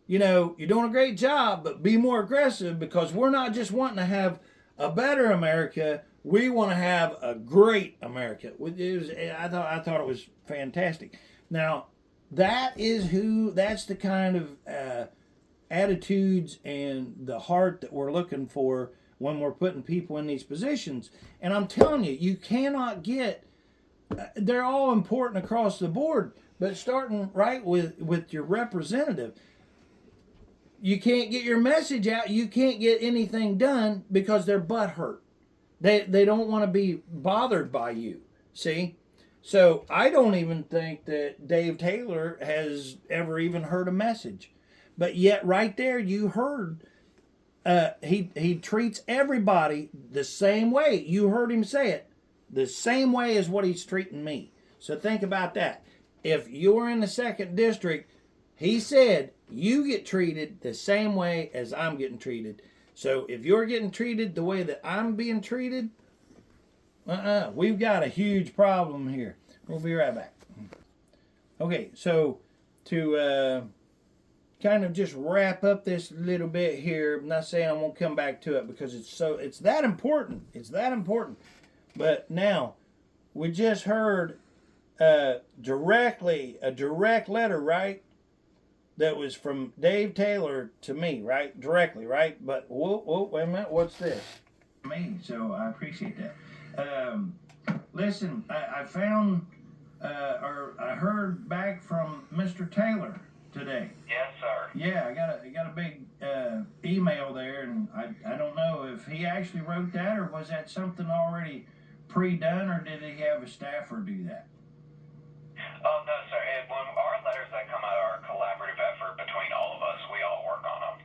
You know, you're doing a great job, but be more aggressive because we're not just wanting to have a better America. We want to have a great America. I thought it was fantastic. Now, that's the kind of attitudes and the heart that we're looking for when we're putting people in these positions. And I'm telling you, you cannot get, they're all important across the board, but starting right with your representative, you can't get your message out, you can't get anything done because they're butthurt. They don't want to be bothered by you, see? So I don't even think that Dave Taylor has ever even heard a message. But yet right there you heard he treats everybody the same way. You heard him say it. The same way as what he's treating me. So think about that. If you're in the 2nd District, he said you get treated the same way as I'm getting treated. So if you're getting treated the way that I'm being treated, we've got a huge problem here. We'll be right back. Okay, so to kind of just wrap up this little bit here, I'm not saying I won't come back to it because it's that important. It's that important. But now, we just heard a direct letter, right? That was from Dave Taylor to me, right? Directly, right? But whoa, wait a minute, what's this? Me, so I appreciate that. Listen, I found, or I heard back from Mr. Taylor today. Yes, sir. Yeah, I got a big email there, and I don't know if he actually wrote that or was that something already pre-done, or did he have a staffer do that? Oh, no, sir. When our letters that come out are a collaborative effort between all of us. We all work on them.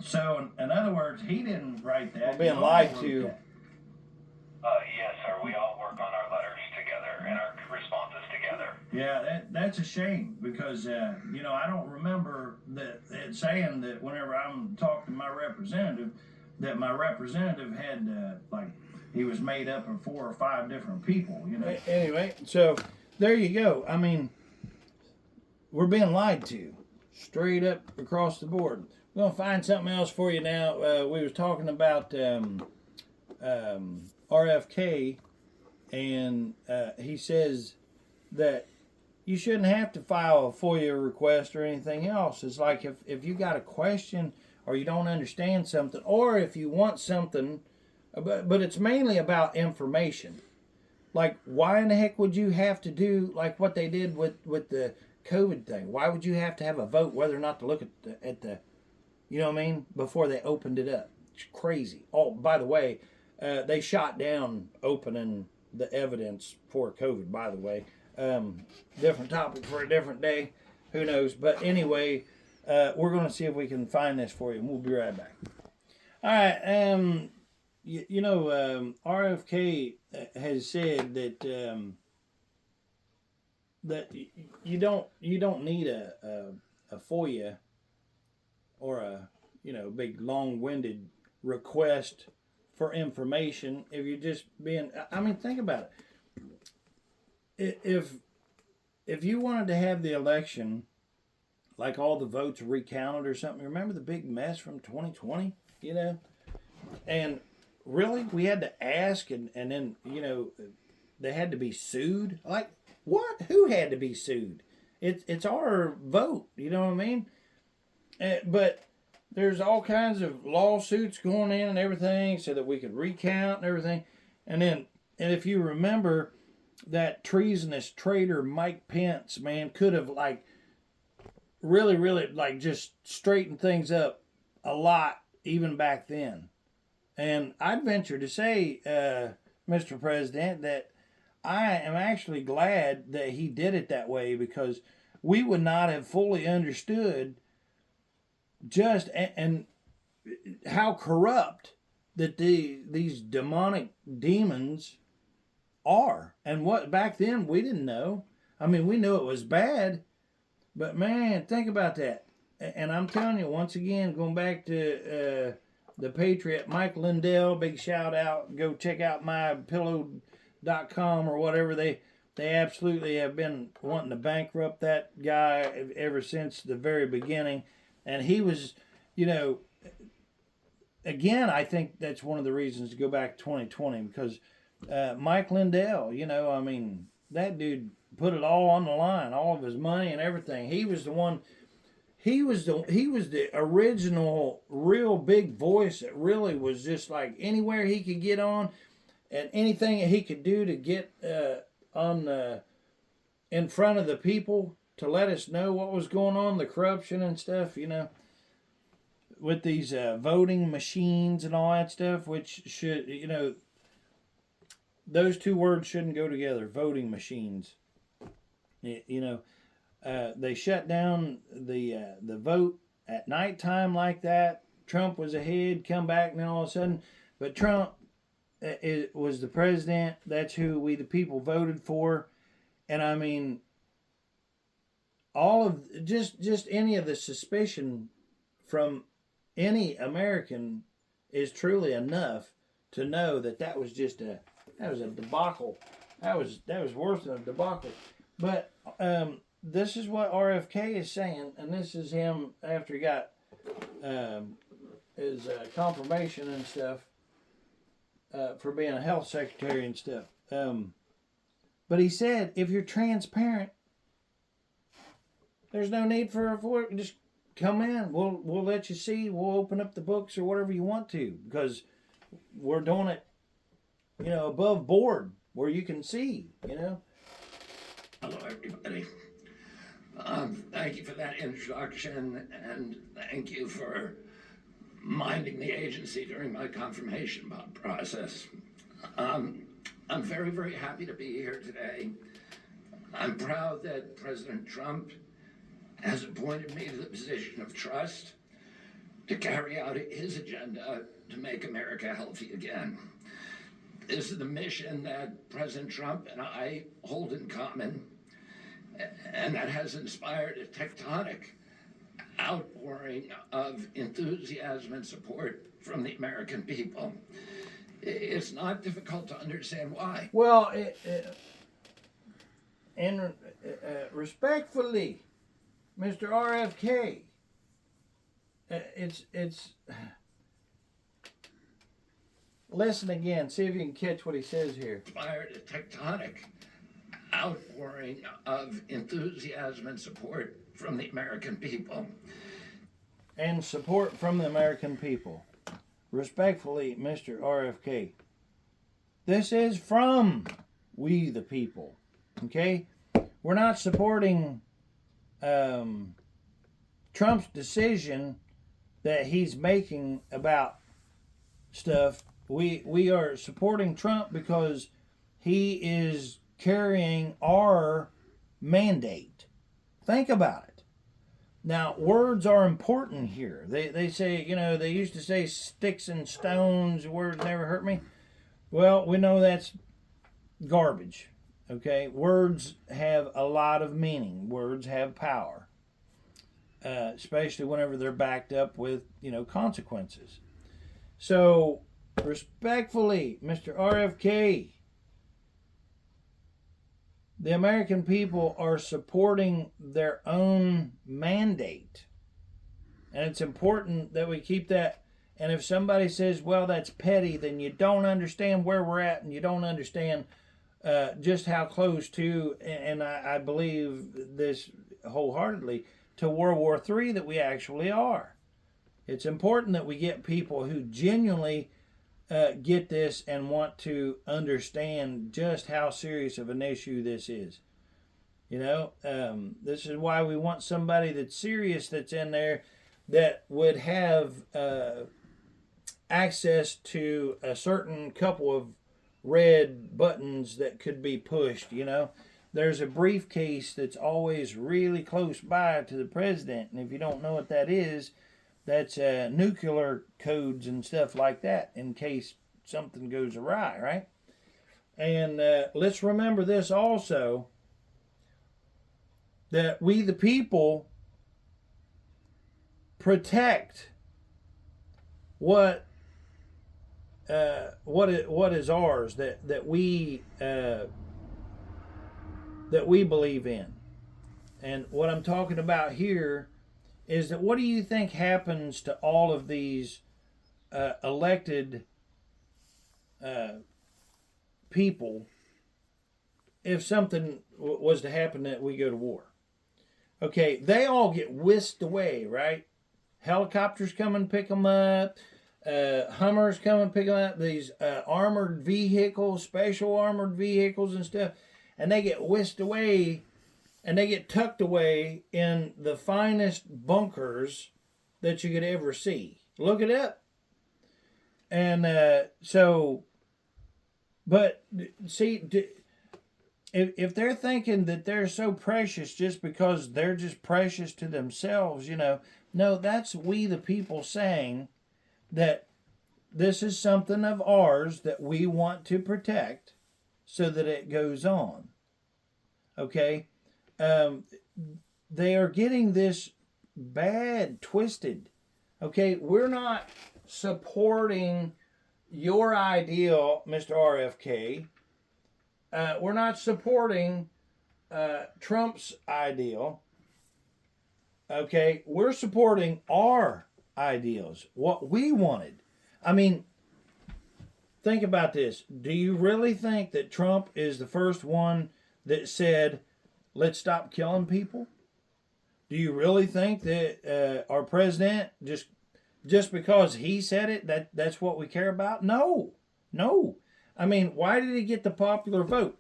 So, in other words, he didn't write that. We're being lied to. Yes, sir. We all work on our letters together and our responses together. Yeah, that's a shame because, you know, I don't remember it saying that whenever I'm talking to my representative, that my representative had, like, he was made up of 4 or 5 different people, you know. Anyway, so there you go. I mean, we're being lied to straight up across the board. We're going to find something else for you now. We was talking about RFK, and he says that you shouldn't have to file a FOIA request or anything else. It's like if you got a question or you don't understand something, or if you want something, but it's mainly about information. Like, why in the heck would you have to do like what they did with the COVID thing? Why would you have to have a vote whether or not to look at the you know what I mean, before they opened it up? It's crazy. Oh, by the way, they shot down opening the evidence for COVID, by the way. Different topic for a different day. Who knows? But anyway, we're going to see if we can find this for you, and we'll be right back. All right. You know, RFK has said that that you don't need a FOIA or a big long-winded request for information. If you're just being, I mean, think about it. If you wanted to have the election, like all the votes recounted or something, remember the big mess from 2020, and really we had to ask, and then they had to be sued. Like what? Who had to be sued? It's our vote, you know what I mean? But there's all kinds of lawsuits going in and everything so that we could recount and everything. And if you remember, that treasonous traitor Mike Pence, man, could have like really, really like just straightened things up a lot even back then. And I'd venture to say, Mr. President, that I am actually glad that he did it that way, because we would not have fully understood just and how corrupt that these demonic demons are. And what back then we didn't know. I mean, we knew it was bad, but man, think about that. And I'm telling you, once again, going back to the Patriot, Mike Lindell, big shout out. Go check out mypillow.com or whatever. They absolutely have been wanting to bankrupt that guy ever since the very beginning. And he was, again, I think that's one of the reasons to go back to 2020, because Mike Lindell, I mean, that dude put it all on the line, all of his money and everything. He was the one. He was the original real big voice that really was just like anywhere he could get on, and anything that he could do to get in front of the people to let us know what was going on, the corruption and stuff, with these voting machines and all that stuff, which should, those two words shouldn't go together, voting machines. They shut down the vote at nighttime like that. Trump was ahead, come back, and then all of a sudden, but Trump was the president. That's who we, the people, voted for. And I mean, all of just any of the suspicion from any American is truly enough to know that was just a debacle. That was worse than a debacle. But this is what RFK is saying, and this is him after he got his confirmation and stuff for being a health secretary and stuff. But he said, if you're transparent, there's no need for just come in. We'll let you see. We'll open up the books or whatever you want to, because we're doing it, above board where you can see, Hello, everybody. Thank you for that introduction, and thank you for minding the agency during my confirmation process. I'm very, very happy to be here today. I'm proud that President Trump has appointed me to the position of trust to carry out his agenda to make America healthy again. This is the mission that President Trump and I hold in common, and that has inspired a tectonic outpouring of enthusiasm and support from the American people. It's not difficult to understand why. Well, respectfully, Mr. RFK, it's listen again, see if you can catch what he says here. Inspired a tectonic outpouring of enthusiasm and support from the American people. And support from the American people. Respectfully, Mr. RFK, this is from we the people, okay? We're not supporting Trump's decision that he's making about stuff. We are supporting Trump because he is carrying our mandate. Think about it. Now, words are important here. They say, they used to say sticks and stones, words never hurt me. Well, we know that's garbage, okay? Words have a lot of meaning. Words have power. especially whenever they're backed up with, consequences. So, respectfully, Mr. RFK, the American people are supporting their own mandate. And it's important that we keep that. And if somebody says, well, that's petty, then you don't understand where we're at, and you don't understand just how close to, and I believe this wholeheartedly, to World War III that we actually are. It's important that we get people who genuinely get this and want to understand just how serious of an issue this is. This is why we want somebody that's serious that's in there that would have access to a certain couple of red buttons that could be pushed. There's a briefcase that's always really close by to the president, and if you don't know what that is, that's nuclear codes and stuff like that in case something goes awry, right? And let's remember this also, that we the people protect what is ours, that we believe in. And what I'm talking about here is that, what do you think happens to all of these elected people if something was to happen that we go to war? Okay, they all get whisked away, right? Helicopters come and pick them up. Hummers come and pick them up. These armored vehicles, special armored vehicles and stuff. And they get whisked away, and they get tucked away in the finest bunkers that you could ever see. Look it up. And but see, if they're thinking that they're so precious just because they're just precious to themselves, no, that's we the people saying that this is something of ours that we want to protect so that it goes on. Okay? They are getting this bad, twisted. Okay? We're not supporting your ideal, Mr. RFK. We're not supporting Trump's ideal. Okay? We're supporting our ideals, what we wanted. I mean, think about this. Do you really think that Trump is the first one that said, let's stop killing people? Do you really think that our president, just because he said it, that's what we care about? No. I mean, why did he get the popular vote?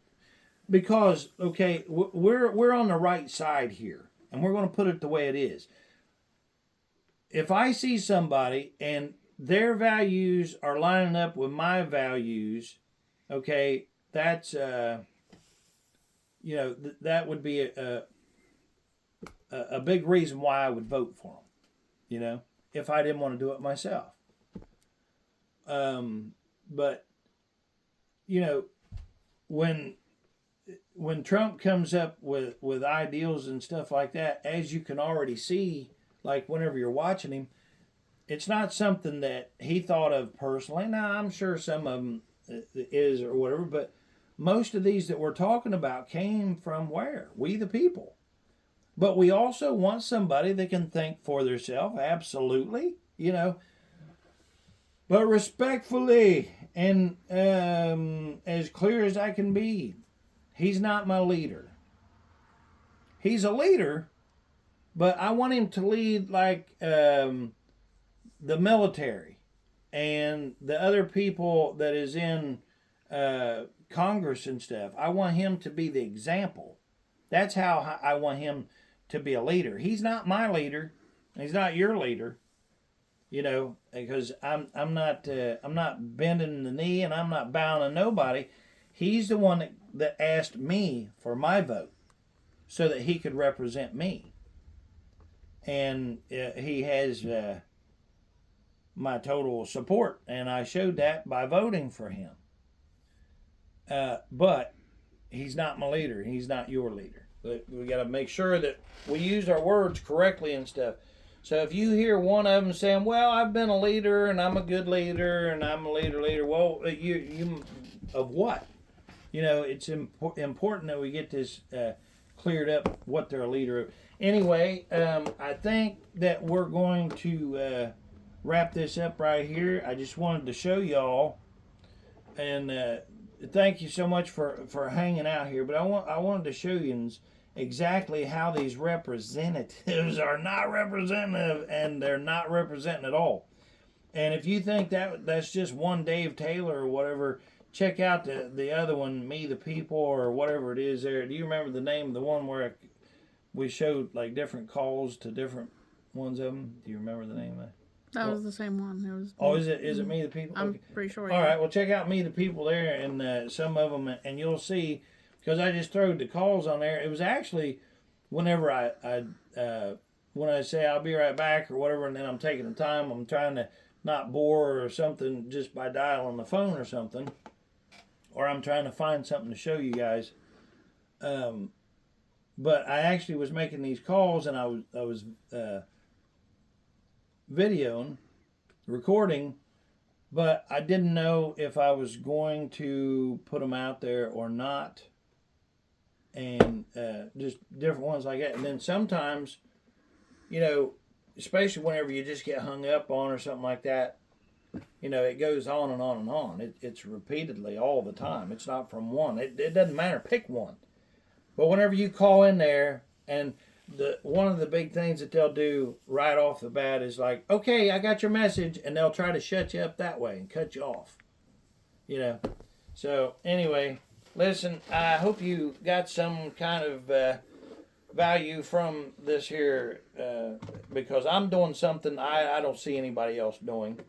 Because, okay, we're on the right side here, and we're going to put it the way it is. If I see somebody and their values are lining up with my values, okay, that's that would be a big reason why I would vote for them. If I didn't want to do it myself. But when Trump comes up with ideals and stuff like that, as you can already see, like whenever you're watching him, it's not something that he thought of personally. Now, I'm sure some of them is or whatever, but most of these that we're talking about came from where? We the people. But we also want somebody that can think for themselves, absolutely, But respectfully and as clear as I can be, he's not my leader. He's a leader, but I want him to lead like the military and the other people that is in Congress and stuff. I want him to be the example. That's how I want him to be a leader. He's not my leader. He's not your leader. Because I'm not bending the knee and I'm not bowing to nobody. He's the one that asked me for my vote so that he could represent me. And he has my total support, and I showed that by voting for him. But he's not my leader. He's not your leader. We got to make sure that we use our words correctly and stuff. So if you hear one of them saying, "Well, I've been a leader and I'm a good leader and I'm a leader," well, you of what? You know, it's important that we get this cleared up what they're a leader of. Anyway, I think that we're going to wrap this up right here. I just wanted to show y'all, and thank you so much for hanging out here. But I wanted to show you exactly how these representatives are not representative, and they're not representing at all. And if you think that's just one Dave Taylor or whatever, check out the other one, Me the People, or whatever it is there. Do you remember the name of the one where we showed like different calls to different ones of them? Do you remember the name of that? That was the same one. It was. Oh, is it Me the People? I'm Okay. pretty sure. All right, well, check out Me the People there, and some of them, and you'll see, because I just throwed the calls on there. It was actually whenever when I say I'll be right back or whatever, and then I'm taking the time, I'm trying to not bore or something just by dialing the phone or something, or I'm trying to find something to show you guys. But I actually was making these calls, and I was videoing, recording, but I didn't know if I was going to put them out there or not, and just different ones like that. And then sometimes, you know, especially whenever you just get hung up on or something like that, you know, it goes on and on and on. It's repeatedly all the time. It's not from one. It doesn't matter. Pick one. But whenever you call in there, and one of the big things that they'll do right off the bat is like, "Okay, I got your message," and they'll try to shut you up that way and cut you off. You know. So anyway, listen, I hope you got some kind of value from this here, because I'm doing something I don't see anybody else doing.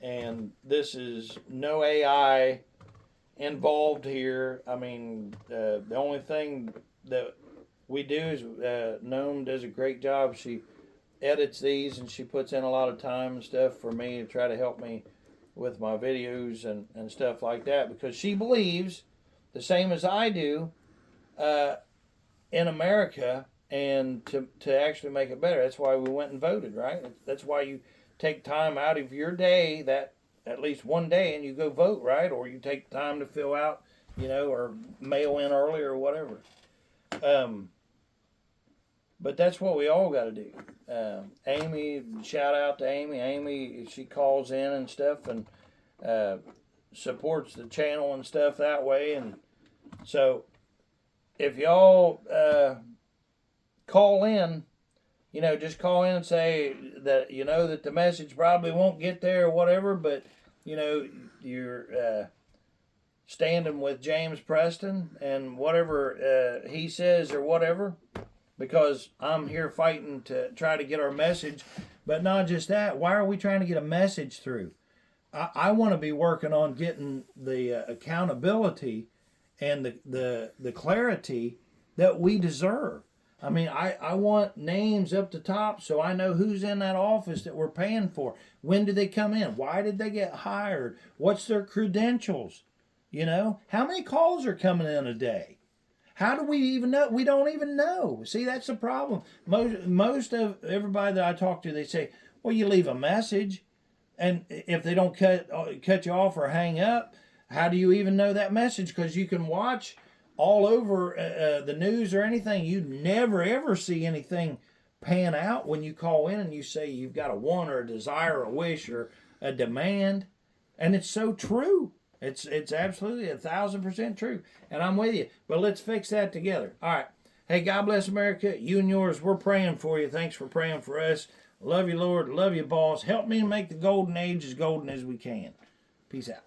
And this is no AI involved here. I mean, the only thing that we do is Noam does a great job. She edits these, and she puts in a lot of time and stuff for me to try to help me with my videos and stuff like that, because she believes the same as I do in America, and to actually make it better. That's why we went and voted, right? That's why you take time out of your day, that at least one day, and you go vote, right? Or you take time to fill out, you know, or mail in early or whatever. But that's what we all got to do. Amy, shout out to Amy. Amy, she calls in and stuff, and supports the channel and stuff that way. And so if y'all call in, you know, just call in and say that you know that the message probably won't get there or whatever, but you know you're standing with James Preston and whatever he says or whatever, because I'm here fighting to try to get our message. But not just that, why are we trying to get a message through? I want to be working on getting the accountability and the clarity that we deserve. I mean, I want names up the top so I know who's in that office that we're paying for. When did they come in? Why did they get hired? What's their credentials? You know, how many calls are coming in a day? How do we even know? We don't even know. See, that's the problem. Most of everybody that I talk to, they say, well, you leave a message, and if they don't cut you off or hang up, how do you even know that message? Because you can watch all over the news or anything. You never ever see anything pan out when you call in and you say you've got a want or a desire or a wish or a demand. And it's so true. It's absolutely 1,000% true. And I'm with you. But let's fix that together. All right. Hey, God bless America. You and yours, we're praying for you. Thanks for praying for us. Love you, Lord. Love you, boss. Help me make the golden age as golden as we can. Peace out.